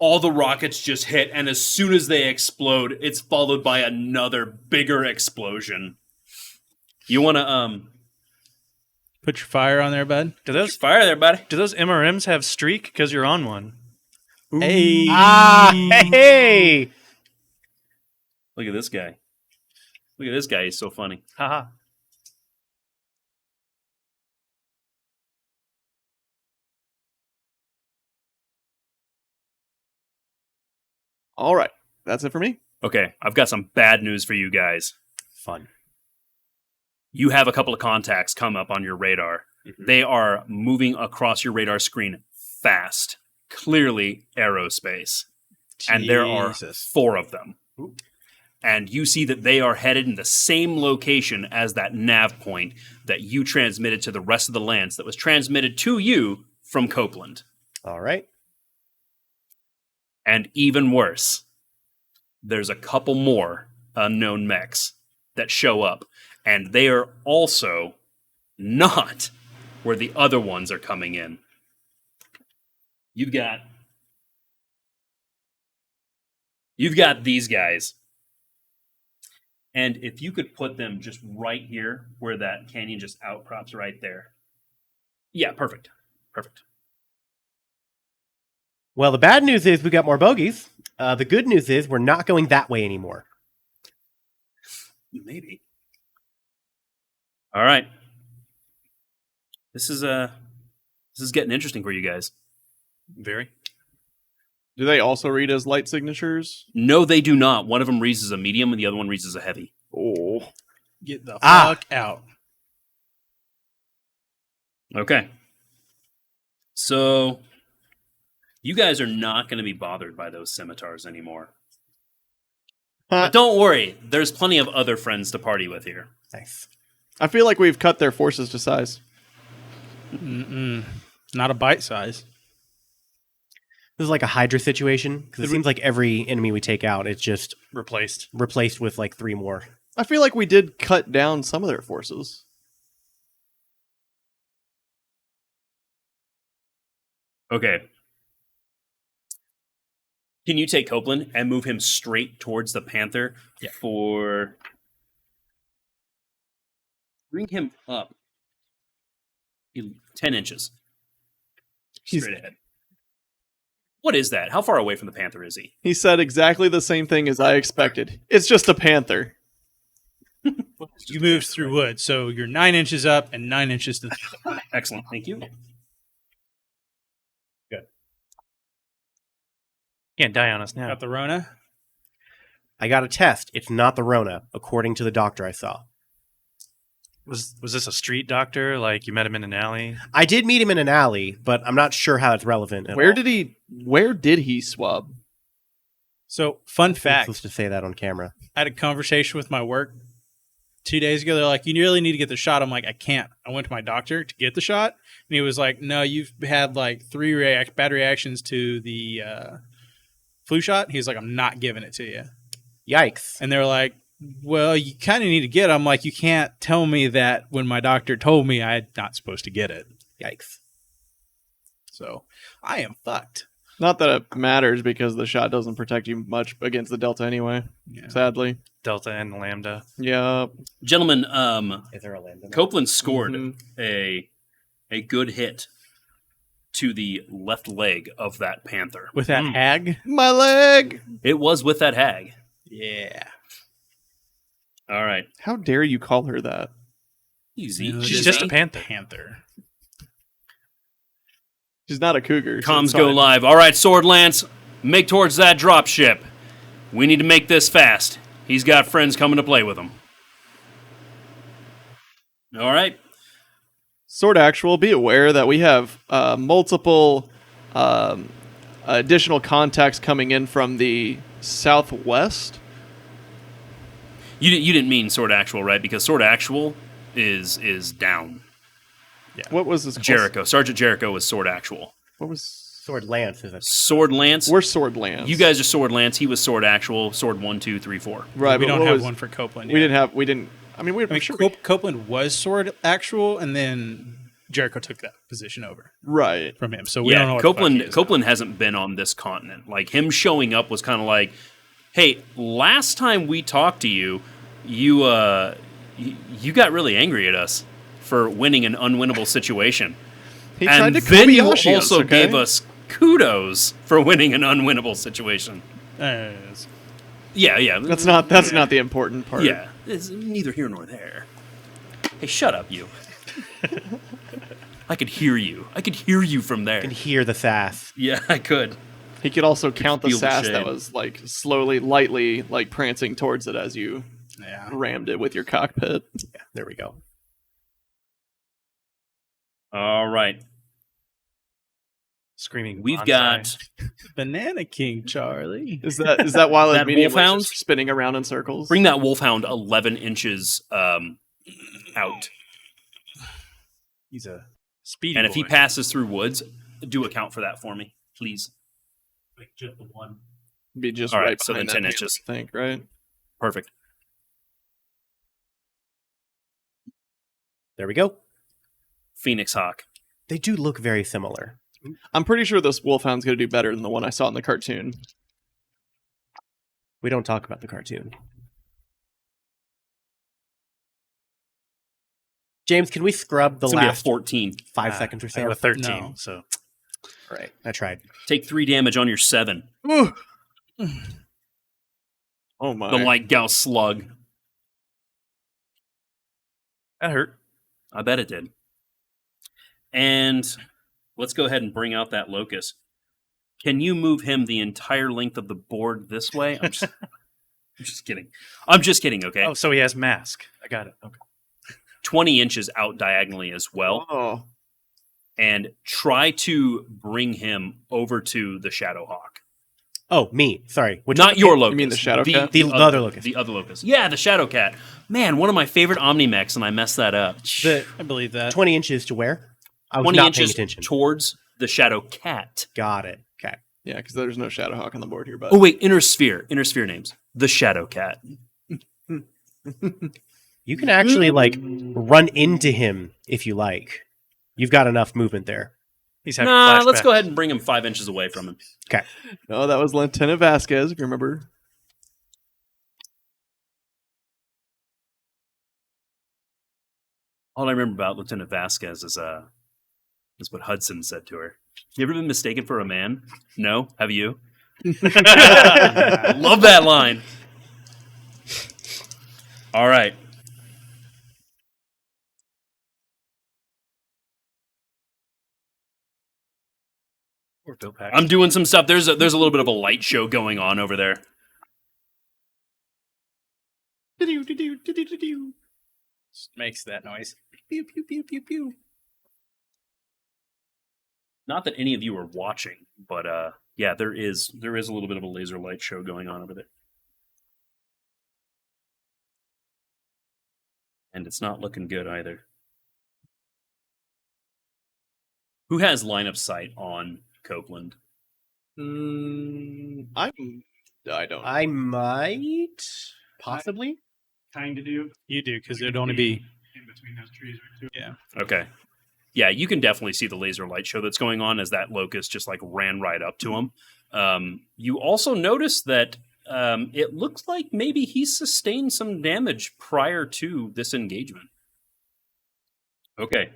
All the rockets just hit, and as soon as they explode, it's followed by another bigger explosion. You want to Put your fire on there, bud. Do those fire there, buddy? do those MRMs have streak? Because you're on one. Hey. Hey! Look at this guy. Look at this guy. He's so funny. Haha. all right, that's it for me. Okay, I've got some bad news for you guys. Fun. You have a couple of contacts come up on your radar. They are moving across your radar screen fast. Clearly aerospace. And there are Jesus. 4 of them. And you see that they are headed in the same location as that nav point that you transmitted to the rest of the lands that was transmitted to you from Copeland. All right. And even worse, there's a couple more unknown mechs that show up, and they are also not where the other ones are coming in. You've got these guys. And if you could put them just right here where that canyon just outcrops right there. Yeah, perfect. Perfect. Well, the bad news is we got more bogeys. The good news is we're not going that way anymore. Maybe. All right. This is getting interesting for you guys. Very. Do they also read as light signatures? No, they do not. One of them reads as a medium, and the other one reads as a heavy. Oh. Get the Ah. fuck out. Okay. So, you guys are not going to be bothered by those scimitars anymore. But don't worry, there's plenty of other friends to party with here. Nice. I feel like we've cut their forces to size. Not a bite size. This is like a Hydra situation, because it seems like every enemy we take out, it's just Replaced. replaced with like 3 more. I feel like we did cut down some of their forces. Okay. Can you take Copeland and move him straight towards the Panther for... Bring him up 10 inches. Straight ahead. What is that? How far away from the Panther is he? He said exactly the same thing as I expected. It's just a panther. You moved through wood, so you're 9 inches up and 9 inches to Excellent. Thank you. Can't die on us now. got the Rona. I got a test. It's not the Rona, according to the doctor I saw. Was this a street doctor? Like you met him in an alley? I did meet him in an alley, but I'm not sure how it's relevant at Where all. did he swab? So, fun I'm fact, supposed to say that on camera. I had a conversation with my work 2 days ago. They're like, you really need to get the shot. I'm like, I can't. I went to my doctor to get the shot. And he was like, no, you've had like 3 bad reactions to the flu shot. He's like, I'm not giving it to you. Yikes. And they're like, well, you kind of need to get it. I'm like, you can't tell me that when my doctor told me I'm not supposed to get it. Yikes. So I am fucked. Not that it matters because the shot doesn't protect you much against the Delta anyway. Yeah. Sadly. Delta and Lambda. Yeah. Gentlemen, Is there a land? Copeland scored Mhm. a good hit to the left leg of that panther. With that hag? My leg. It was with that hag. Yeah. All right. How dare you call her that? Easy. No, it She's is just a panther. Panther. She's not a cougar. so Comms it's go fine. live. All right, Sword Lance, make towards that drop ship. We need to make this fast. He's got friends coming to play with him. All right. Sword Actual, be aware that we have multiple additional contacts coming in from the southwest. You didn't mean Sword Actual, right? Because Sword Actual is down. What was this? called? Jericho. Sergeant Jericho was Sword Actual. What was? Sword Lance is a Sword Lance. We're Sword Lance. You guys are Sword Lance. He was Sword Actual. Sword 1, 2, 3, 4. right? We but don't what have was- one for Copeland. We yet. didn't have. We didn't. I mean, we're I mean, sure. Copeland was Sword Actual, and then Jericho took that position over Right. from him. So we don't know Yeah, what the fuck he Copeland. is Copeland hasn't been on this continent. Like him showing up was kind of like, hey, last time we talked to you, you got really angry at us for winning an unwinnable situation. He And tried to then you Kobayashi us, also okay? gave us kudos for winning an unwinnable situation. now. Yeah. That's not the important part. Yeah, it's neither here nor there. Hey, shut up, you. I could hear you. I could hear you from there. can hear the sass. Yeah, I could. He could also count the feel the sass that shade. was like slowly, lightly, like prancing towards it as you Yeah. rammed it with your cockpit. Yeah, there we go. All right. Screaming. We've bonsai. got Banana King, Charlie. Is that while his That medium was wolfhound? just spinning around in circles? bring that wolfhound 11 inches out, He's a Speedy and if he boy. passes through woods, do account for that for me, please. Like just the one. Be just All right, right so then behind 10 that inches. I think, right? Perfect. There we go. Phoenix Hawk. They do look very similar. I'm pretty sure this wolfhound's going to do better than the one I saw in the cartoon. We don't talk about the cartoon. James, can we scrub the It's gonna be a last 14. 5 seconds or I so? got a 13. No. So All right, I tried. Take 3 damage on your 7. Oh my! The light Gauss slug. that hurt. I bet it did. And let's go ahead and bring out that locust. Can you move him the entire length of the board this way? I'm just kidding. I'm just kidding, okay? Oh, so he has mask. I got it. Okay. 20 inches out diagonally as well. Oh, And try to bring him over to the Shadowhawk. Oh, me. Sorry. Which Not your locust. You mean the Shadowcat? The other locust. The other locust. Yeah, the Shadowcat. Man, one of my favorite Omnimechs, and I messed that up. I believe that. 20 inches to where? I was 20 not inches paying attention. towards the Shadowcat. Got it. Okay. yeah, because there's no Shadowhawk on the board here. But Oh, wait, Inner Sphere. Inner Sphere names. The Shadowcat. You can actually run into him if you like. You've got enough movement there. He's having Nah, let's flashbacks. go ahead and bring him 5 inches away from him. no, that was Lieutenant Vasquez, if you remember. All I remember about Lieutenant Vasquez is what Hudson said to her. You ever been mistaken for a man? No? Have you? Love that line. All right. Or Bill Paxton. I'm doing some stuff. There's a little bit of a light show going on over there. Makes that noise. Pew, pew, pew, pew, pew. Not that any of you are watching, but yeah, there is a little bit of a laser light show going on over there. And it's not looking good either. Who has line of sight on Copeland? I don't. I might. Possibly. kind of do. You do, because it'd only be... in between those trees right too. Yeah. Okay. Yeah, you can definitely see the laser light show that's going on as that locust just like ran right up to him. You also notice that it looks like maybe he sustained some damage prior to this engagement. Okay.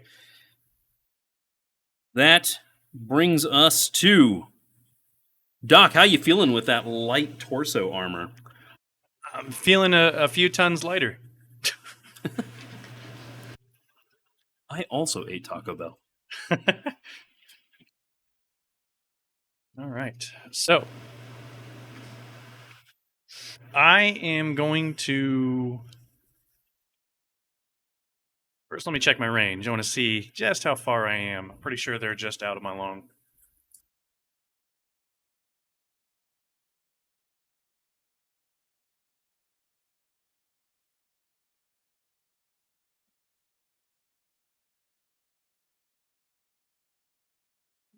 That brings us to Doc. How you feeling with that light torso armor? I'm feeling a few tons lighter. I also ate Taco Bell. All right. So I am going to first let me check my range. I want to see just how far I am. I'm pretty sure they're just out of my long.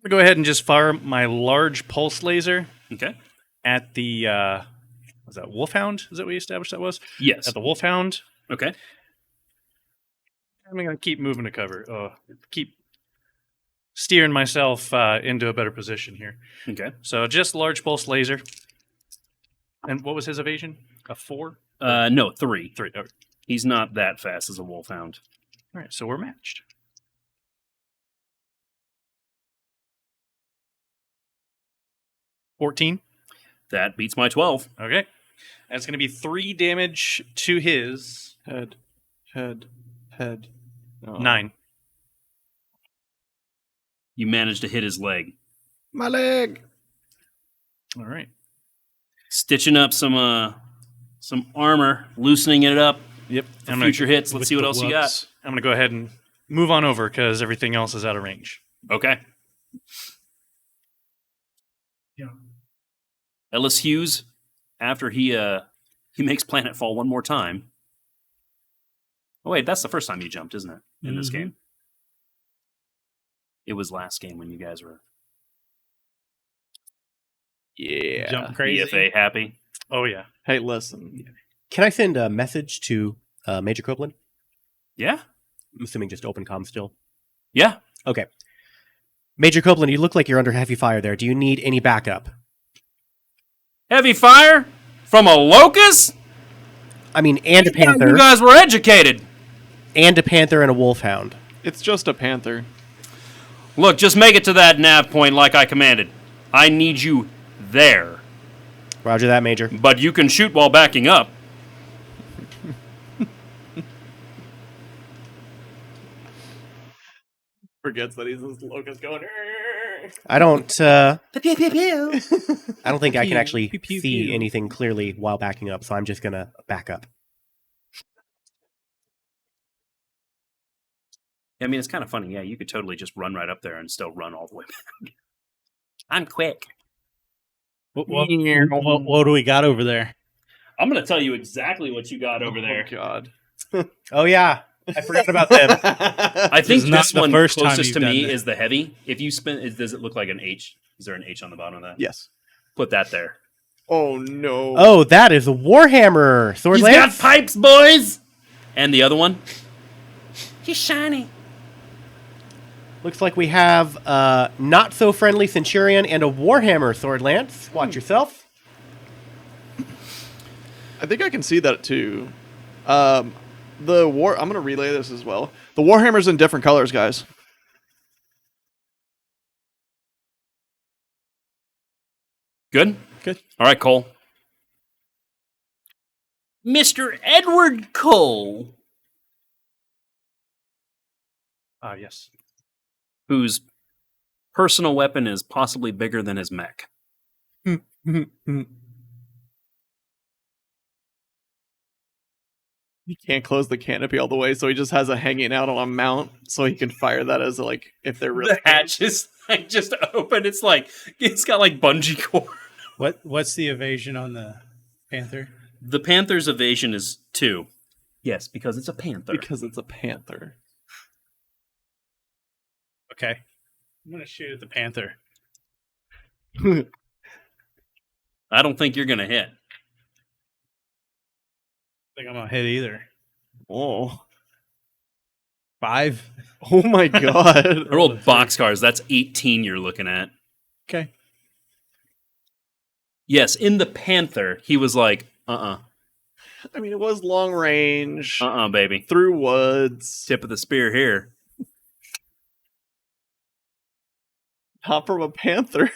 I'm gonna go ahead and just fire my large pulse laser Okay. at the was that Wolfhound? Is that what we established that was? Yes. At the Wolfhound. Okay. I'm gonna keep moving to cover. Keep steering myself into a better position here. Okay. So just large pulse laser. And what was his evasion? A 4? No, 3. 3. Okay. He's not that fast as a wolfhound. All right, so we're matched. $14. That beats my 12. Okay. That's going to be 3 damage to his Head. Oh. 9. You managed to hit his leg. My leg. All right. Stitching up some armor, loosening it up Yep. for future hits. Let's see what else you got. I'm going to go ahead and move on over because everything else is out of range. Okay. Yeah. Ellis Hughes, after he makes Planetfall one more time. Oh wait, that's the first time you jumped, isn't it? In this Mhm. game. It was last game when you guys were Yeah. Jump crazy. BFA happy. Oh, yeah. Hey, listen. Can I send a message to Major Copeland? Yeah. I'm assuming just open comm still. Yeah. Okay. Major Copeland, you look like you're under heavy fire there. Do you need any backup? Heavy fire from a locust? I mean, and a You panther, guys were educated. and a panther and a wolfhound. It's just a panther. Look, just make it to that nav point like I commanded. I need you there. Roger that, Major. But you can shoot while backing up. Forgets that he's this locust going. I don't. I don't think I can actually Pew, pew, see pew. anything clearly while backing up, so I'm just gonna back up. I mean, it's kind of funny. Yeah, you could totally just run right up there and still run all the way back. I'm quick. What do we got over there? I'm going to tell you exactly what you got over there. Oh, God. Oh yeah, I forgot about them. I think is not this the one first time closest you've to me done that. is the heavy. If you spin, does it look like an H? Is there an H on the bottom of that? Yes. Put that there. Oh, no. Oh, that is a Warhammer sword He's lance. got pipes, boys. And the other one? He's shiny. Looks like we have not so friendly Centurion and a Warhammer sword lance. Watch yourself. I think I can see that too. I'm gonna relay this as well. The Warhammer's in different colors, guys. Good? Good. All right, Cole. Mr. Edward Cole, Yes. whose personal weapon is possibly bigger than his mech. He can't close the canopy all the way, so he just has it hanging out on a mount, so he can fire that as like if they're really. The hatch is like just open. It's like it's got like bungee cord. What's the evasion on the panther? The panther's evasion is 2. Yes, because it's a panther. Because it's a panther. Okay, I'm gonna shoot at the panther. I don't think you're gonna hit. think I'm gonna hit either. Oh. 5. Oh my god. I rolled boxcars. That's 18 you're looking at. Okay. Yes, in the Panther, he was like, I mean, it was long range, baby. through woods, Tip of the spear here. not from a panther.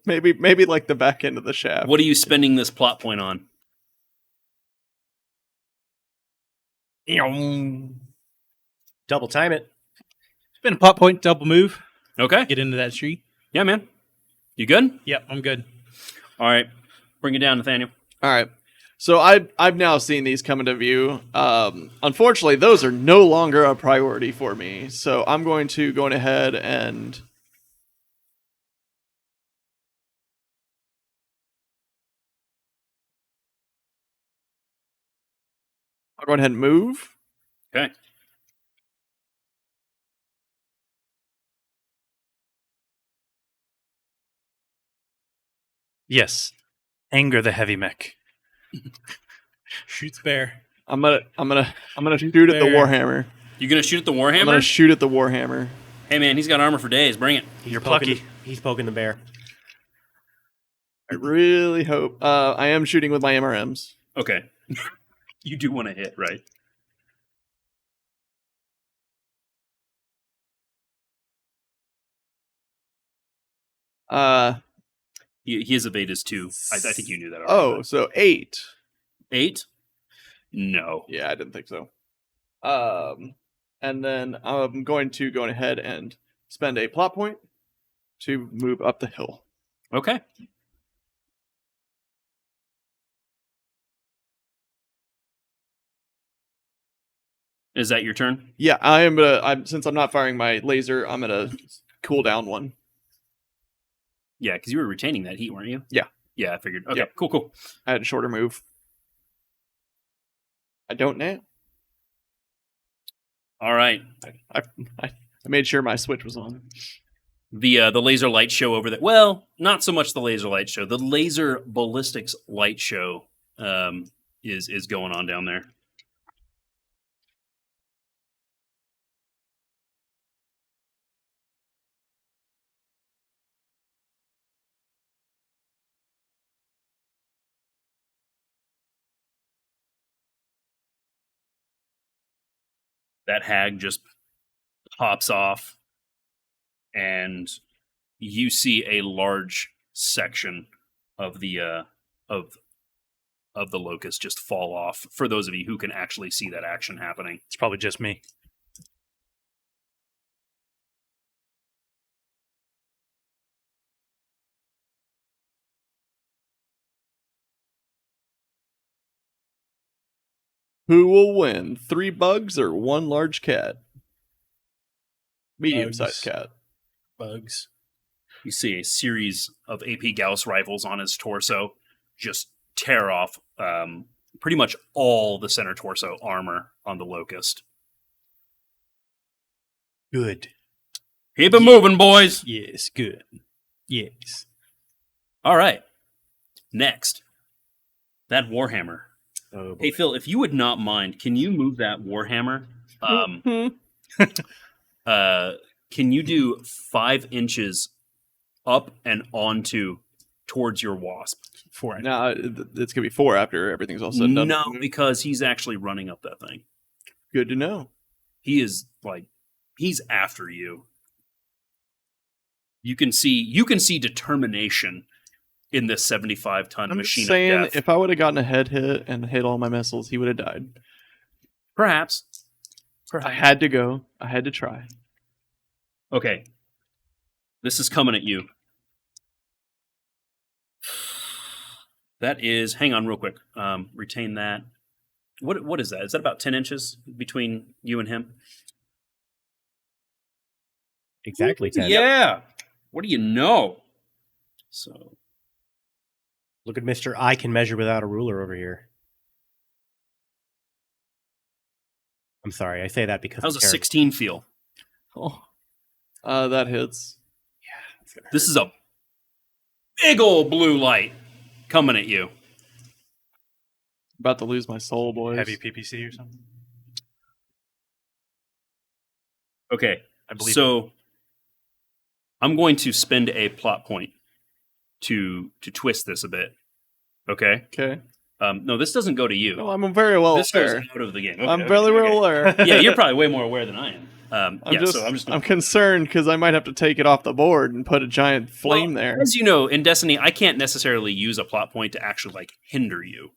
maybe like the back end of the shaft. What are you spending this plot point on? Double time it. Spin a plot point, double move, Okay. get into that tree. Yeah, man. You good? Yep, I'm good. All right. Bring it down, Nathaniel. All right. So I've now seen these come into view. Unfortunately, those are no longer a priority for me. So I'm going to go ahead and I'll go ahead and move. Okay. Yes. Anger the heavy mech. Shoots bear. I'm gonna shoot at the There. warhammer. You gonna shoot at the I'm Warhammer? gonna shoot at the warhammer. Hey, man, he's got armor for days. Bring it. He's You're poking- plucky. He's poking the bear. I really hope. I am shooting with my MRMs. Okay. You do want to hit, right? His evade is 2. I think you knew that already. Oh, so 8. 8? No. Yeah, I didn't think so. And then I'm going to go ahead and spend a plot point to move up the hill. Okay. Is that your turn? Yeah, I'm since I'm not firing my laser, I'm gonna cool down one. Yeah, because you were retaining that heat, weren't you? Yeah. Yeah, I figured. Okay, Yeah. cool. I had a shorter move. I don't now. All right. I made sure my switch was on. The laser light show over there. Well, not so much the laser light show. The laser ballistics light show is going on down there. That hag just pops off, and you see a large section of the locust just fall off. For those of you who can actually see that action happening, It's probably just me. Who will win? 3 bugs or 1 large cat? Medium-sized cat. Bugs. you see a series of AP Gauss rifles on his torso just tear off pretty much all the center torso armor on the locust. Good. Keep it moving, boys. Yes, good. Yes. All right. Next, that Warhammer. Oh, boy. Hey, Phil, if you would not mind, can you move that Warhammer? Can you do 5 inches up and onto towards your wasp? 4 inches. Nah, it's gonna be 4 after everything's all said and done. No, because he's actually running up that thing. Good to know. He is like, he's after you. You can see determination in this 75-ton I'm machine just saying, of death. if I would have gotten a head hit and hit all my missiles, he would have died. Perhaps. I had to go. I had to try. Okay. This is coming at you. That is, hang on real quick. Retain that. What is that? Is that about 10 inches between you and him? Exactly 10. Yeah. What do you know? So, Look at Mr. I can measure without a ruler over here. I'm sorry, I say that because how's a it's terrible. 16 feel? Oh, that hits. This is a big old blue light coming at you. About to lose my soul, boys. Heavy PPC or something. Okay, I believe. so I'm going to spend a plot point to twist this a bit. Okay. Okay. No, this doesn't go to you. No, I'm very well this goes aware. out of the game. Okay, I'm okay, very well okay. aware. Yeah, you're probably way more aware than I am. I'm concerned because I might have to take it off the board and put a giant flame Well, there. As you know, in Destiny, I can't necessarily use a plot point to actually like hinder you.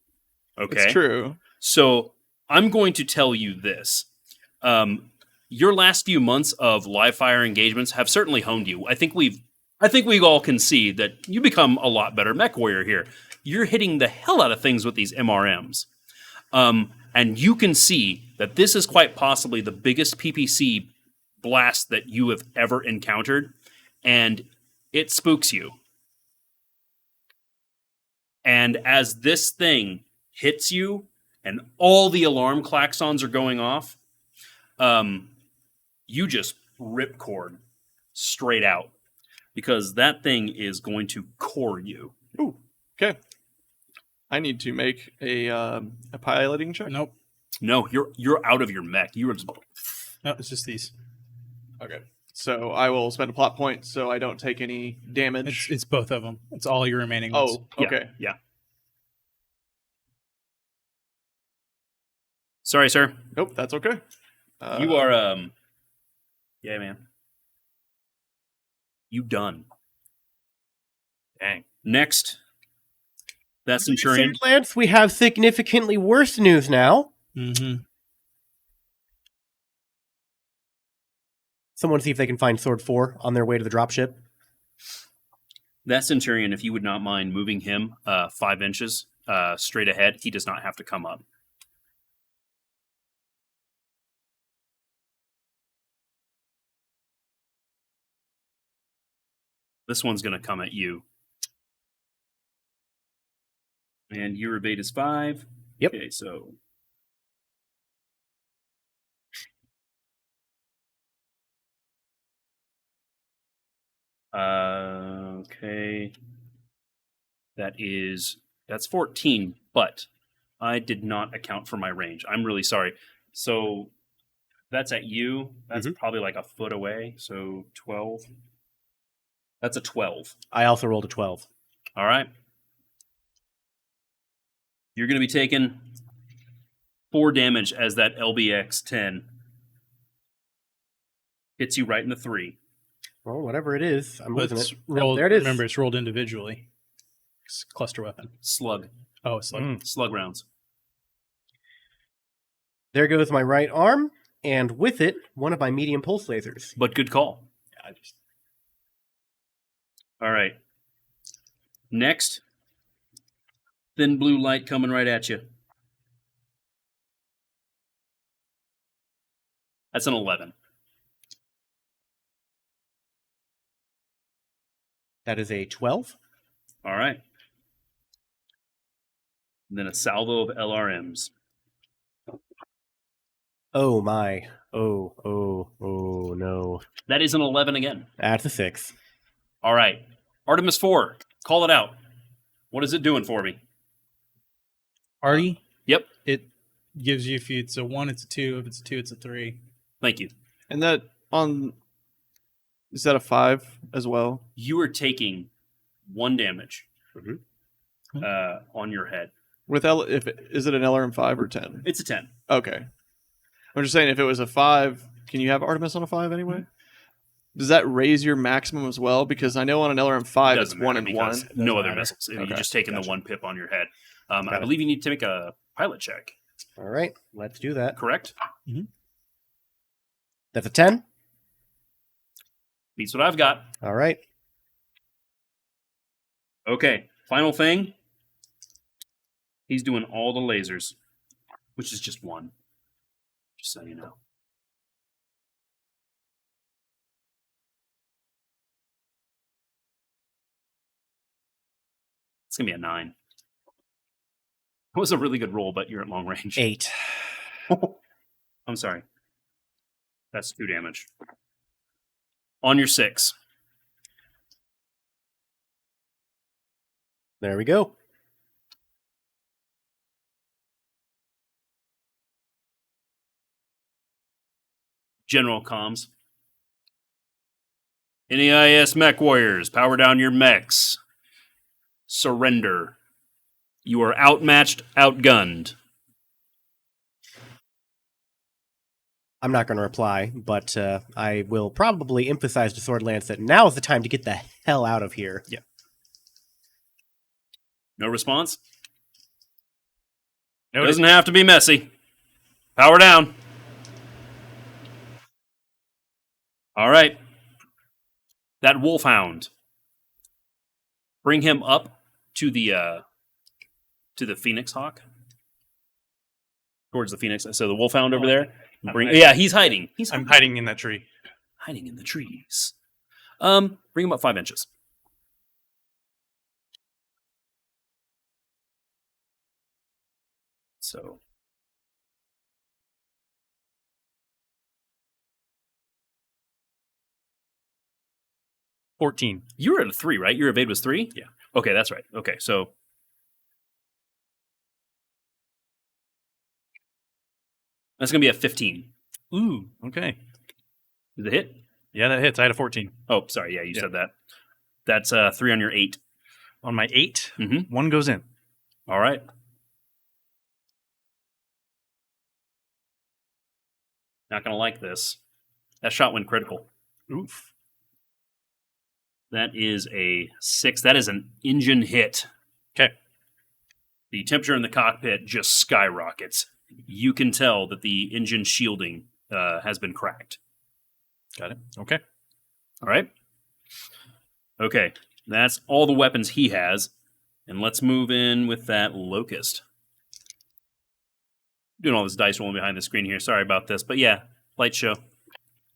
Okay, It's true. So I'm going to tell you this. Your last few months of live fire engagements have certainly honed you. I think we all can see that you become a lot better mech warrior here. You're hitting the hell out of things with these MRMs. And you can see that this is quite possibly the biggest PPC blast that you have ever encountered, and it spooks you. And as this thing hits you, and all the alarm klaxons are going off, you just ripcord straight out, because that thing is going to core you. Ooh. Okay. I need to make a piloting check. Nope. No, you're out of your mech. You were just, No, it's just these. Okay. So I will spend a plot point so I don't take any damage. It's both of them. It's all your remaining ones. Oh, okay. yeah. Sorry, sir. Nope, that's okay. You are yeah, man. You done. Dang. Next, that Centurion. Lance, we have significantly worse news now. Mm-hmm. Someone see if they can find Sword 4 on their way to the dropship. That Centurion, if you would not mind moving him 5 inches straight ahead, he does not have to come up. This one's going to come at you. And your evade is 5. Yep. Okay, so... okay. That's 14, but I did not account for my range. I'm really sorry. So that's at you. That's probably like a foot away. So 12. That's a 12. I also rolled a 12. All right. You're going to be taking 4 damage as that LBX 10 hits you right in the 3. Well, whatever it is, I'm But losing it's it. rolled. There it is. Remember, it's rolled individually. It's a cluster weapon. Slug. Oh, it's like Slug rounds. There goes my right arm, and with it, one of my medium pulse lasers. But good call. Yeah, I just... All right. Next. Thin blue light coming right at you. That's an 11. That is a 12. All right. And then a salvo of LRMs. Oh my. Oh no. That is an 11 again. That's a 6. All right. Artemis 4. Call it out. What is it doing for me? Artie. Yep. It gives you, if it's a 1, it's a 2. If it's a 2, it's a 3. Thank you. And that is that a 5 as well? You are taking 1 damage on your head. Is it an LRM 5 or 10? It's a 10. Okay. I'm just saying, if it was a 5, can you have Artemis on a 5 anyway? Does that raise your maximum as well? Because I know on an LRM 5, it's Doesn't 1 matter and 1. because no other matter. missiles. Okay, You're just taking gotcha. the 1 pip on your head. I Got it. believe you need to make a pilot check. All right, let's do that. Correct? That's a 10. Beats what I've got. All right. Okay. Final thing. He's doing all the lasers, which is just 1. Just so you know. It's going to be a 9. It was a really good roll, but you're at long range. 8. I'm sorry. That's 2 damage. On your 6. There we go. General comms. NEIS mech warriors, power down your mechs. Surrender. You are outmatched, outgunned. I'm not going to reply, but I will probably emphasize to Sword Lance that now is the time to get the hell out of here. Yeah. No response? Noted. Doesn't have to be messy. Power down. All right. That Wolfhound. Bring him up to the Phoenix Hawk. Towards the Phoenix. So the Wolfhound over there. He's hiding. I'm hiding in that tree. Hiding in the trees. Bring him up 5 inches. So 14. you were at a 3, right? Your evade was 3? Yeah. Okay, that's right. Okay, so that's gonna be a 15. Ooh, okay. Is it hit? Yeah, that hits. I had a 14. Oh, sorry. Yeah, you Yeah. said that. That's 3 on your 8. On my 8, Mhm. 1 goes in. All right. Not gonna like this. That shot went critical. Oof. That is a 6. That is an engine hit. Okay. The temperature in the cockpit just skyrockets. You can tell that the engine shielding has been cracked. Got it. Okay. All right. Okay. That's all the weapons he has. And let's move in with that Locust. Doing all this dice rolling behind the screen here. Sorry about this. But yeah, light show.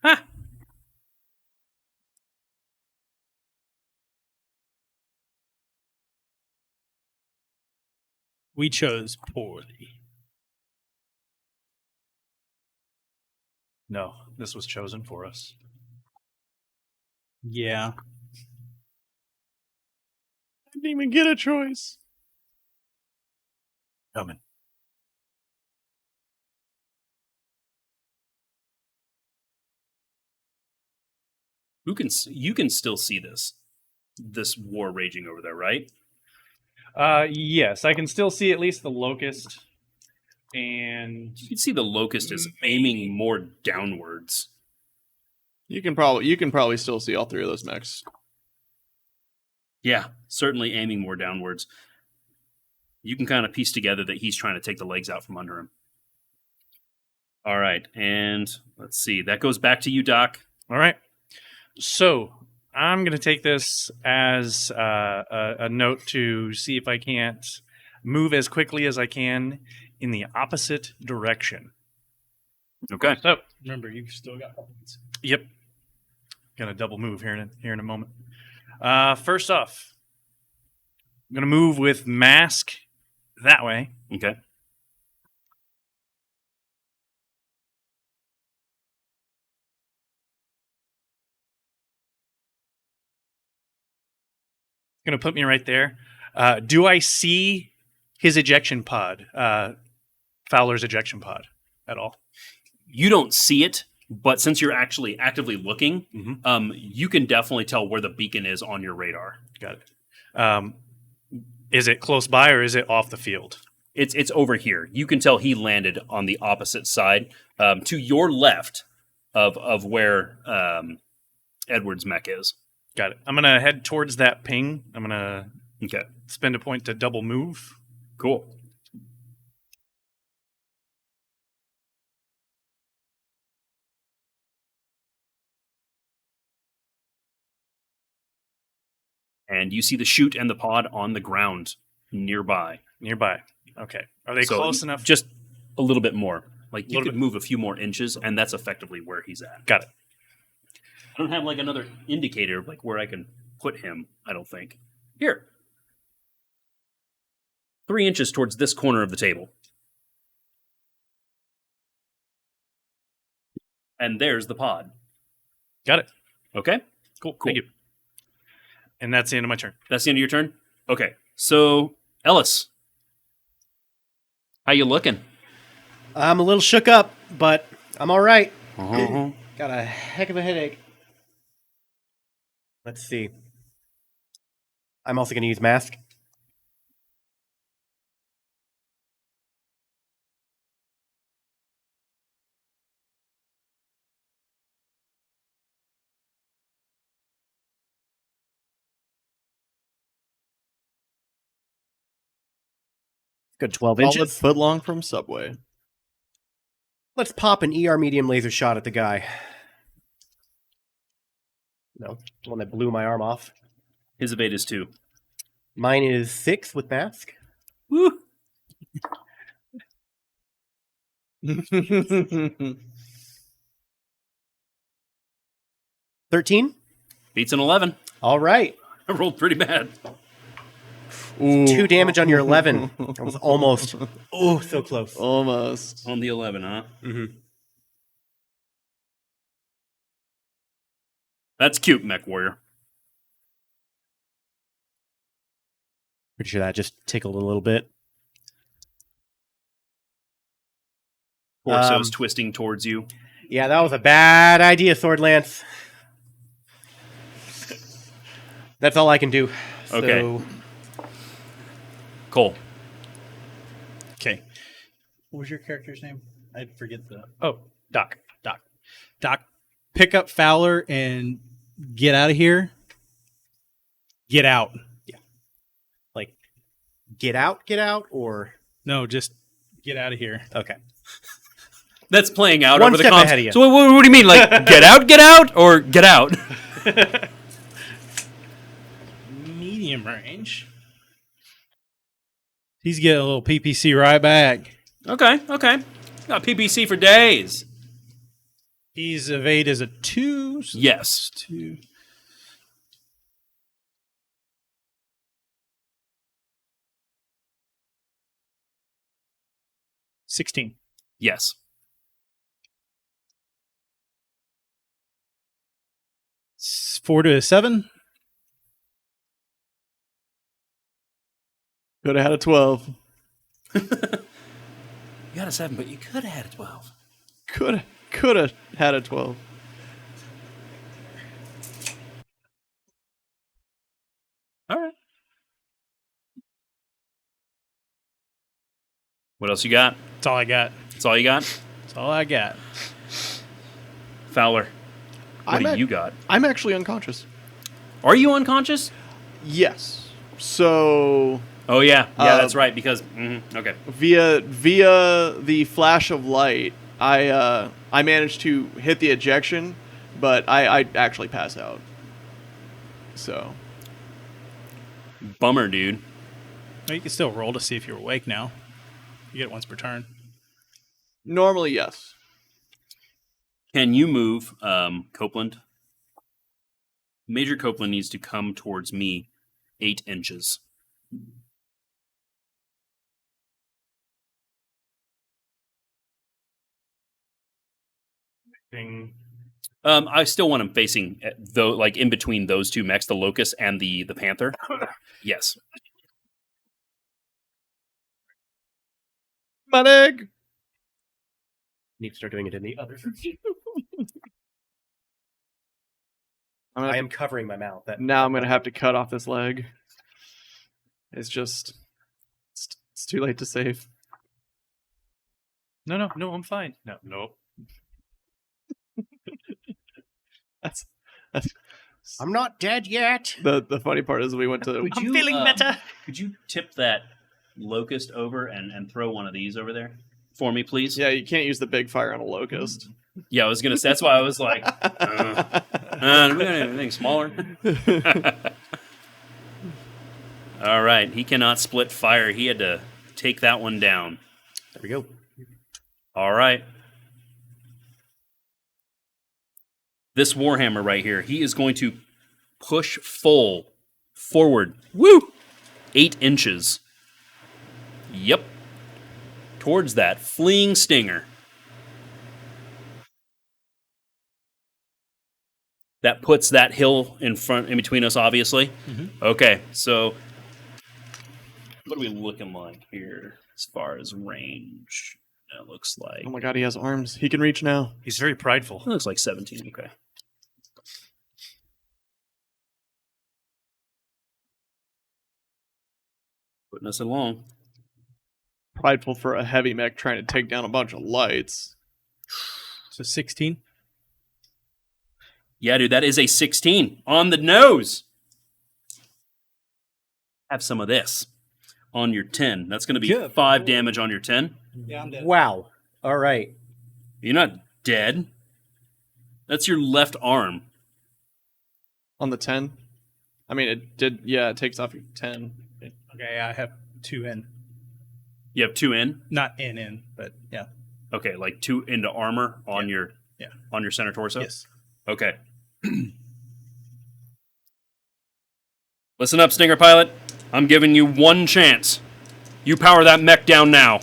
Ha! We chose poorly. No, this was chosen for us. Yeah. I didn't even get a choice. Coming. You can still see this war raging over there, right? Yes, I can still see at least the locust. And You can see the Locust is aiming more downwards. You can probably still see all 3 of those mechs. Yeah, certainly aiming more downwards. You can kind of piece together that he's trying to take the legs out from under him. All right, and let's see. That goes back to you, Doc. all right. So I'm going to take this as a note to see if I can't move as quickly as I can in the opposite direction. Okay. So, Remember, you still got points. yep. Gonna double move here in a moment. First off, I'm gonna move with mask that way. Okay. Gonna put me right there. Do I see his ejection pod, Fowler's ejection pod, at all? You don't see it, but since you're actually actively looking, Mhm. you can definitely tell where the beacon is on your radar. Got it. Is it close by or is it off the field? It's over here. You can tell he landed on the opposite side, to your left of where Edward's mech is. Got it. I'm gonna head towards that ping. I'm gonna Okay. spend a point to double move. Cool. And you see the chute and the pod on the ground nearby. Nearby. Okay. Are they So close enough? Just a little bit more. Like you Little could bit. move a few more inches, and that's effectively where he's at. Got it. I don't have like another indicator of like where I can put him. I don't think. Here, 3 inches towards this corner of the table, and there's the pod. Got it. Okay, Cool. Cool. Thank you. And that's the end of my turn. that's the end of your turn. Okay, so Ellis, how you looking? I'm a little shook up, but I'm all right. Got a heck of a headache. Let's see. I'm also going to use mask. Good 12 Solid inches. foot long from Subway. Let's pop an ER medium laser shot at the guy. No, the one that blew my arm off. His evade is 2. Mine is 6 with mask. Woo! 13. Beats an 11. All right. I rolled pretty bad. 2 damage on your 11. That was almost. Oh, so close. Almost. On the 11, huh? Mm-hmm. That's cute, Mech Warrior. Pretty sure that just tickled a little bit. Torso's twisting towards you. Yeah, that was a bad idea, Sword Lance. That's all I can do. Okay. So, Cole. Okay. What was your character's name? I forget the. Oh, Doc. Doc, pick up Fowler and get out of here. Get out. like, get out, or No, just get out of here. okay. That's playing out One over the step comms. ahead of you. So what do you mean? Like, get out, or get out? Medium range. He's getting a little PPC right back. Okay. Got PPC for days. He's evade is a 2. So Yes. 2. $16. Yes. It's 4 to a 7. Could have had a 12. You got a 7, but you could have had a 12. Could have had a 12. All right. What else you got? That's all I got. That's all you got? That's all I got. Fowler, what I'm do ac- you got? I'm actually unconscious. Are you unconscious? Yes. So Oh, yeah. Yeah, Uh, that's right, because... okay. via the flash of light, I managed to hit the ejection, but I actually pass out. So Bummer, dude. Well, you can still roll to see if you're awake now. You get it once per turn. normally, yes. Can you move Copeland? Major Copeland needs to come towards me 8 inches. Ding. I still want him facing, though, like in between those two mechs, the Locust and the Panther. Yes. Medic. Need to start doing it in the other. I'm I am covering my mouth. now I'm gonna have to cut off this leg. It's just it's too late to save. No, I'm fine. Nope. That's I'm not dead yet. the funny part is we went to Could I'm you, feeling better. Could you tip that Locust over and throw one of these over there for me, please? yeah, you can't use the big fire on a locust. Yeah, I was gonna say. That's why I was like, we got anything smaller. All right, he cannot split fire. He had to take that one down. There we go. All right. This Warhammer right here, he is going to push full forward. Woo! 8 inches. Yep. Towards that fleeing stinger. That puts that hill in between us, obviously. Mhm. Okay, so what are we looking like here as far as range? That looks like Oh my god, he has arms. He can reach now. He's very prideful. it looks like 17. Okay. Putting us along. Prideful for a heavy mech trying to take down a bunch of lights. So 16. Yeah, dude, that is a 16 on the nose. Have some of this on your 10. That's going to be Good 5 damage on your 10. Yeah, I'm dead. Wow. All right. You're not dead. That's your left arm. On the 10? I mean, it did. Yeah, it takes off your 10. Okay, I have 2 in. You have 2 in. Not in, but yeah. Okay, like 2 into armor on your on your center torso. Yes. Okay. Listen up, Stinger Pilot. I'm giving you one chance. You power that mech down now.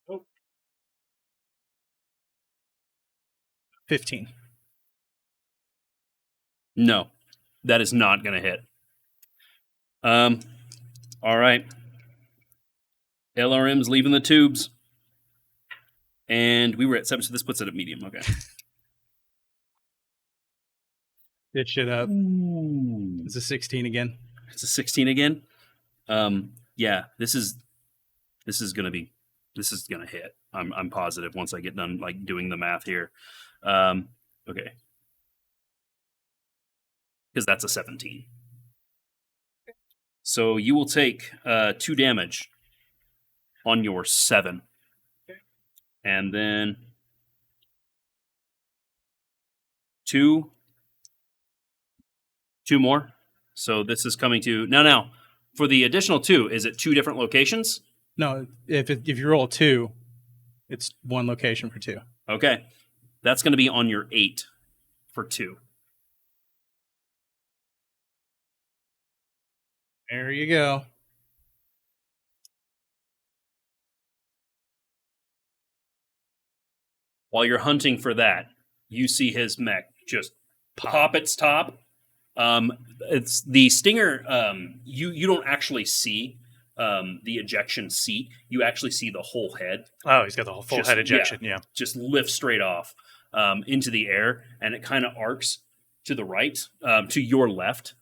Oh. 15. No, that is not going to hit. All right. LRM's leaving the tubes. And we were at 7, so this puts it at medium. Okay. Ditch it up. It's a 16 again. It's a 16 again. Yeah, this is gonna hit. I'm positive once I get done like doing the math here. Okay. Because that's a 17. So you will take 2 damage on your 7. And then 2 more. So this is coming to now. For the additional 2, is it 2 different locations? No, if you roll 2, it's 1 location for 2. Okay, that's going to be on your 8 for 2. There you go. While you're hunting for that, you see his mech just pop its top. It's the Stinger. You don't actually see the ejection seat. You actually see the whole head Oh, he's got the whole full Just- head ejection. Yeah. just lift straight off into the air, and it kind of arcs to the right, to your left,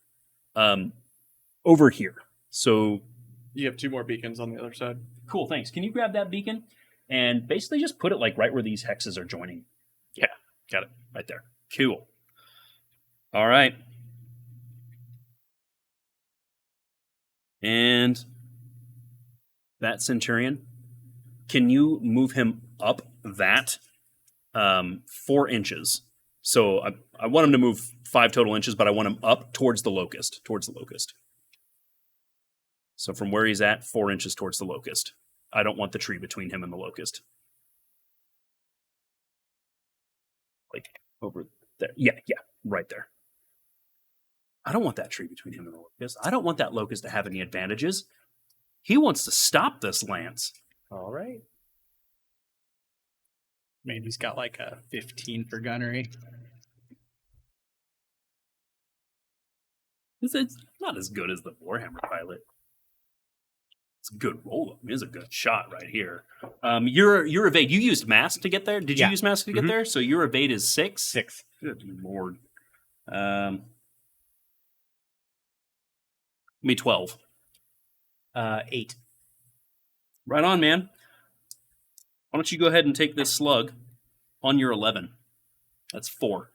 over here. So You have 2 more beacons on the other side. cool. Thanks. Can you grab that beacon and basically just put it like right where these hexes are joining? Yeah, got it. Right there. Cool. All right. And that Centurion, can you move him up that 4 inches? So I want him to move 5 total inches, but I want him up towards the locust. So from where he's at, 4 inches towards the locust. I don't want the tree between him and the locust. Like over there. Yeah, right there. I don't want that tree between him and the locust. I don't want that locust to have any advantages. He wants to stop this lance. All right. Maybe he's got like a 15 for gunnery. It's not as good as the Warhammer pilot. It's a good roll. I mean, it's a good shot right here. Your evade. You used mask to get there. Did you Yeah. use mask to get Mhm. there? So your evade is 6. 6. Good lord. Me 12. 8. Right on, man. Why don't you go ahead and take this slug on your 11? That's 4.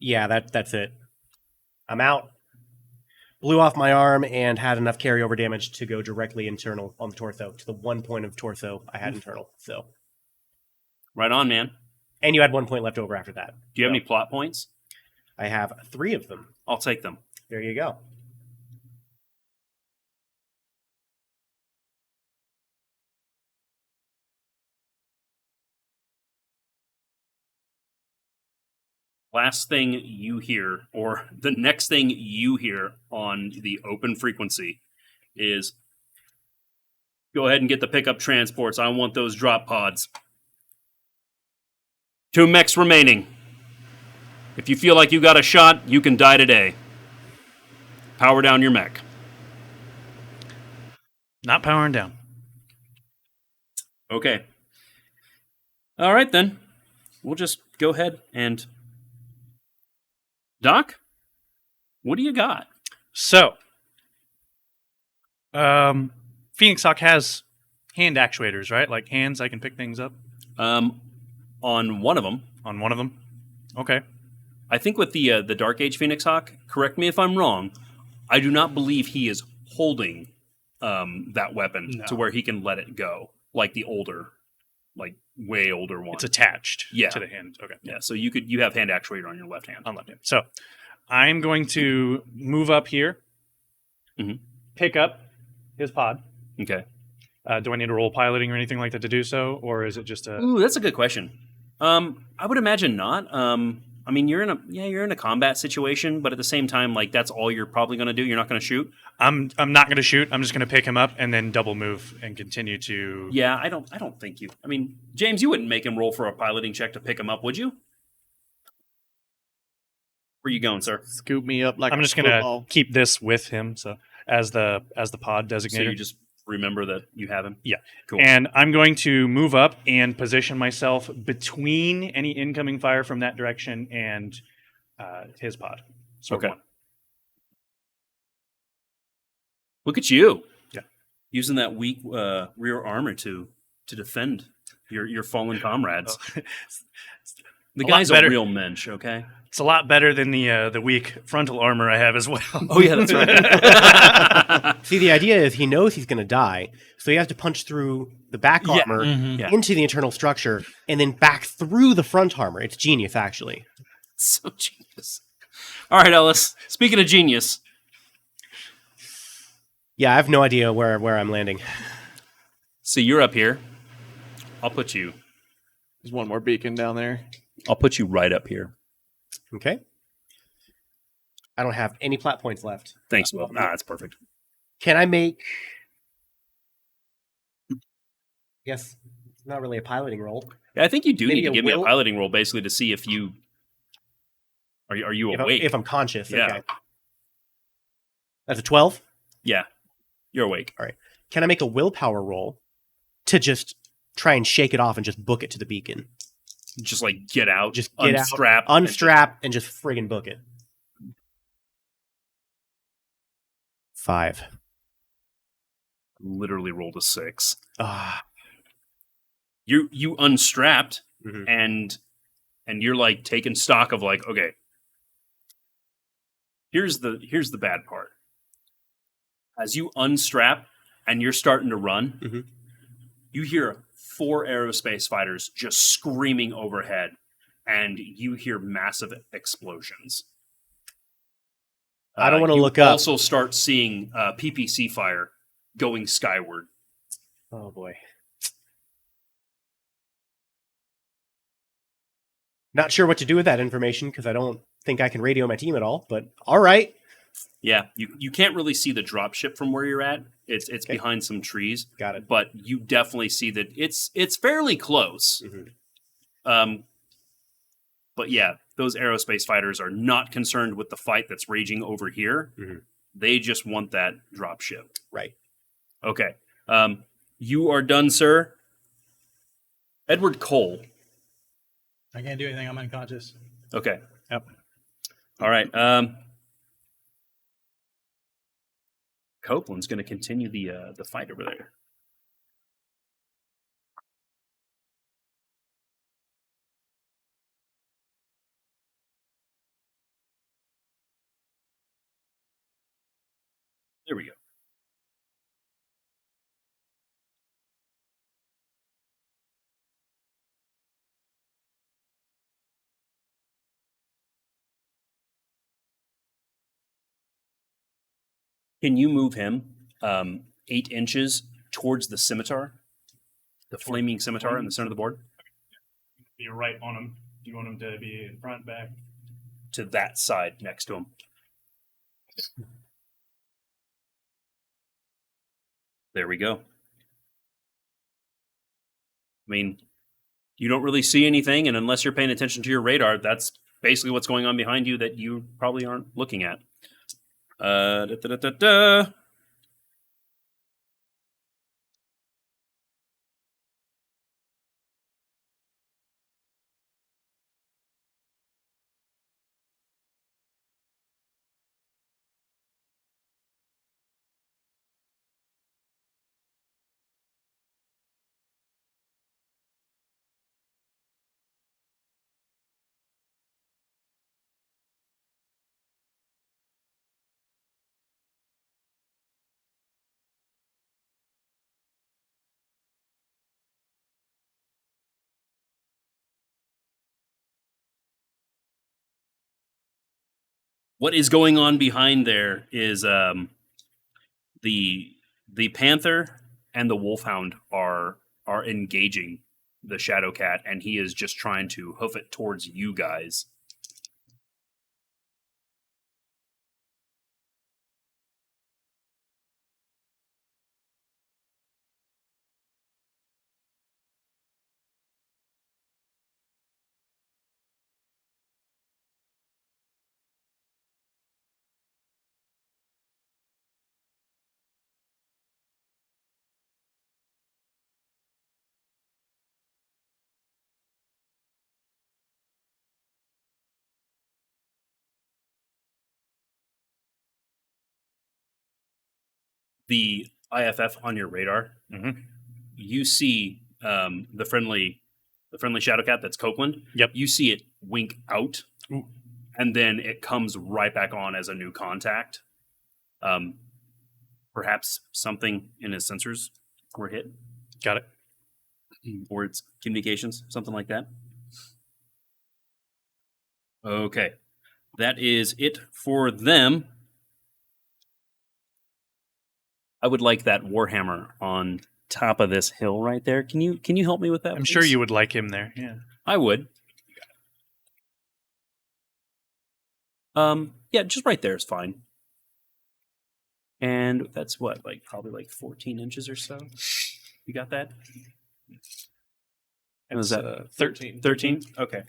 Yeah, that's it. I'm out. Blew off my arm and had enough carryover damage to go directly internal on the torso, to the 1 point of torso I had internal. So, Right on, man. and you had 1 point left over after that. Do you have So, any plot points? I have 3 of them. I'll take them. There you go. Last thing you hear, or the next thing you hear on the open frequency is, go ahead and get the pickup transports. I want those drop pods. 2 mechs remaining. If you feel like you got a shot, you can die today. Power down your mech. Not powering down. Okay. All right, then. We'll just go ahead and... Doc, what do you got? So, Phoenix Hawk has hand actuators, right? Like hands, I can pick things up On one of them, on one of them. Okay. I think with the Dark Age Phoenix Hawk, correct me if I'm wrong, I do not believe he is holding that weapon No. to where he can let it go, like the older, like way older one. It's attached Yeah. to the hand. Okay. Yeah, so you have hand actuator on your left hand. On left hand. So, I'm going to move up here, Mhm. pick up his pod. Okay. Do I need to roll piloting or anything like that to do so, or is it just a? Ooh, that's a good question. I would imagine not. I mean, you're in a combat situation, but at the same time, like that's all you're probably going to do. You're not going to shoot. I'm not going to shoot. I'm just going to pick him up and then double move and continue to. Yeah, I don't think you. I mean, James, you wouldn't make him roll for a piloting check to pick him up, would you? Where you going, sir? Scoop me up like I'm a just going to football. keep this with him, so as the pod So designator. you just remember that you have him. Yeah. Cool. And I'm going to move up and position myself between any incoming fire from that direction and his pod. Sword Okay. one. Look at you. Yeah. Using that weak rear armor to defend your fallen comrades. The A lot guy's a better. real mensch, okay? It's a lot better than the weak frontal armor I have as well. Oh yeah, that's right. See, the idea is he knows he's going to die, so he has to punch through the back Yeah. armor Yeah. into the internal structure and then back through the front armor. It's genius, actually. So genius. All right, Ellis. Speaking of genius, Yeah, I have no idea where I'm landing. so you're up here. I'll put you There's one more beacon down there. right up here. Okay. I don't have any plat points left. Thanks, Will. That's perfect. Can I make? Yes, it's not really a piloting roll. Yeah, I think you do Maybe need to a give me a will? piloting roll basically to see if you are you awake. If I'm conscious, Yeah. okay. That's a 12. Yeah, you're awake. Can I make a willpower roll to just try and shake it off and just book it to the beacon? Just like get out, Just get out, unstrap, Unstrap and just friggin' book it. 5. literally rolled a 6. Ah. You unstrapped Mhm. and you're like taking stock of like, okay, here's the bad part. As you unstrap and you're starting to run, Mhm. you hear 4 aerospace fighters just screaming overhead, and you hear massive explosions. I don't wanna you look up. Also start seeing PPC fire going skyward. Oh boy. Not sure what to do with that information because I don't think I can radio my team at all, but all right. Yeah, you can't really see the drop ship from where you're at. It's Okay. behind some trees, Got it. but you definitely see that it's fairly close. Mhm. But yeah, those aerospace fighters are not concerned with the fight that's raging over here. Mhm. They just want that drop ship. Right. Okay. You are done, sir. Edward Cole. I can't do anything. I'm unconscious. Okay. Yep. All right. Copeland's going to continue the fight over there. There we go. Can you move him 8 inches towards the scimitar? The flaming scimitar in the center of the board? You're right on him. Do you want him to be in front, back? To that side next to him. There we go. I mean, you don't really see anything, and unless you're paying attention to your radar, that's basically what's going on behind you that you probably aren't looking at. What is going on behind there is the panther and the wolfhound are engaging the shadow cat, and he is just trying to hoof it towards you guys. The IFF on your radar, Mhm. you see the friendly shadow cat that's Copeland. Yep. You see it wink out, and then it comes right back on as a new contact. Perhaps something in his sensors were hit, Got it. or its communications, something like that. Okay, that is it for them. I would like that Warhammer on top of this hill right there. Can you help me with that? I'm sure please? you would like him there. Yeah. I would. Yeah, just right there is fine. And that's what, like probably like 14 inches or so. You got that? And was that 13. 13? Okay.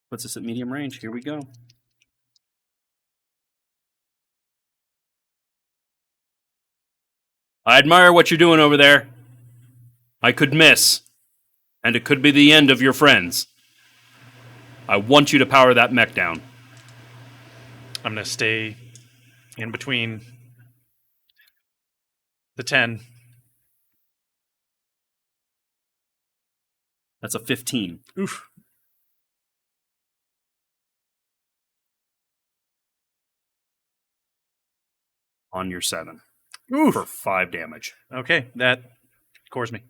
Puts us at medium range. Here we go. I admire what you're doing over there. I could miss, and it could be the end of your friends. I want you to power that mech down. I'm going to stay in between the 10. That's a 15. Oof. On your 7. Oof. For 5 damage. Okay, that cores me.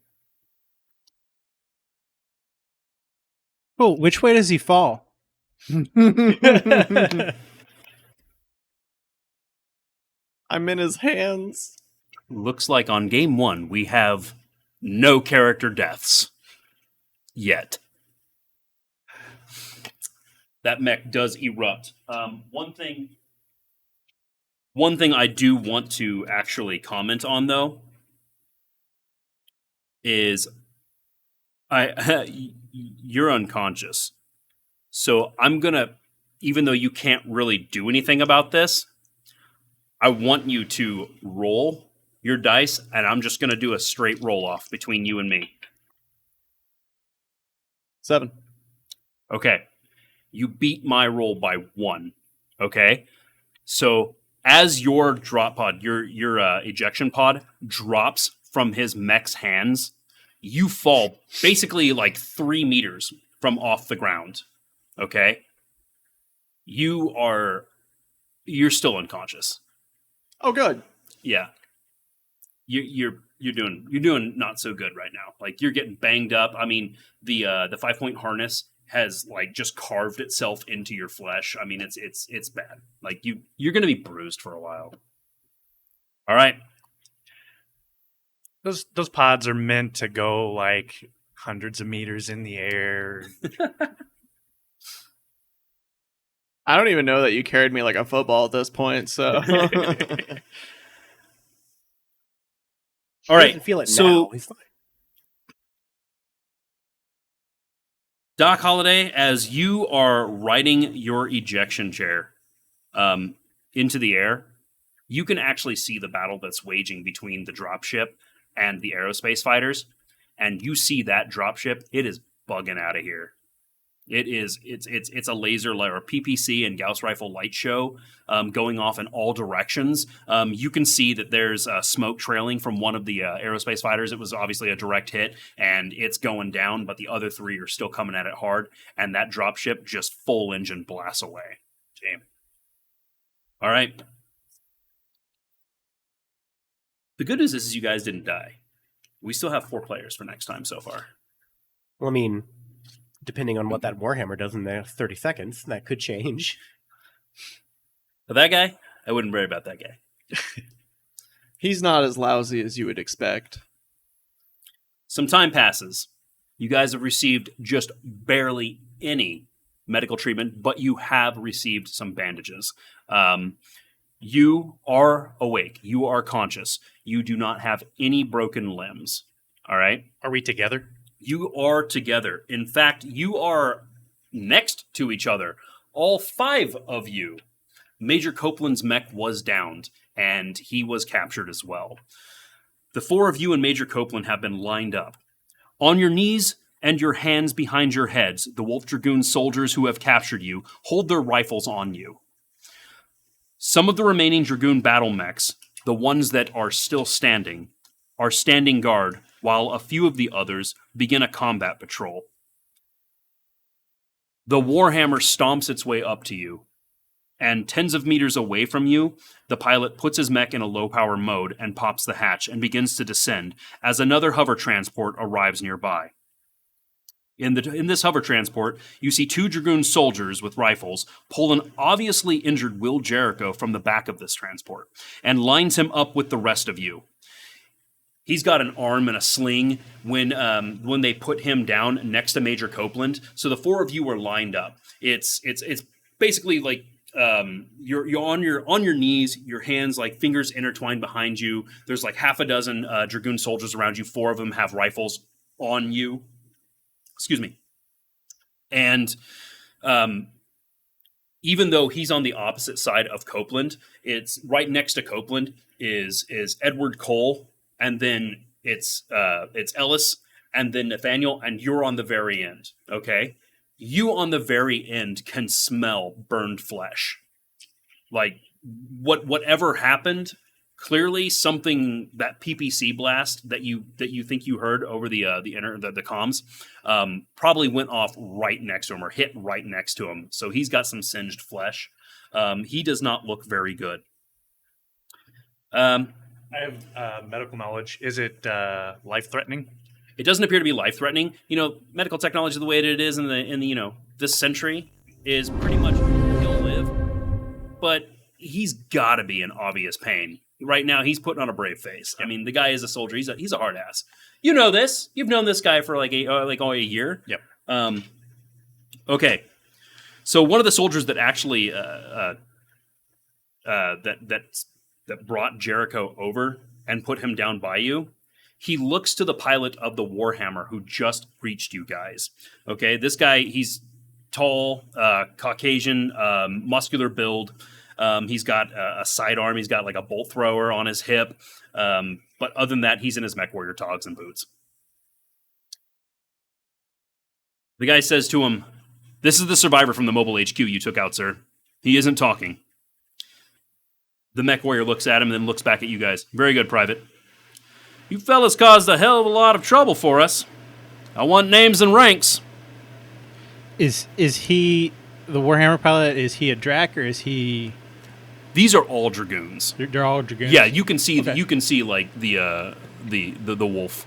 Cool. Which way does he fall? I'm in his hands. Looks like on game 1 we have no character deaths. Yet. That mech does erupt. One thing I do want to actually comment on, though, is you're unconscious. So I'm gonna, even though you can't really do anything about this, I want you to roll your dice, and I'm just gonna do a straight roll off between you and me. 7. Okay. You beat my roll by 1. Okay. So as your drop pod, your ejection pod drops from his mech's hands, you fall basically like 3 meters from off the ground. Okay. You're still unconscious. Oh, good. Yeah. You're doing not so good right now. Like you're getting banged up. I mean, the 5-point harness has like just carved itself into your flesh. I mean, it's bad. Like you're gonna be bruised for a while. All right. Those pods are meant to go like hundreds of meters in the air. I don't even know that you carried me like a football at this point, so. All He right. doesn't feel it so now. He's fine. Doc Holliday, as you are riding your ejection chair into the air, you can actually see the battle that's waging between the dropship and the aerospace fighters. And you see that dropship, it is bugging out of here. It's a laser or PPC and Gauss rifle light show going off in all directions. You can see that there's smoke trailing from one of the aerospace fighters. It was obviously a direct hit, and it's going down, but the other 3 are still coming at it hard, and that dropship just full engine blasts away. Damn. All right. The good news is you guys didn't die. We still have 4 players for next time so far. Well, I mean, depending on what that Warhammer does in the next 30 seconds, that could change. But that guy, I wouldn't worry about that guy. He's not as lousy as you would expect. Some time passes. You guys have received just barely any medical treatment, but you have received some bandages. You are awake. You are conscious. You do not have any broken limbs. All right? Are we together? You are together. In fact, you are next to each other. All 5 of you. Major Copeland's mech was downed, and he was captured as well. The 4 of you and Major Copeland have been lined up. On your knees and your hands behind your heads, the Wolf Dragoon soldiers who have captured you hold their rifles on you. Some of the remaining Dragoon battle mechs, the ones that are still standing, are standing guard, while a few of the others begin a combat patrol. The Warhammer stomps its way up to you, and tens of meters away from you, the pilot puts his mech in a low-power mode and pops the hatch and begins to descend as another hover transport arrives nearby. In this hover transport, you see 2 Dragoon soldiers with rifles pull an obviously injured Will Jericho from the back of this transport and lines him up with the rest of you. He's got an arm and a sling when they put him down next to Major Copeland. So the 4 of you are lined up. It's basically like you're on your knees, your hands like fingers intertwined behind you. There's like half a dozen Dragoon soldiers around you. 4 of them have rifles on you. Excuse me. And even though he's on the opposite side of Copeland, it's right next to Copeland is Edward Cole, and then it's Ellis, and then Nathaniel, and you're on the very end. Okay, you on the very end can smell burned flesh. Like whatever happened. Clearly, something that PPC blast that you think you heard over the comms probably went off right next to him or hit right next to him. So he's got some singed flesh. He does not look very good. I have medical knowledge. Is it life-threatening? It doesn't appear to be life-threatening. You know, medical technology, the way it is in the this century, is pretty much he'll live, but he's got to be in obvious pain. Right now, he's putting on a brave face. I mean, the guy is a soldier. He's a hard ass. You know this. You've known this guy for like only a year. Yep. Okay. So one of the soldiers that actually that brought Jericho over and put him down by you, he looks to the pilot of the Warhammer who just reached you guys. Okay, this guy, he's tall, Caucasian, muscular build. He's got a sidearm. He's got like a bolt thrower on his hip. But other than that, he's in his Mech Warrior togs and boots. The guy says to him, "This is the survivor from the mobile HQ you took out, sir. He isn't talking." The Mech Warrior looks at him and then looks back at you guys. "Very good, Private. You fellas caused a hell of a lot of trouble for us. I want names and ranks." Is he the Warhammer pilot? Is he a Drac or is he? These are all Dragoons. They're all Dragoons. Yeah, you can see Okay. like the wolf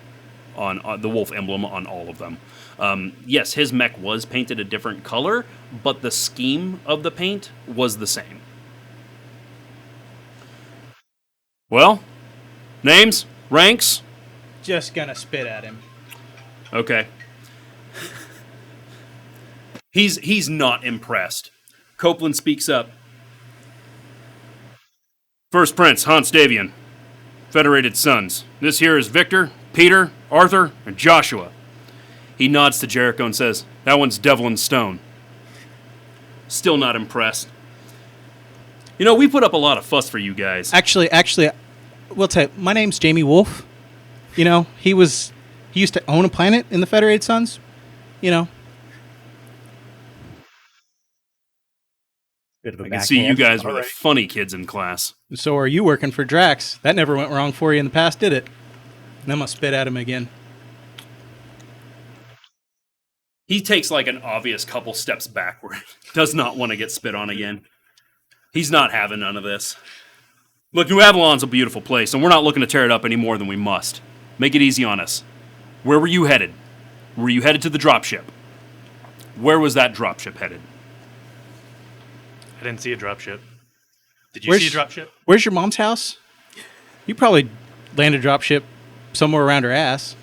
on the wolf emblem on all of them. Yes, his mech was painted a different color, but the scheme of the paint was the same. Well, names, ranks. Just gonna spit at him. Okay. He's not impressed. Copeland speaks up. "First Prince, Hans Davian. Federated Sons. This here is Victor, Peter, Arthur, and Joshua." He nods to Jericho and says, "That one's Devlin Stone." Still not impressed. You know, we put up a lot of fuss for you guys. Actually, we'll tell you, my name's Jamie Wolf. You know, he used to own a planet in the Federated Sons. You know. Bit of a I can see you backhand. guys were All the right. funny kids in class. So are you working for Drax? That never went wrong for you in the past, did it? And I'm gonna spit at him again. He takes like an obvious couple steps backward. Does not want to get spit on again. He's not having none of this. Look, New Avalon's a beautiful place, and we're not looking to tear it up any more than we must. Make it easy on us. Where were you headed? Were you headed to the dropship? Where was that dropship headed? I didn't see a dropship. Did you Where's- see a dropship? Where's your mom's house? You probably landed a dropship somewhere around her ass.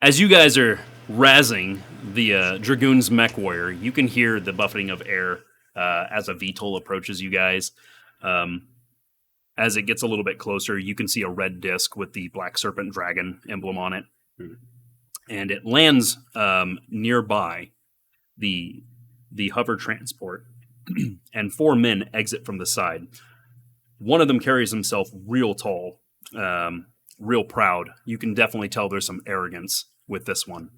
As you guys are razzing the Dragoon's mech warrior, you can hear the buffeting of air as a VTOL approaches you guys. As it gets a little bit closer, you can see a red disc with the Black Serpent Dragon emblem on it. And it lands nearby the hover transport, and 4 men exit from the side. One of them carries himself real tall, real proud. You can definitely tell there's some arrogance with this one.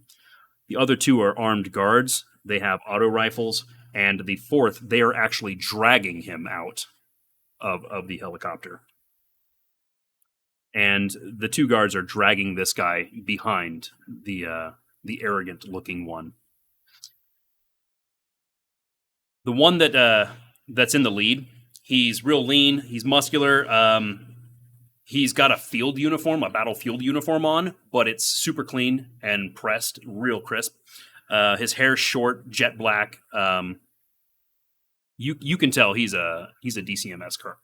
The other 2 are armed guards. They have auto rifles, and the 4th, they are actually dragging him out of the helicopter. And the 2 guards are dragging this guy behind the arrogant-looking one. The one that's in the lead, he's real lean, he's muscular. He's got a field uniform, a battlefield uniform on, but it's super clean and pressed, real crisp. His hair's short, jet black. You can tell he's a DCMS colonel.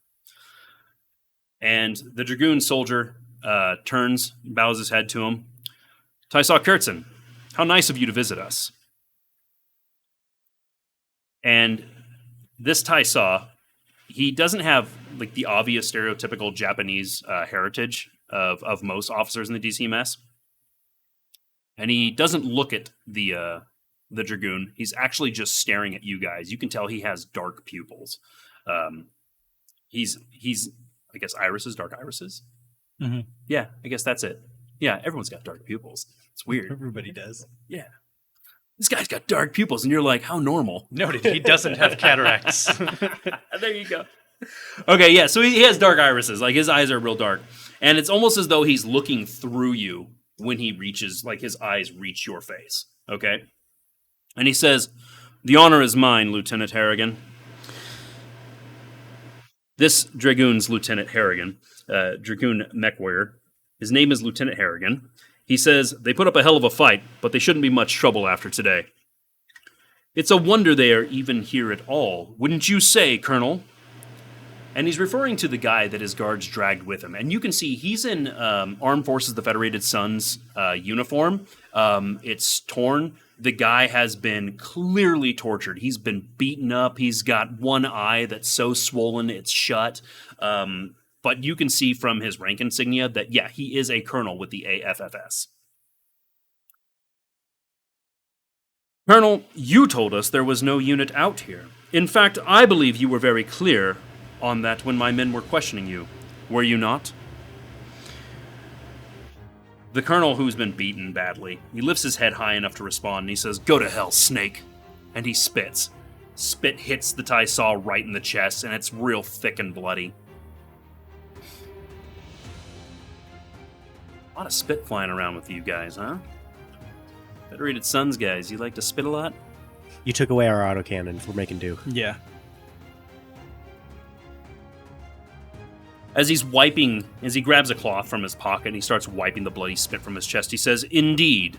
And the Dragoon soldier turns, bows his head to him. Tysaw Kurtzen, how nice of you to visit us. And this Tysaw, he doesn't have like the obvious stereotypical Japanese heritage of most officers in the DCMS. And he doesn't look at the Dragoon. He's actually just staring at you guys. You can tell he has dark pupils. He's I guess irises, dark irises. Mm-hmm. Yeah, I guess that's it. Yeah, everyone's got dark pupils. It's weird. Everybody does. Yeah. This guy's got dark pupils, and you're like, how normal? Noted. He doesn't have cataracts. There you go. Okay, yeah, so he has dark irises. Like, his eyes are real dark. And it's almost as though he's looking through you when he reaches, like, his eyes reach your face. Okay? And he says, the honor is mine, Lieutenant Harrigan. This Dragoon's Lieutenant Harrigan, Dragoon mech warrior. His name is Lieutenant Harrigan. He says, they put up a hell of a fight, but they shouldn't be much trouble after today. It's a wonder they are even here at all, wouldn't you say, Colonel? And he's referring to the guy that his guards dragged with him. And you can see he's in Armed Forces of the Federated Sun's uniform. It's torn. The guy has been clearly tortured. He's been beaten up. He's got one eye that's so swollen it's shut. But you can see from his rank insignia that, yeah, he is a colonel with the AFFS. Colonel, you told us there was no unit out here. In fact, I believe you were very clear on that when my men were questioning you. Were you not? The colonel, who's been beaten badly, he lifts his head high enough to respond, and he says, go to hell, snake. And he spits. Spit hits the Tysaw right in the chest, and it's real thick and bloody. A lot of spit flying around with you guys, huh? Federated Suns guys, you like to spit a lot? You took away our autocannons. We're making do. Yeah. As he grabs a cloth from his pocket and he starts wiping the bloody spit from his chest, he says, indeed.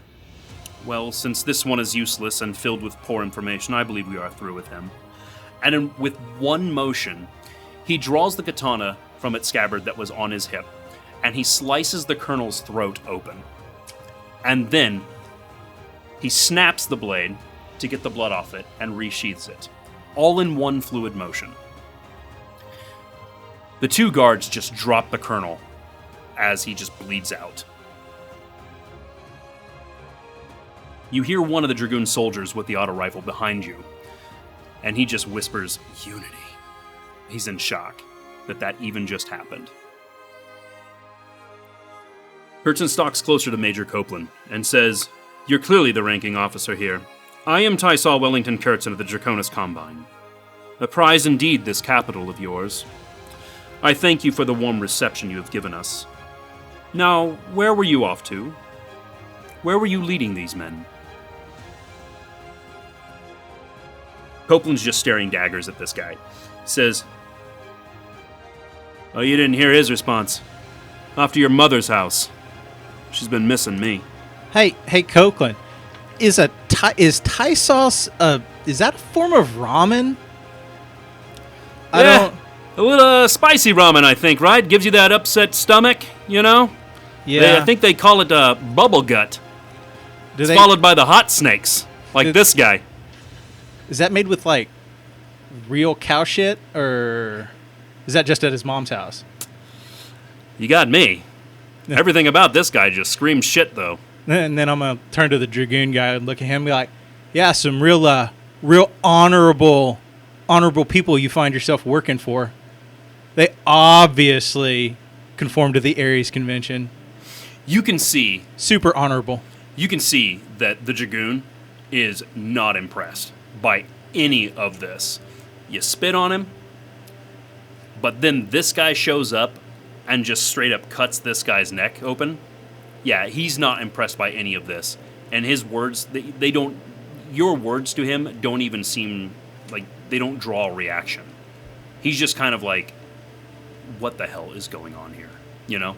Well, since this one is useless and filled with poor information, I believe we are through with him. And with one motion, he draws the katana from its scabbard that was on his hip, and he slices the colonel's throat open. And then he snaps the blade to get the blood off it and resheathes it, all in one fluid motion. The 2 guards just drop the colonel as he just bleeds out. You hear one of the Dragoon soldiers with the auto rifle behind you, and he just whispers, Unity. He's in shock that even just happened. Kurtzen stalks closer to Major Copeland and says, you're clearly the ranking officer here. I am Tysaw Wellington Kurtzen of the Draconis Combine. A prize indeed, this capital of yours. I thank you for the warm reception you have given us. Now, where were you off to? Where were you leading these men? Copeland's just staring daggers at this guy. He says, oh, you didn't hear his response. Off to your mother's house. She's been missing me. Hey, Copeland. is Thai sauce is that a form of ramen? I Yeah, don't. a little spicy ramen, I think, right? Gives you that upset stomach, you know? Yeah. I think they call it bubble gut. Do It's they, followed by the hot snakes, like Did- this guy. is that made with like real cow shit, or is that just at his mom's house? You got me. Yeah. Everything about this guy just screams shit, though. And then I'm gonna turn to the dragoon guy and look at him and be like, "Yeah, some real honorable people you find yourself working for. They obviously conform to the Ares Convention. You can see Super honorable." that the Dragoon is not impressed by any of this. You spit on him, but then this guy shows up and just straight up cuts this guy's neck open. Yeah, he's not impressed by any of this. And his words, they don't, your words to him don't even seem like, they don't draw a reaction. He's just kind of like, what the hell is going on here? You know?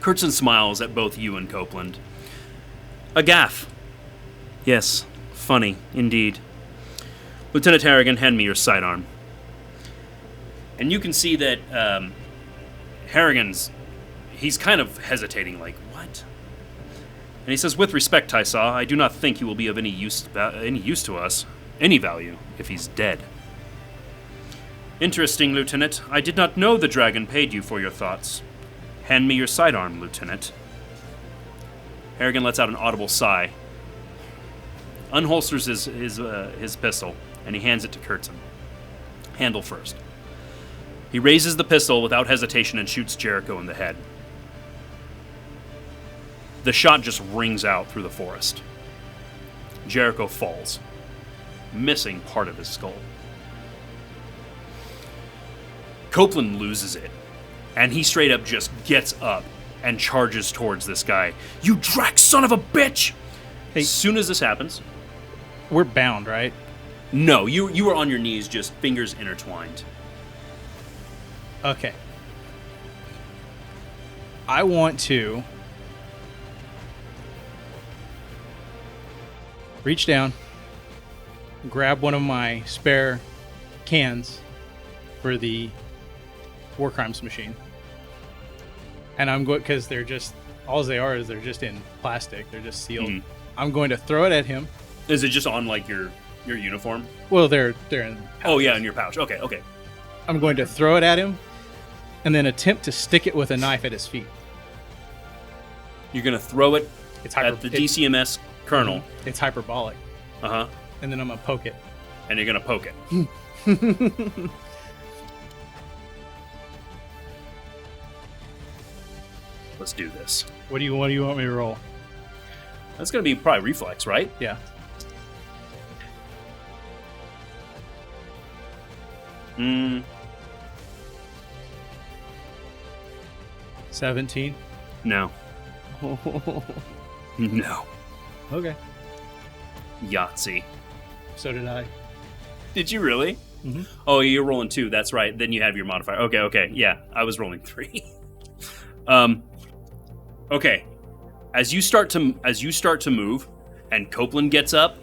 Kurtzen smiles at both you and Copeland. A gaff. Yes, funny, indeed. Lieutenant Harrigan, hand me your sidearm. And you can see that Harrigan's, he's kind of hesitating, like, what? And he says, with respect, Tysaw, I do not think he will be of any use to us, any value, if he's dead. Interesting, Lieutenant. I did not know the dragon paid you for your thoughts. Hand me your sidearm, Lieutenant. Harrigan lets out an audible sigh, unholsters his pistol, and he hands it to Kurtzen. Handle first. He raises the pistol without hesitation and shoots Jericho in the head. The shot just rings out through the forest. Jericho falls, missing part of his skull. Copeland loses it, and he straight up just gets up and charges towards this guy. You Drax son of a bitch! Hey. As soon as this happens, We're bound, right? no, you were on your knees, just fingers intertwined. Okay. I want to reach down, grab one of my spare cans for the war crimes machine. And I'm going, because they're just, all they are is they're just in plastic. They're just sealed. Mhm. I'm going to throw it at him. Is it just on like your uniform? Well, they're in. Oh yeah, in your pouch. Okay. I'm going to throw it at him and then attempt to stick it with a knife at his feet. You're gonna throw it It's at the DCMS colonel. It's hyperbolic. Uh huh. And then I'm going to poke it. And you're gonna poke it. Let's do this. What do you want me to roll? That's gonna be probably reflex, right? Yeah. Mm, 17. no. No. Okay. Yahtzee. So did I. Did you really? Mhm. Oh, you're rolling 2. That's right. Then you have your modifier. Okay. Yeah, I was rolling 3. Okay. As you start to move, and Copeland gets up,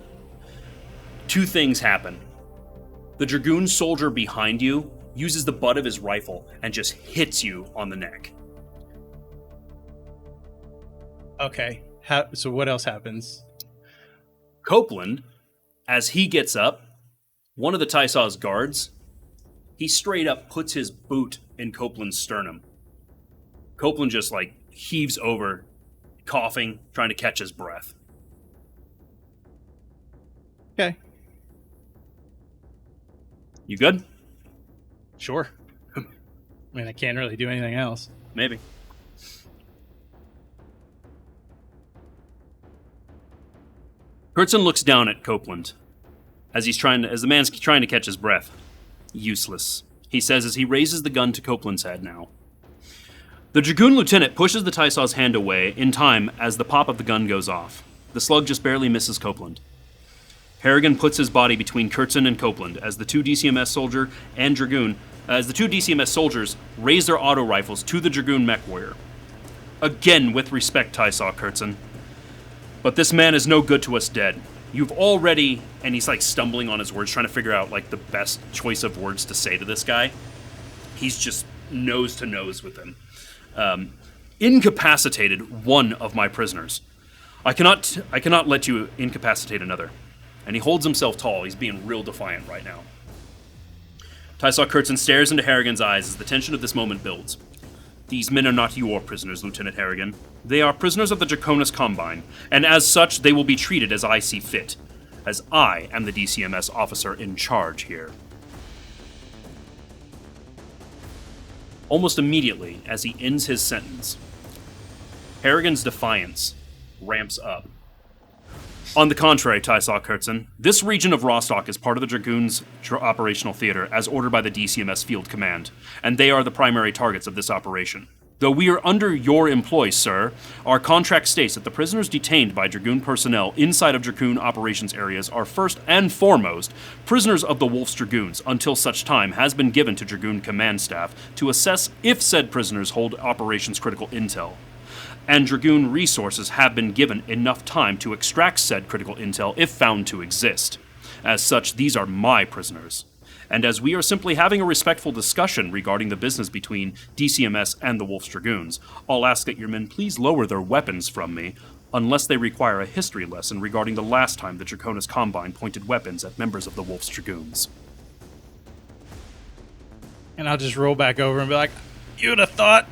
2 things happen. The Dragoon soldier behind you uses the butt of his rifle and just hits you on the neck. Okay. So what else happens? Copeland, as he gets up, one of the Tysaw's guards, he straight up puts his boot in Copeland's sternum. Copeland just like heaves over, coughing, trying to catch his breath. Okay. You good? Sure. I mean, I can't really do anything else. Maybe. Kurtzen looks down at Copeland as the man's trying to catch his breath. Useless, he says as he raises the gun to Copeland's head now. The Dragoon lieutenant pushes the Tysaw's hand away in time as the pop of the gun goes off. The slug just barely misses Copeland. Harrigan puts his body between Kurtzen and Copeland as the 2 DCMS soldier and Dragoon, as the 2 DCMS soldiers raise their auto rifles to the Dragoon mech warrior. Again, with respect, Tysaw Kurtzen. But this man is no good to us dead. You've already, and he's like stumbling on his words, trying to figure out like the best choice of words to say to this guy. He's just nose to nose with him. Incapacitated one of my prisoners. I cannot let you incapacitate another. And he holds himself tall. He's being real defiant right now. Tysaw Kurtzen stares into Harrigan's eyes as the tension of this moment builds. These men are not your prisoners, Lieutenant Harrigan. They are prisoners of the Draconis Combine, and as such, they will be treated as I see fit, as I am the DCMS officer in charge here. Almost immediately, as he ends his sentence, Harrigan's defiance ramps up. On the contrary, Tysaw Kurtzen, this region of Rostock is part of the Dragoons' operational theater as ordered by the DCMS Field Command, and they are the primary targets of this operation. Though we are under your employ, sir, our contract states that the prisoners detained by Dragoon personnel inside of Dragoon operations areas are first and foremost prisoners of the Wolf's Dragoons until such time has been given to Dragoon command staff to assess if said prisoners hold operations critical intel. And Dragoon resources have been given enough time to extract said critical intel if found to exist. As such, these are my prisoners. And as we are simply having a respectful discussion regarding the business between DCMS and the Wolf's Dragoons, I'll ask that your men please lower their weapons from me, unless they require a history lesson regarding the last time the Draconis Combine pointed weapons at members of the Wolf's Dragoons. And I'll just roll back over and be like, you'd have thought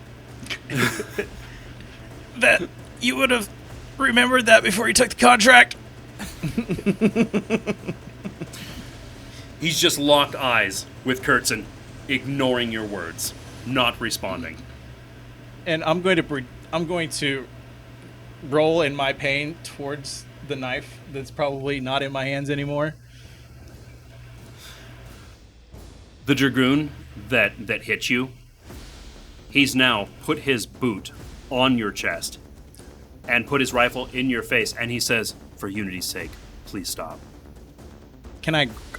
that you would have remembered that before you took the contract. He's just locked eyes with Kurtzen, ignoring your words, not responding. And I'm going to roll in my pain towards the knife that's probably not in my hands anymore. The Dragoon that hit you, he's now put his boot on your chest and put his rifle in your face, and he says, for Unity's sake, please stop.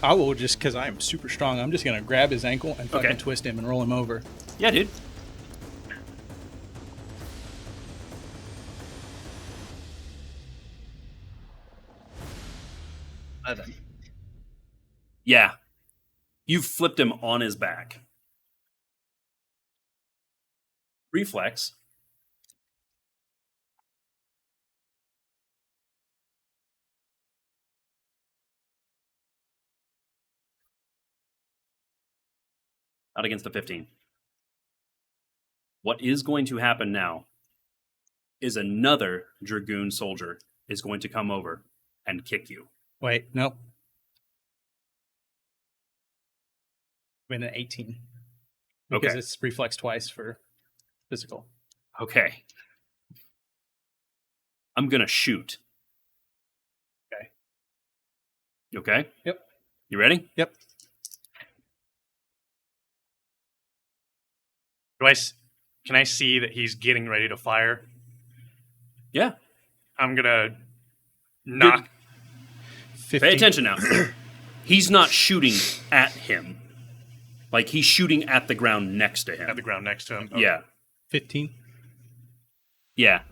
I will just, because I am super strong, I'm just going to grab his ankle and fucking twist him and roll him over. Yeah, dude. Yeah. You've flipped him on his back. Reflex. Not against the 15. What is going to happen now is another Dragoon soldier is going to come over and kick you. Wait, nope. Been an 18. Because Okay. it's reflex twice for physical. Okay. I'm going to shoot. Okay. You okay? Yep. You ready? Yep. Can I see that he's getting ready to fire? Yeah. I'm gonna knock. 15. Pay attention now. He's not shooting at him. Like, he's shooting at the ground next to him. At the ground next to him. Okay. Yeah. 15. Yeah.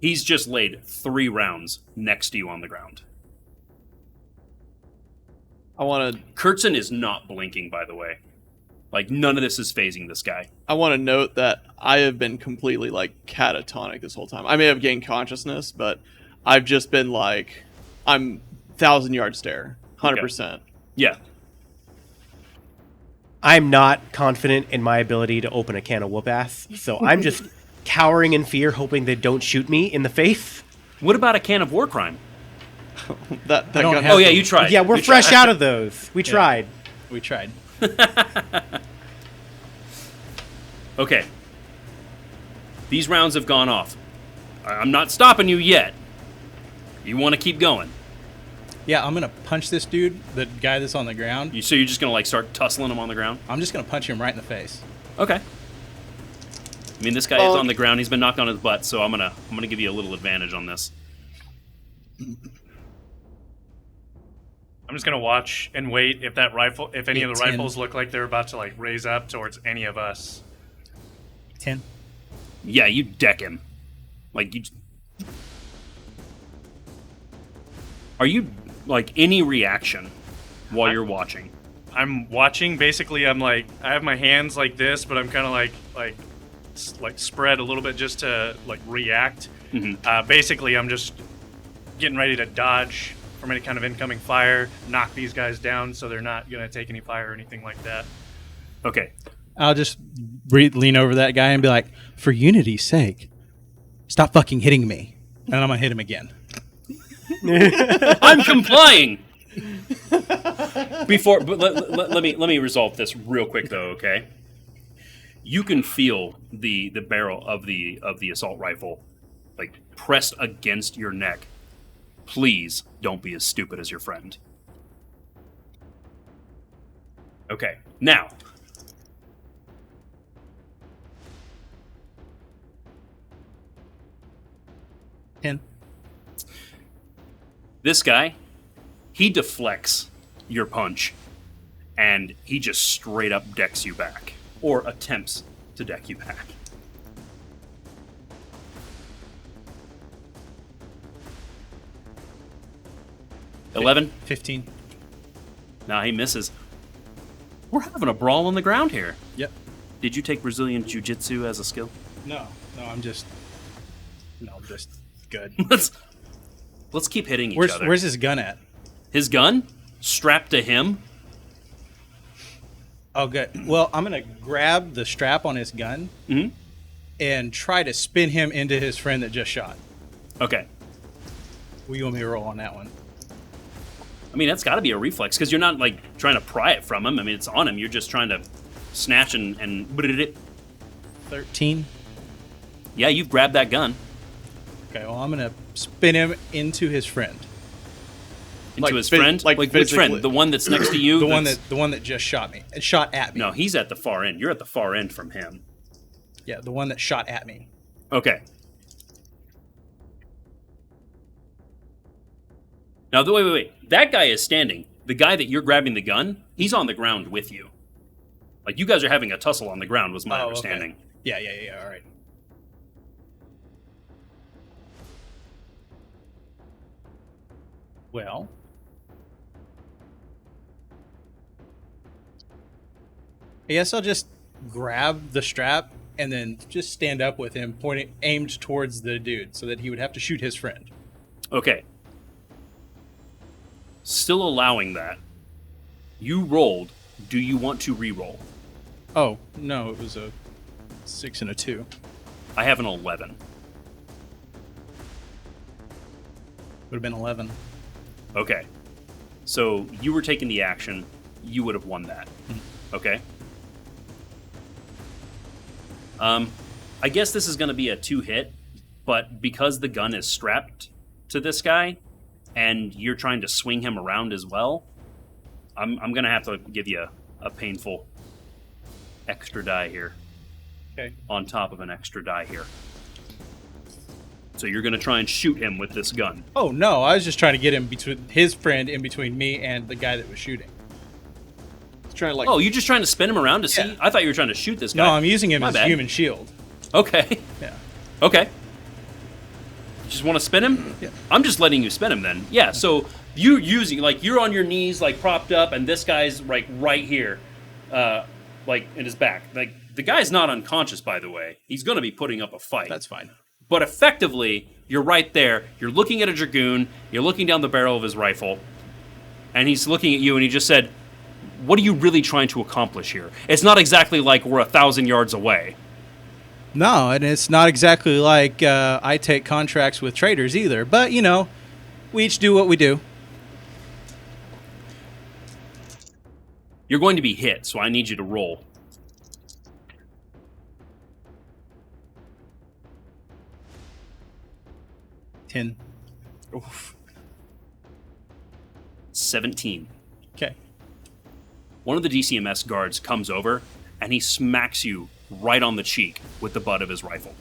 He's just laid 3 rounds next to you on the ground. I want to Kurtzen is not blinking, by the way. Like, none of this is phasing this guy. note that I have been completely like catatonic this whole time. I may have gained consciousness, but I've just been like, I'm 1,000-yard stare, 100%. Yeah. I'm not confident in my ability to open a can of whoop ass, so I'm just cowering in fear, hoping they don't shoot me in the face. What about a can of war crime? That don't gun- have- Oh, yeah, you tried. Yeah, we're You fresh tried. out of those. We tried. We tried. Okay. These rounds have gone off. I'm not stopping you yet. You want to keep going. Yeah, I'm going to punch this dude, the guy that's on the ground. So you're just going to, like, start tussling him on the ground? I'm just going to punch him right in the face. Okay. I mean, this guy is on the ground. He's been knocked on his butt, so I'm gonna give you a little advantage on this. I'm just gonna watch and wait if any of the 10. rifles look like they're about to like raise up towards any of us. 10. Yeah, you deck him. Like, you Are you like any reaction while you're watching? I'm watching. Basically, I'm like, I have my hands like this, but I'm kind of like spread a little bit just to like react. Basically, I'm just getting ready to dodge from any kind of incoming fire, knock these guys down so they're not gonna take any fire or anything like that. Okay. I'll just lean over that guy and be like, for unity's sake, stop fucking hitting me. And I'm going to hit him again. I'm complying. But let me resolve this real quick though, okay? You can feel the barrel of the assault rifle like pressed against your neck. Please don't be as stupid as your friend. Okay, now. This guy, he deflects your punch, and he just straight up decks you back, or attempts to deck you back. $11? 15. Nah, he misses. We're having a brawl on the ground here. Yep. Did you take Brazilian Jiu-Jitsu as a skill? No, I'm just good. Let's keep hitting each other. Where's his gun at? His gun? Strapped to him? Oh, good. Well, I'm going to grab the strap on his gun and try to spin him into his friend that just shot. Okay. Will you want me to roll on that one? I mean, that's got to be a reflex, because you're not, like, trying to pry it from him. I mean, it's on him. You're just trying to snatch and 13. Yeah, you've grabbed that gun. Okay, well, I'm going to spin him into his friend. Into his friend? Like which friend? The one that's next to you? The one that just shot me. It shot at me. No, he's at the far end. You're at the far end from him. Yeah, the one that shot at me. Okay. Now, wait. That guy is standing. The guy that you're grabbing the gun, he's on the ground with you. Like, you guys are having a tussle on the ground, was my understanding. Okay. Yeah, all right. Well, I guess I'll just grab the strap and then just stand up with him, aimed towards the dude, so that he would have to shoot his friend. Okay. Still allowing that. You rolled. Do you want to re-roll? Oh, no, it was a 6 and a 2. I have an 11. Would have been 11. Okay. So you were taking the action. You would have won that. Okay. I guess this is going to be a 2-hit, but because the gun is strapped to this guy, and you're trying to swing him around as well, I'm going to have to give you a painful extra die here. Okay. On top of an extra die here. So you're going to try and shoot him with this gun. Oh, no, I was just trying to get him between his friend in between me and the guy that was shooting. Trying to Oh, you're just trying to spin him around to see? Yeah. I thought you were trying to shoot this guy. No, I'm using him My as bad. a human shield. Okay. Yeah. Okay. You just want to spin him? Yeah. I'm just letting you spin him then. Yeah, so you're using, like, you're on your knees, like, propped up, and this guy's, like, right here, like, in his back. Like, the guy's not unconscious, by the way. He's going to be putting up a fight. That's fine. But effectively, you're right there. You're looking at a dragoon. You're looking down the barrel of his rifle. And he's looking at you, and he just said, what are you really trying to accomplish here? It's not exactly like we're 1,000 yards away. No, and it's not exactly like I take contracts with traders either. But, you know, we each do what we do. You're going to be hit, so I need you to roll. Ten. Oof. 17. Okay. One of the DCMS guards comes over, and he smacks you right on the cheek with the butt of his rifle.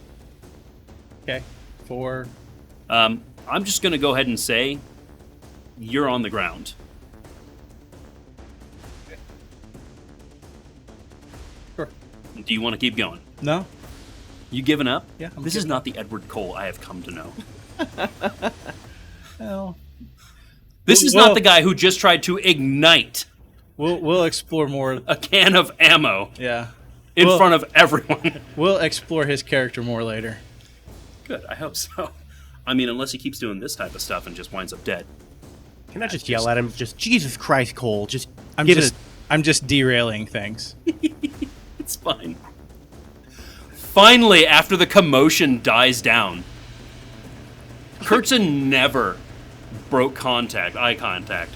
Okay. 4. I'm just going to go ahead and say you're on the ground. Sure. Do you want to keep going? No? You giving up? Yeah, I'm This is giving not the Edward Cole I have come to know. Well, This is not the guy who just tried to ignite We'll explore more. a can of ammo Yeah. in Well- front of everyone. We'll explore his character more later. Good, I hope so. I mean, unless he keeps doing this type of stuff and just winds up dead. Can I just yell at him? Just Jesus Christ, Cole! Just I'm give just derailing things. It's fine. Finally, after the commotion dies down, Kurtzen never broke eye contact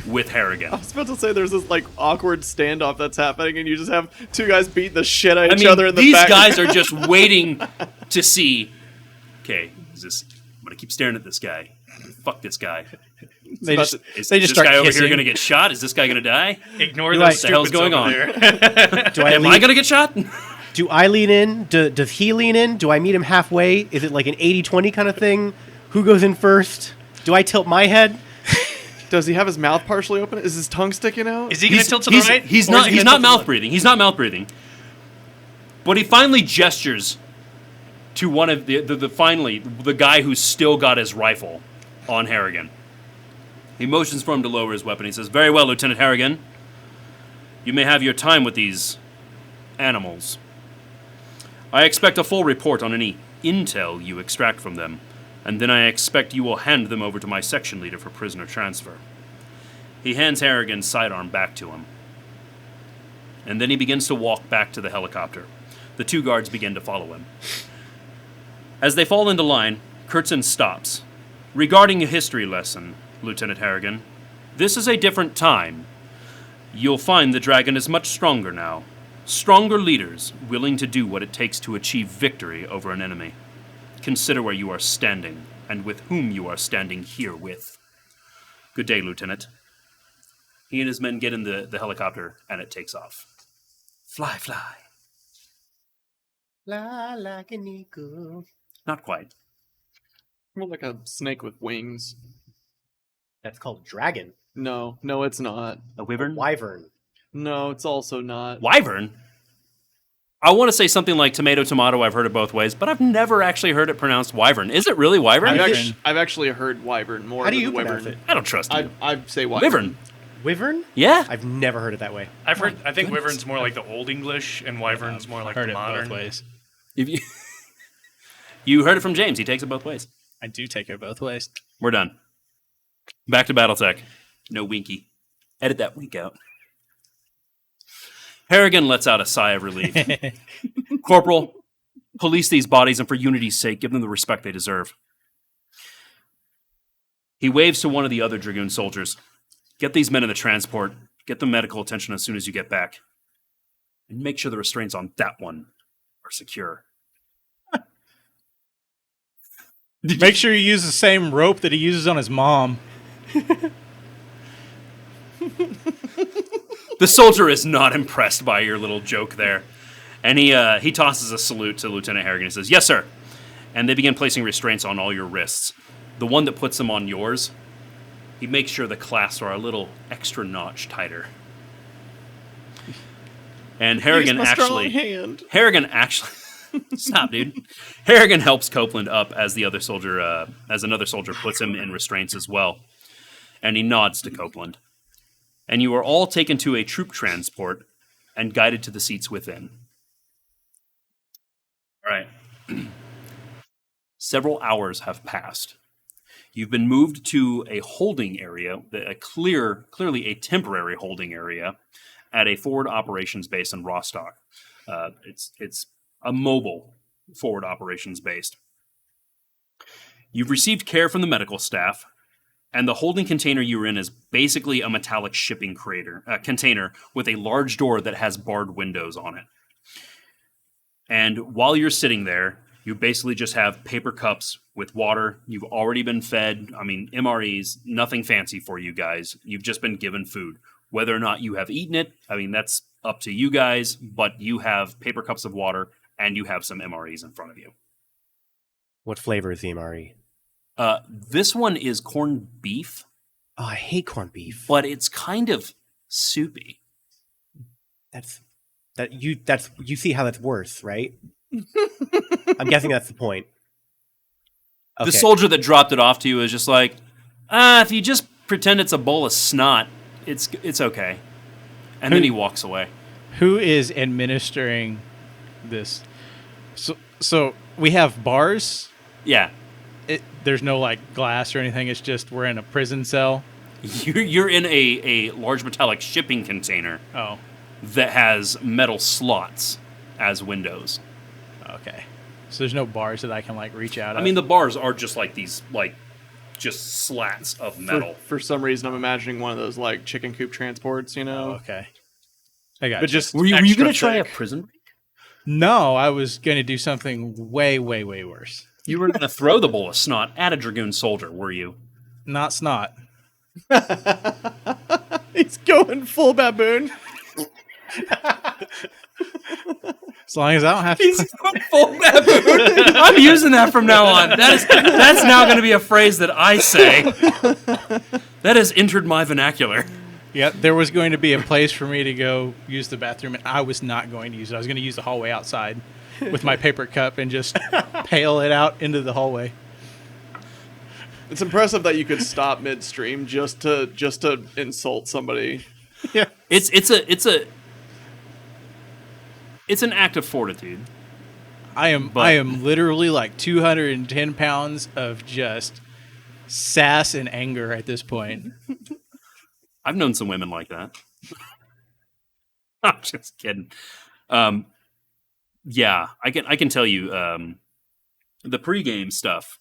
with Harrigan. I was about to say there's this like awkward standoff that's happening, and you just have two guys beating the shit out of I each mean, other in the these back. guys are just waiting to see. Okay, I'm gonna keep staring at this guy. Fuck this guy. They just Is they just this start guy over kissing. here gonna get shot? Is this guy gonna die? Ignore Do those I- What the hell's stupids going over on? there. Do I Am I lean, gonna get shot? do I lean in? Does he lean in? Do I meet him halfway? Is it like an 80-20 kind of thing? Who goes in first? Do I tilt my head? Does he have his mouth partially open? Is his tongue sticking out? Is he going to tilt to the right? He's Or not. is he He's gonna not tilt to the mouth breathing. He's not mouth breathing. But he finally gestures to one of the guy who's still got his rifle on Harrigan. He motions for him to lower his weapon. He says, "Very well, Lieutenant Harrigan. You may have your time with these animals. I expect a full report on any intel you extract from them, and then I expect you will hand them over to my section leader for prisoner transfer." He hands Harrigan's sidearm back to him. And then he begins to walk back to the helicopter. The two guards begin to follow him. As they fall into line, Kurtzen stops. "Regarding a history lesson, Lieutenant Harrigan, this is a different time. You'll find the dragon is much stronger now. Stronger leaders, willing to do what it takes to achieve victory over an enemy. Consider where you are standing, and with whom you are standing here with. Good day, Lieutenant." He and his men get in the helicopter, and it takes off. Fly, fly. Fly like an eagle. Not quite. More like a snake with wings. That's called dragon. No, it's not. A wyvern? Wyvern. No, it's also not. Wyvern? I want to say something like tomato, I've heard it both ways, but I've never actually heard it pronounced wyvern. Is it really wyvern? I've actually heard wyvern more How do than you wyvern. pronounce it? I don't trust you. I'd say wyvern. Wyvern. Wyvern? Yeah. I've never heard it that way. I think goodness. Wyvern's more like the Old English, and Wyvern's more like Heard the it modern. both ways. If you, you heard it from James. He takes it both ways. I do take it both ways. We're done. Back to Battletech. No winky. Edit that wink out. Harrigan lets out a sigh of relief. "Corporal, police these bodies, and for unity's sake, give them the respect they deserve." He waves to one of the other Dragoon soldiers. "Get these men in the transport. Get them medical attention as soon as you get back. And make sure the restraints on that one are secure." Make sure you use the same rope that he uses on his mom. The soldier is not impressed by your little joke there. And he tosses a salute to Lieutenant Harrigan and says, "Yes, sir." And they begin placing restraints on all your wrists. The one that puts them on yours, he makes sure the clasps are a little extra notch tighter. And Harrigan Use my strong actually... hand. Harrigan actually... Stop, dude. Harrigan helps Copeland up as another soldier puts him in restraints as well. And he nods to Copeland. And you are all taken to a troop transport and guided to the seats within. All right. Several hours have passed. You've been moved to a holding area, clearly a temporary holding area, at a forward operations base in Rostock. It's a mobile forward operations base. You've received care from the medical staff, and the holding container you're in is basically a metallic shipping container with a large door that has barred windows on it. And while you're sitting there, you basically just have paper cups with water. You've already been fed. I mean, MREs, nothing fancy for you guys. You've just been given food. Whether or not you have eaten it, I mean, that's up to you guys, but you have paper cups of water and you have some MREs in front of you. What flavor is the MRE? This one is corned beef, Oh, I hate corned beef. but it's kind of soupy. You see how that's worse, right? I'm guessing that's the point. Okay. The soldier that dropped it off to you is just like, if you just pretend it's a bowl of snot. It's okay. And then he walks away. Who is administering this? So we have bars. Yeah. There's no like glass or anything. It's just we're in a prison cell. You're in a large metallic shipping container Oh, that has metal slots as windows. okay. So there's no bars that I can like reach out. I mean, the bars are just like these, like, just slats of metal. For some reason, I'm imagining one of those like chicken coop transports, you know. okay. I got But you. just Were you extra going to try a thick. prison break? No, I was going to do something way, way, way worse. You were going to throw the bowl of snot at a Dragoon soldier, were you? Not snot. He's going full baboon. As long as I don't have to. Full baboon. I'm using that from now on. That's now going to be a phrase that I say. That has entered my vernacular. Yeah, there was going to be a place for me to go use the bathroom, and I was not going to use it. I was going to use the hallway outside with my paper cup and just pail it out into the hallway. It's impressive that you could stop midstream just to insult somebody. Yeah. It's an act of fortitude. I am literally like 210 pounds of just sass and anger at this point. I've known some women like that. I'm just kidding. Yeah, I can tell you the pregame stuff.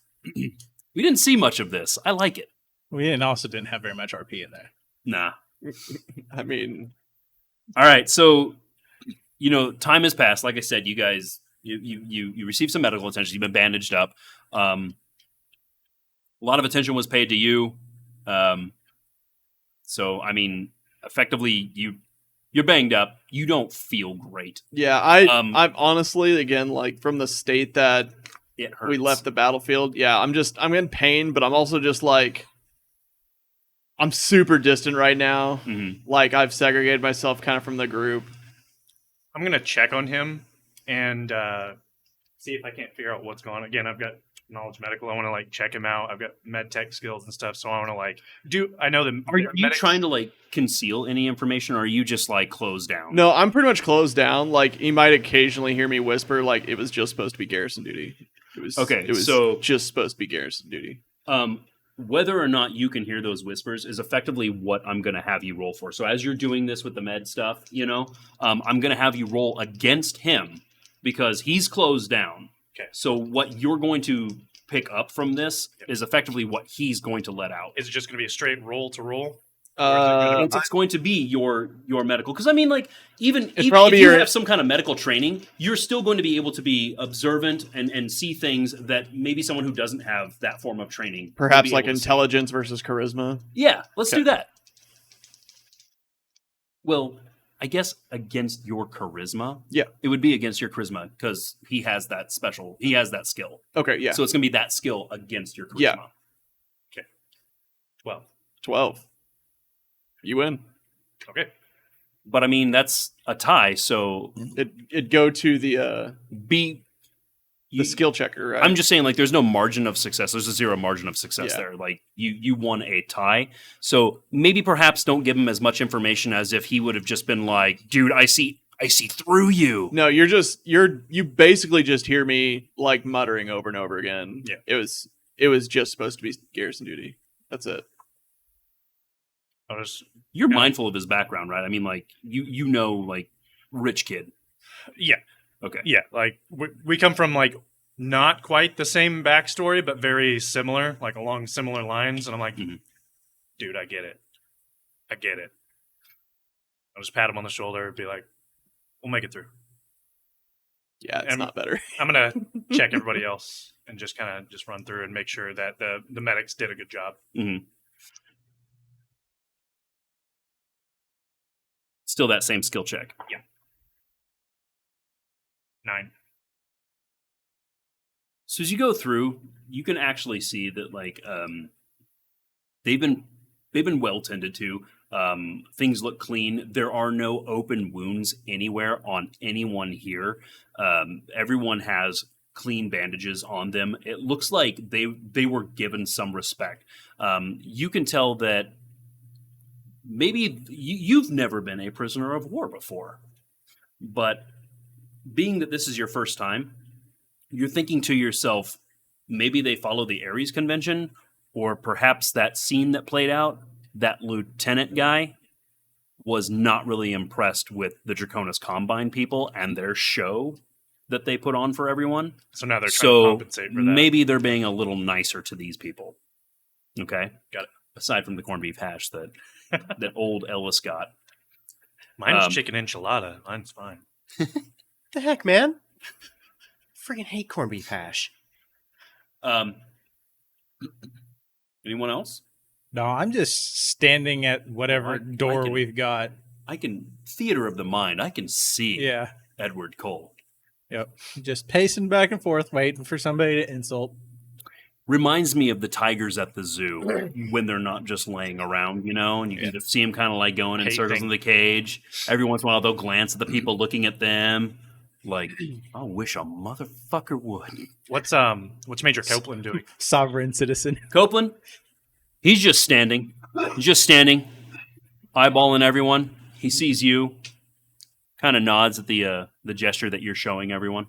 We didn't see much of this. I like it. We also didn't have very much RP in there. Nah. I mean, All right, so time has passed. Like I said, you guys, you received some medical attention. You've been bandaged up. A lot of attention was paid to you. So I mean, effectively, you're banged up. You don't feel great. yeah, I'm honestly, again, like from the state that It hurts. we left the battlefield. Yeah, I'm in pain, but I'm also just like, I'm super distant right now. Mhm. Like I've segregated myself kind of from the group. I'm gonna check on him and see if I can't figure out what's going on. Again, I've got knowledge medical. I want to like check him out. I've got med tech skills and stuff, so I want to like do. I know the. Are you trying to like conceal any information, or are you just like closed down? No, I'm pretty much closed down. Like you might occasionally hear me whisper, like it was just supposed to be garrison duty. It was Okay, It was so- just supposed to be garrison duty. Whether or not you can hear those whispers is effectively what I'm going to have you roll for. So as you're doing this with the med stuff, I'm going to have you roll against him because he's closed down. Okay. So what you're going to pick up from this is effectively what he's going to let out. Is it just going to be a straight roll to roll? It's going to be your medical, because I mean, like even probably if you your- have some kind of medical training, you're still going to be able to be observant and see things that maybe someone who doesn't have that form of training, would Perhaps be like able to see. intelligence versus charisma. Yeah, let's Okay. do that. Well, I guess against your charisma, Yeah. it would be against your charisma because he has that skill. Okay, yeah. So it's going to be that skill against your charisma. Yeah. Well, 12. You win. okay. But I mean, that's a tie. So It'd go to the skill checker, right? I'm just saying, like, there's no margin of success. There's a zero margin of success Yeah. there. Like, you won a tie. So maybe perhaps don't give him as much information as if he would have just been like, dude, I see through you. No, you basically just hear me like muttering over and over again. Yeah. It was just supposed to be garrison duty. That's it. I'll just You're mindful of his background, right? I mean, like, you know, like, rich kid. yeah. Okay. Yeah, like we come from like not quite the same backstory, but very similar, like along similar lines. And I'm like, Mhm. dude, I get it. I'll just pat him on the shoulder and be like, we'll make it through. Yeah, it's And- not better. I'm going to check everybody else and just kind of just run through and make sure that the medics did a good job. Mm-hmm. Still that same skill check. 9. So as you go through, you can actually see that, like, they've been well tended to. Things look clean. There are no open wounds anywhere on anyone here. Everyone has clean bandages on them. It looks like they were given some respect. You can tell that maybe you've never been a prisoner of war before, but being that this is your first time, you're thinking to yourself, maybe they follow the Ares Convention, or perhaps that scene that played out, that lieutenant guy was not really impressed with the Draconis Combine people and their show that they put on for everyone. So now they're trying to compensate for that. Maybe they're being a little nicer to these people. Okay? Got it. Aside from the corned beef hash that that old Ellis got. Mine's chicken enchilada. Mine's fine. The heck, man? Friggin' hate corned beef hash. Anyone else? No, I'm just standing at whatever door we've got. I can theater of the mind. I can see Yeah. Edward Cole. Yep. Just pacing back and forth, waiting for somebody to insult. Reminds me of the tigers at the zoo when they're not just laying around, and you can just see them kind of like going in circles in the cage. Every once in a while, they'll glance at the people looking at them. Like, I wish a motherfucker would. What's Major Copeland doing? Sovereign citizen. Copeland, he's just standing. Eyeballing everyone. He sees you. Kind of nods at the gesture that you're showing everyone.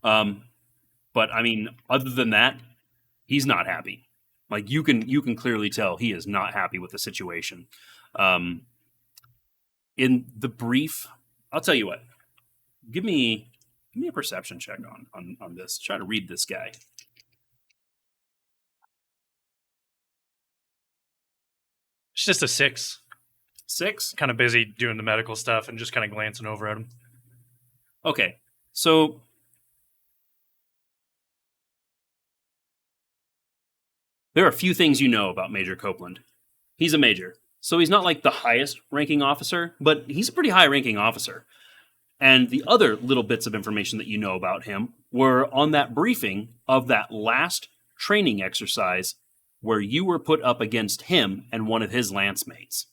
But I mean, other than that, he's not happy. Like you can clearly tell he is not happy with the situation. In the brief, I'll tell you what. Give me a perception check on this. Try to read this guy. It's just a 6. 6? Kind of busy doing the medical stuff and just kind of glancing over at him. Okay. So there are a few things you know about Major Copeland. He's a major. So he's not like the highest ranking officer, but he's a pretty high ranking officer. And the other little bits of information that you know about him were on that briefing of that last training exercise where you were put up against him and one of his lance mates.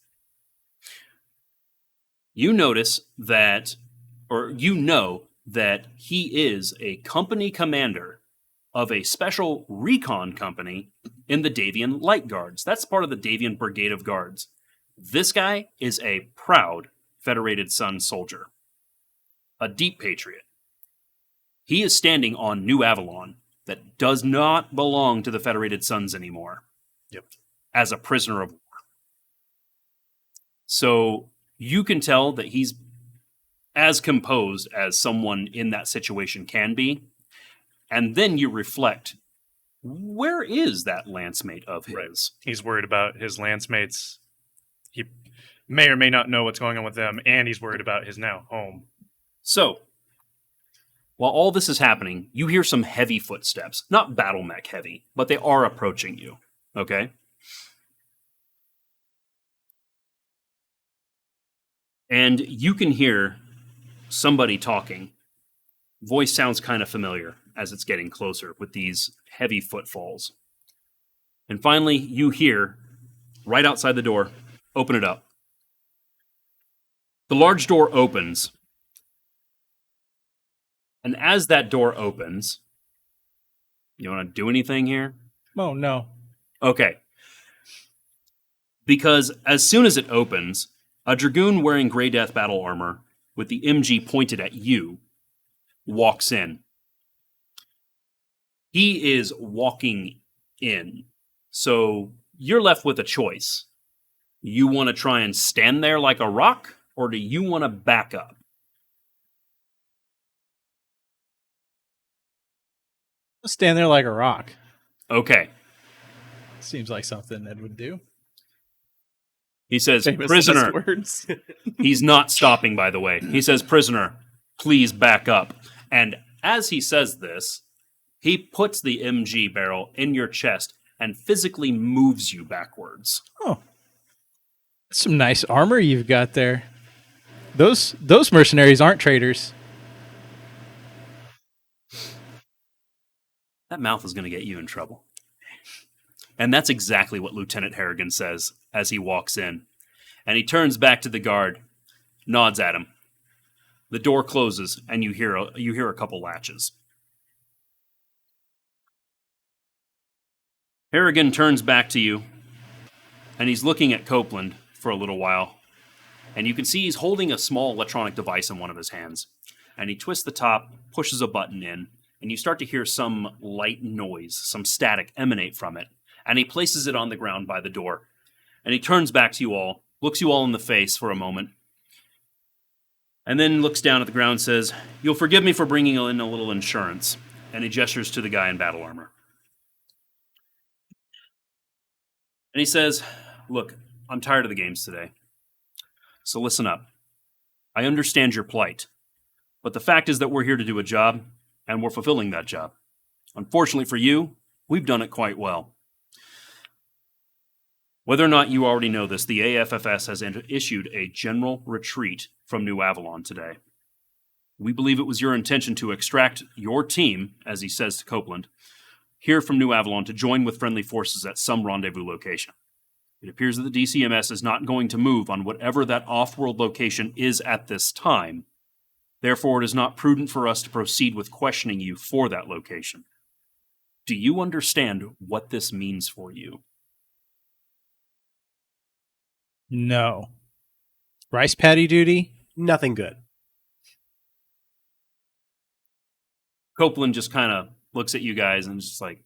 You notice that, or you know that he is a company commander of a special recon company in the Davian Light Guards. That's part of the Davian Brigade of Guards. This guy is a proud Federated Sun soldier. A deep patriot. He is standing on New Avalon that does not belong to the Federated Suns anymore. Yep. As a prisoner of war. So you can tell that he's as composed as someone in that situation can be. And then you reflect, where is that lance mate of his? Right. He's worried about his lance mates. He may or may not know what's going on with them, and he's worried about his now home. So, while all this is happening, you hear some heavy footsteps. Not battle mech heavy, but they are approaching you. Okay? And you can hear somebody talking. Voice sounds kind of familiar as it's getting closer with these heavy footfalls. And finally, you hear, right outside the door, open it up. The large door opens. And as that door opens, you want to do anything here? Oh, no. Okay. Because as soon as it opens, a Dragoon wearing Grey Death battle armor with the MG pointed at you walks in. He is walking in. So you're left with a choice. You want to try and stand there like a rock, or do you want to back up? Stand there like a rock. Okay. Seems like something Ed would do. He says, Famous prisoner. last words. He's not stopping, by the way. He says, prisoner, please back up. And as he says this, he puts the MG barrel in your chest and physically moves you backwards. Oh. That's some nice armor you've got there. Those mercenaries aren't traitors. That mouth is going to get you in trouble. And that's exactly what Lieutenant Harrigan says as he walks in. And he turns back to the guard, nods at him. The door closes, and you hear a couple latches. Harrigan turns back to you, and he's looking at Copeland for a little while. And you can see he's holding a small electronic device in one of his hands. And he twists the top, pushes a button in, and you start to hear some light noise, some static emanate from it. And he places it on the ground by the door. And he turns back to you all, looks you all in the face for a moment, and then looks down at the ground and says, "You'll forgive me for bringing in a little insurance." And he gestures to the guy in battle armor. And he says, "Look, I'm tired of the games today. So listen up. I understand your plight, but the fact is that we're here to do a job, and we're fulfilling that job. Unfortunately for you, we've done it quite well. Whether or not you already know this, the AFFS has issued a general retreat from New Avalon today. We believe it was your intention to extract your team, as he says to Copeland, here from New Avalon to join with friendly forces at some rendezvous location. It appears that the DCMS is not going to move on whatever that off-world location is at this time. Therefore, it is not prudent for us to proceed with questioning you for that location. Do you understand what this means for you?" No. Rice paddy duty? Nothing good. Copeland just kind of looks at you guys and just like,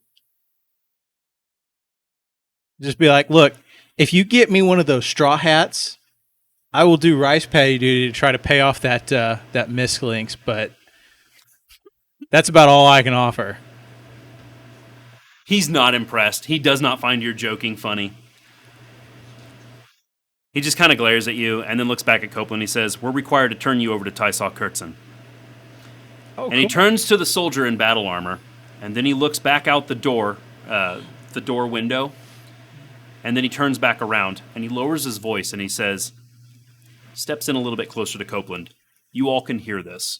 Just be like, look, if you get me one of those straw hats, I will do rice paddy duty to try to pay off that mislinks, but that's about all I can offer. he's not impressed. He does not find your joking funny. He just kind of glares at you and then looks back at Copeland. He says, "We're required to turn you over to Tysaw Kurtzen." Oh, And he turns to the soldier in battle armor, and then he looks back out the door window, and then he turns back around, and he lowers his voice, and he says, steps in a little bit closer to Copeland, "You all can hear this.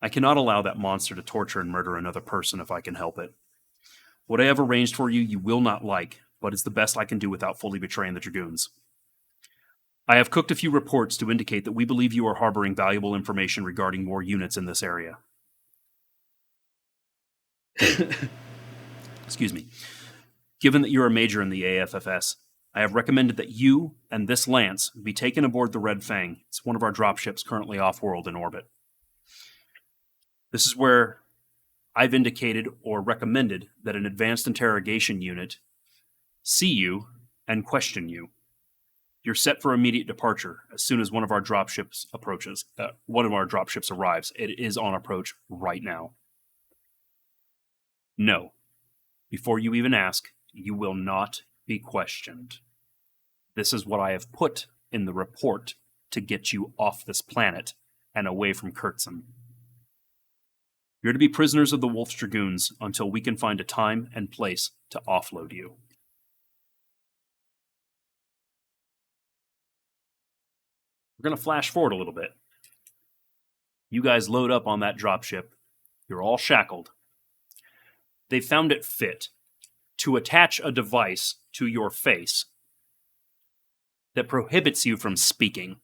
I cannot allow that monster to torture and murder another person if I can help it. What I have arranged for you, you will not like, but it's the best I can do without fully betraying the Dragoons. I have cooked a few reports to indicate that we believe you are harboring valuable information regarding more units in this area." Excuse me. "Given that you're a major in the AFFS, I have recommended that you and this Lance be taken aboard the Red Fang. It's one of our dropships currently off-world in orbit. This is where I've indicated or recommended that an advanced interrogation unit see you and question you. You're set for immediate departure as soon as one of our dropships arrives. It is on approach right now. No. Before you even ask, you will not be questioned. This is what I have put in the report to get you off this planet and away from Kurtzen. You're to be prisoners of the Wolf's Dragoons until we can find a time and place to offload you." We're going to flash forward a little bit. You guys load up on that dropship. You're all shackled. They found it fit to attach a device to your face that prohibits you from speaking.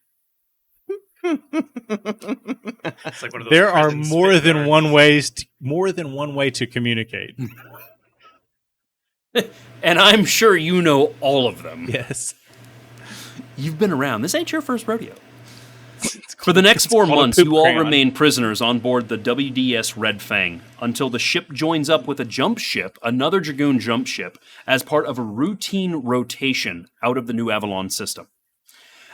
It's like one of those There are prison more spit than guards. more than one way to communicate. And I'm sure you know all of them. Yes. You've been around. This ain't your first rodeo. For the next 4 called a months, poop you all crayon. remain prisoners on board the WDS Red Fang until the ship joins up with a jump ship, another Dragoon jump ship, as part of a routine rotation out of the New Avalon system.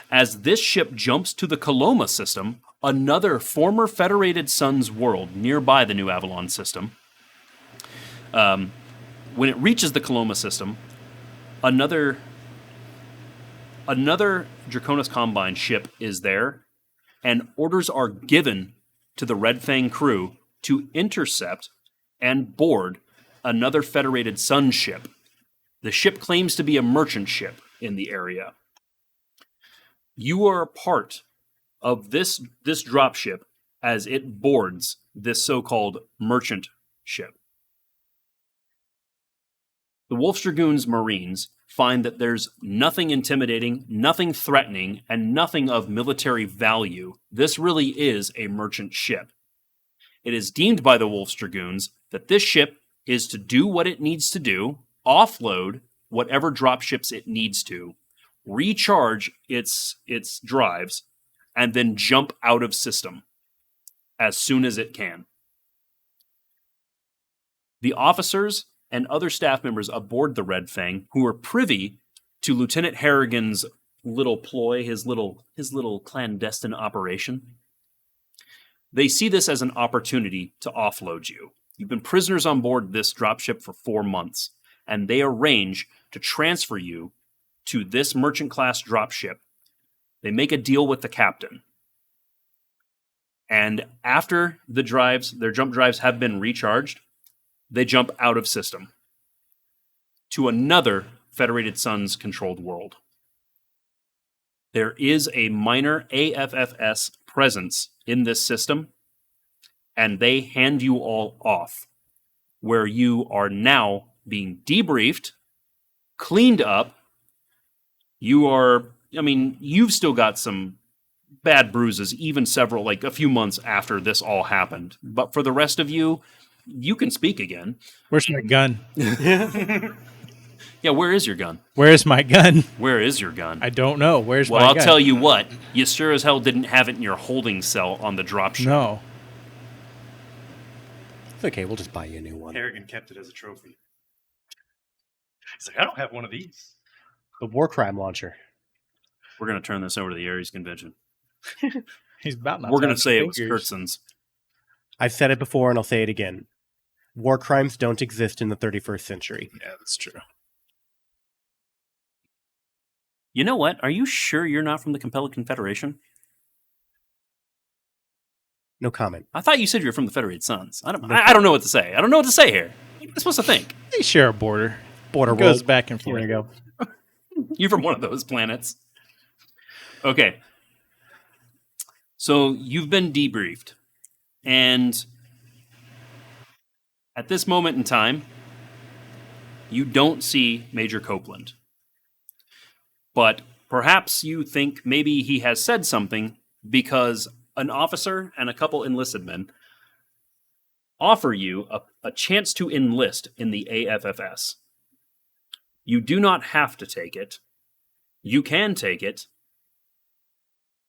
As this ship jumps to the Coloma system, another former Federated Suns world nearby the New Avalon system, when it reaches the Coloma system, another Draconis Combine ship is there, and orders are given to the Red Fang crew to intercept and board another Federated Sun ship. The ship claims to be a merchant ship in the area. You are a part of this dropship as it boards this so-called merchant ship. The Wolf's Dragoons Marines find that there's nothing intimidating, nothing threatening, and nothing of military value. This really is a merchant ship. It is deemed by the Wolf's Dragoons that this ship is to do what it needs to do offload whatever drop ships it needs to, recharge its drives, and then jump out of system as soon as it can. The officers and other staff members aboard the Red Fang, who are privy to Lieutenant Harrigan's little ploy, his little clandestine operation, they see this as an opportunity to offload you. You've been prisoners on board this dropship for 4 months, and they arrange to transfer you to this merchant class dropship. They make a deal with the captain. And after their jump drives have been recharged, they jump out of system to another Federated Suns controlled world. There is a minor AFFS presence in this system, and they hand you all off, where you are now being debriefed, cleaned up. You've still got some bad bruises, even a few months after this all happened. But for the rest of you, you can speak again. Where's my gun? Yeah, where is your gun? Where's my gun? Where is your gun? I don't know. Where's Well, my I'll gun? tell you what. You sure as hell didn't have it in your holding cell on the dropship. No. It's okay. We'll just buy you a new one. Harrigan kept it as a trophy. He's like, I don't have one of these. The war crime launcher. We're going to turn this over to the Ares Convention. He's about not We're going to his say it was fingers. Kurtzon's. I've said it before and I'll say it again. War crimes don't exist in the 31st century. Yeah, that's true. You know what? Are you sure you're not from the Capella Confederation? No comment. I thought you said you were from the Federated Suns. I don't know what to say. I don't know what to say here. What am I supposed to think? They share a border. Border It goes world. back and There forth. you go. You're from one of those planets. Okay. So you've been debriefed. And at this moment in time, you don't see Major Copeland. But perhaps you think maybe he has said something because an officer and a couple enlisted men offer you a chance to enlist in the AFFS. You do not have to take it. You can take it.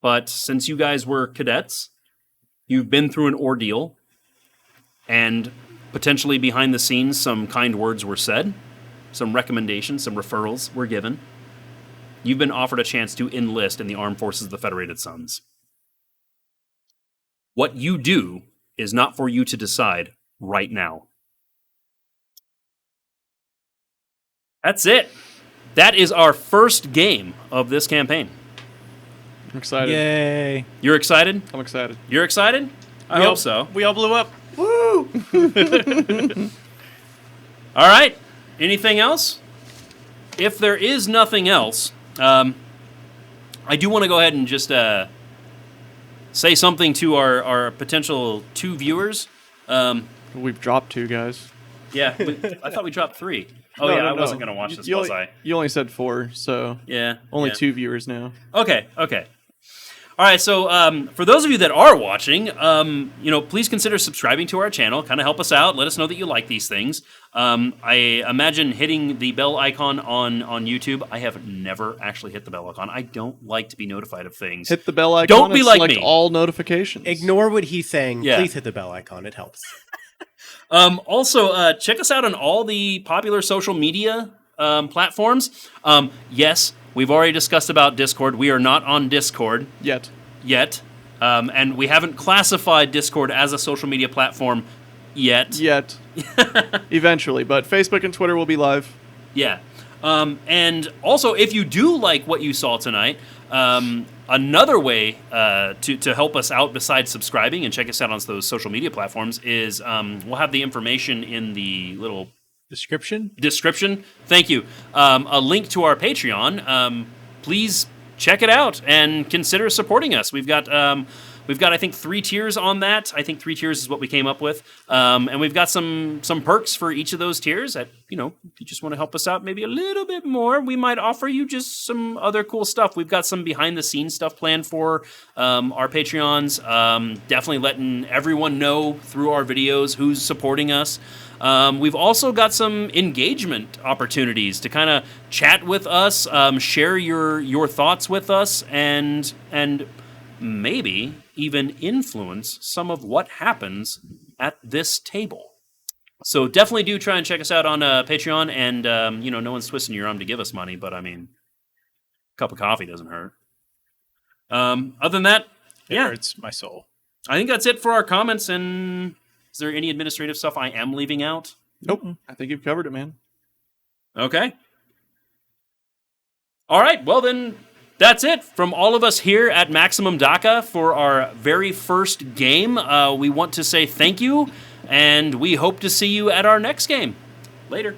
But since you guys were cadets, you've been through an ordeal, and potentially behind the scenes some kind words were said, some recommendations, some referrals were given. You've been offered a chance to enlist in the Armed Forces of the Federated Suns. What you do is not for you to decide right now. That's it. That is our first game of this campaign. I'm excited. Yay. You're excited? I'm excited. You're excited? I hope so. We all blew up. All right. Anything else? If there is nothing else, I do want to go ahead and just say something to our potential 2 viewers. We've dropped 2 guys. Yeah, I thought we dropped 3. Oh, No, yeah, no, I wasn't no. going to watch this, You was only, I? You only said 4, so Yeah. only yeah. 2 viewers now. Okay. All right, so for those of you that are watching, please consider subscribing to our channel. Kind of help us out. Let us know that you like these things. I imagine hitting the bell icon on YouTube. I have never actually hit the bell icon. I don't like to be notified of things. Hit the bell icon. Don't be and like select me. all notifications. Ignore what he's saying. Yeah. Please hit the bell icon. It helps. Also, check us out on all the popular social media platforms. Yes, we've already discussed about Discord. We are not on Discord Yet. and we haven't classified Discord as a social media platform yet. Eventually, but Facebook and Twitter will be live. Yeah. And also, if you do like what you saw tonight, another way to help us out besides subscribing and check us out on those social media platforms is we'll have the information in the little Description? description. Thank you. A link to our Patreon. Please check it out and consider supporting us. We've got We've got, I think, 3 tiers on that. I think 3 tiers is what we came up with. And we've got some perks for each of those tiers that, if you just want to help us out maybe a little bit more, we might offer you just some other cool stuff. We've got some behind-the-scenes stuff planned for our Patreons. Definitely letting everyone know through our videos who's supporting us. We've also got some engagement opportunities to kind of chat with us, share your thoughts with us, and maybe even influence some of what happens at this table. So definitely do try and check us out on Patreon, and no one's twisting your arm to give us money, but I mean, a cup of coffee doesn't hurt. Other than that, It hurts my soul. I think that's it for our comments. And is there any administrative stuff I am leaving out? Nope. I think you've covered it, man. Okay. All right. Well, then that's it from all of us here at Maximum DACA for our very first game. We want to say thank you, and we hope to see you at our next game. Later.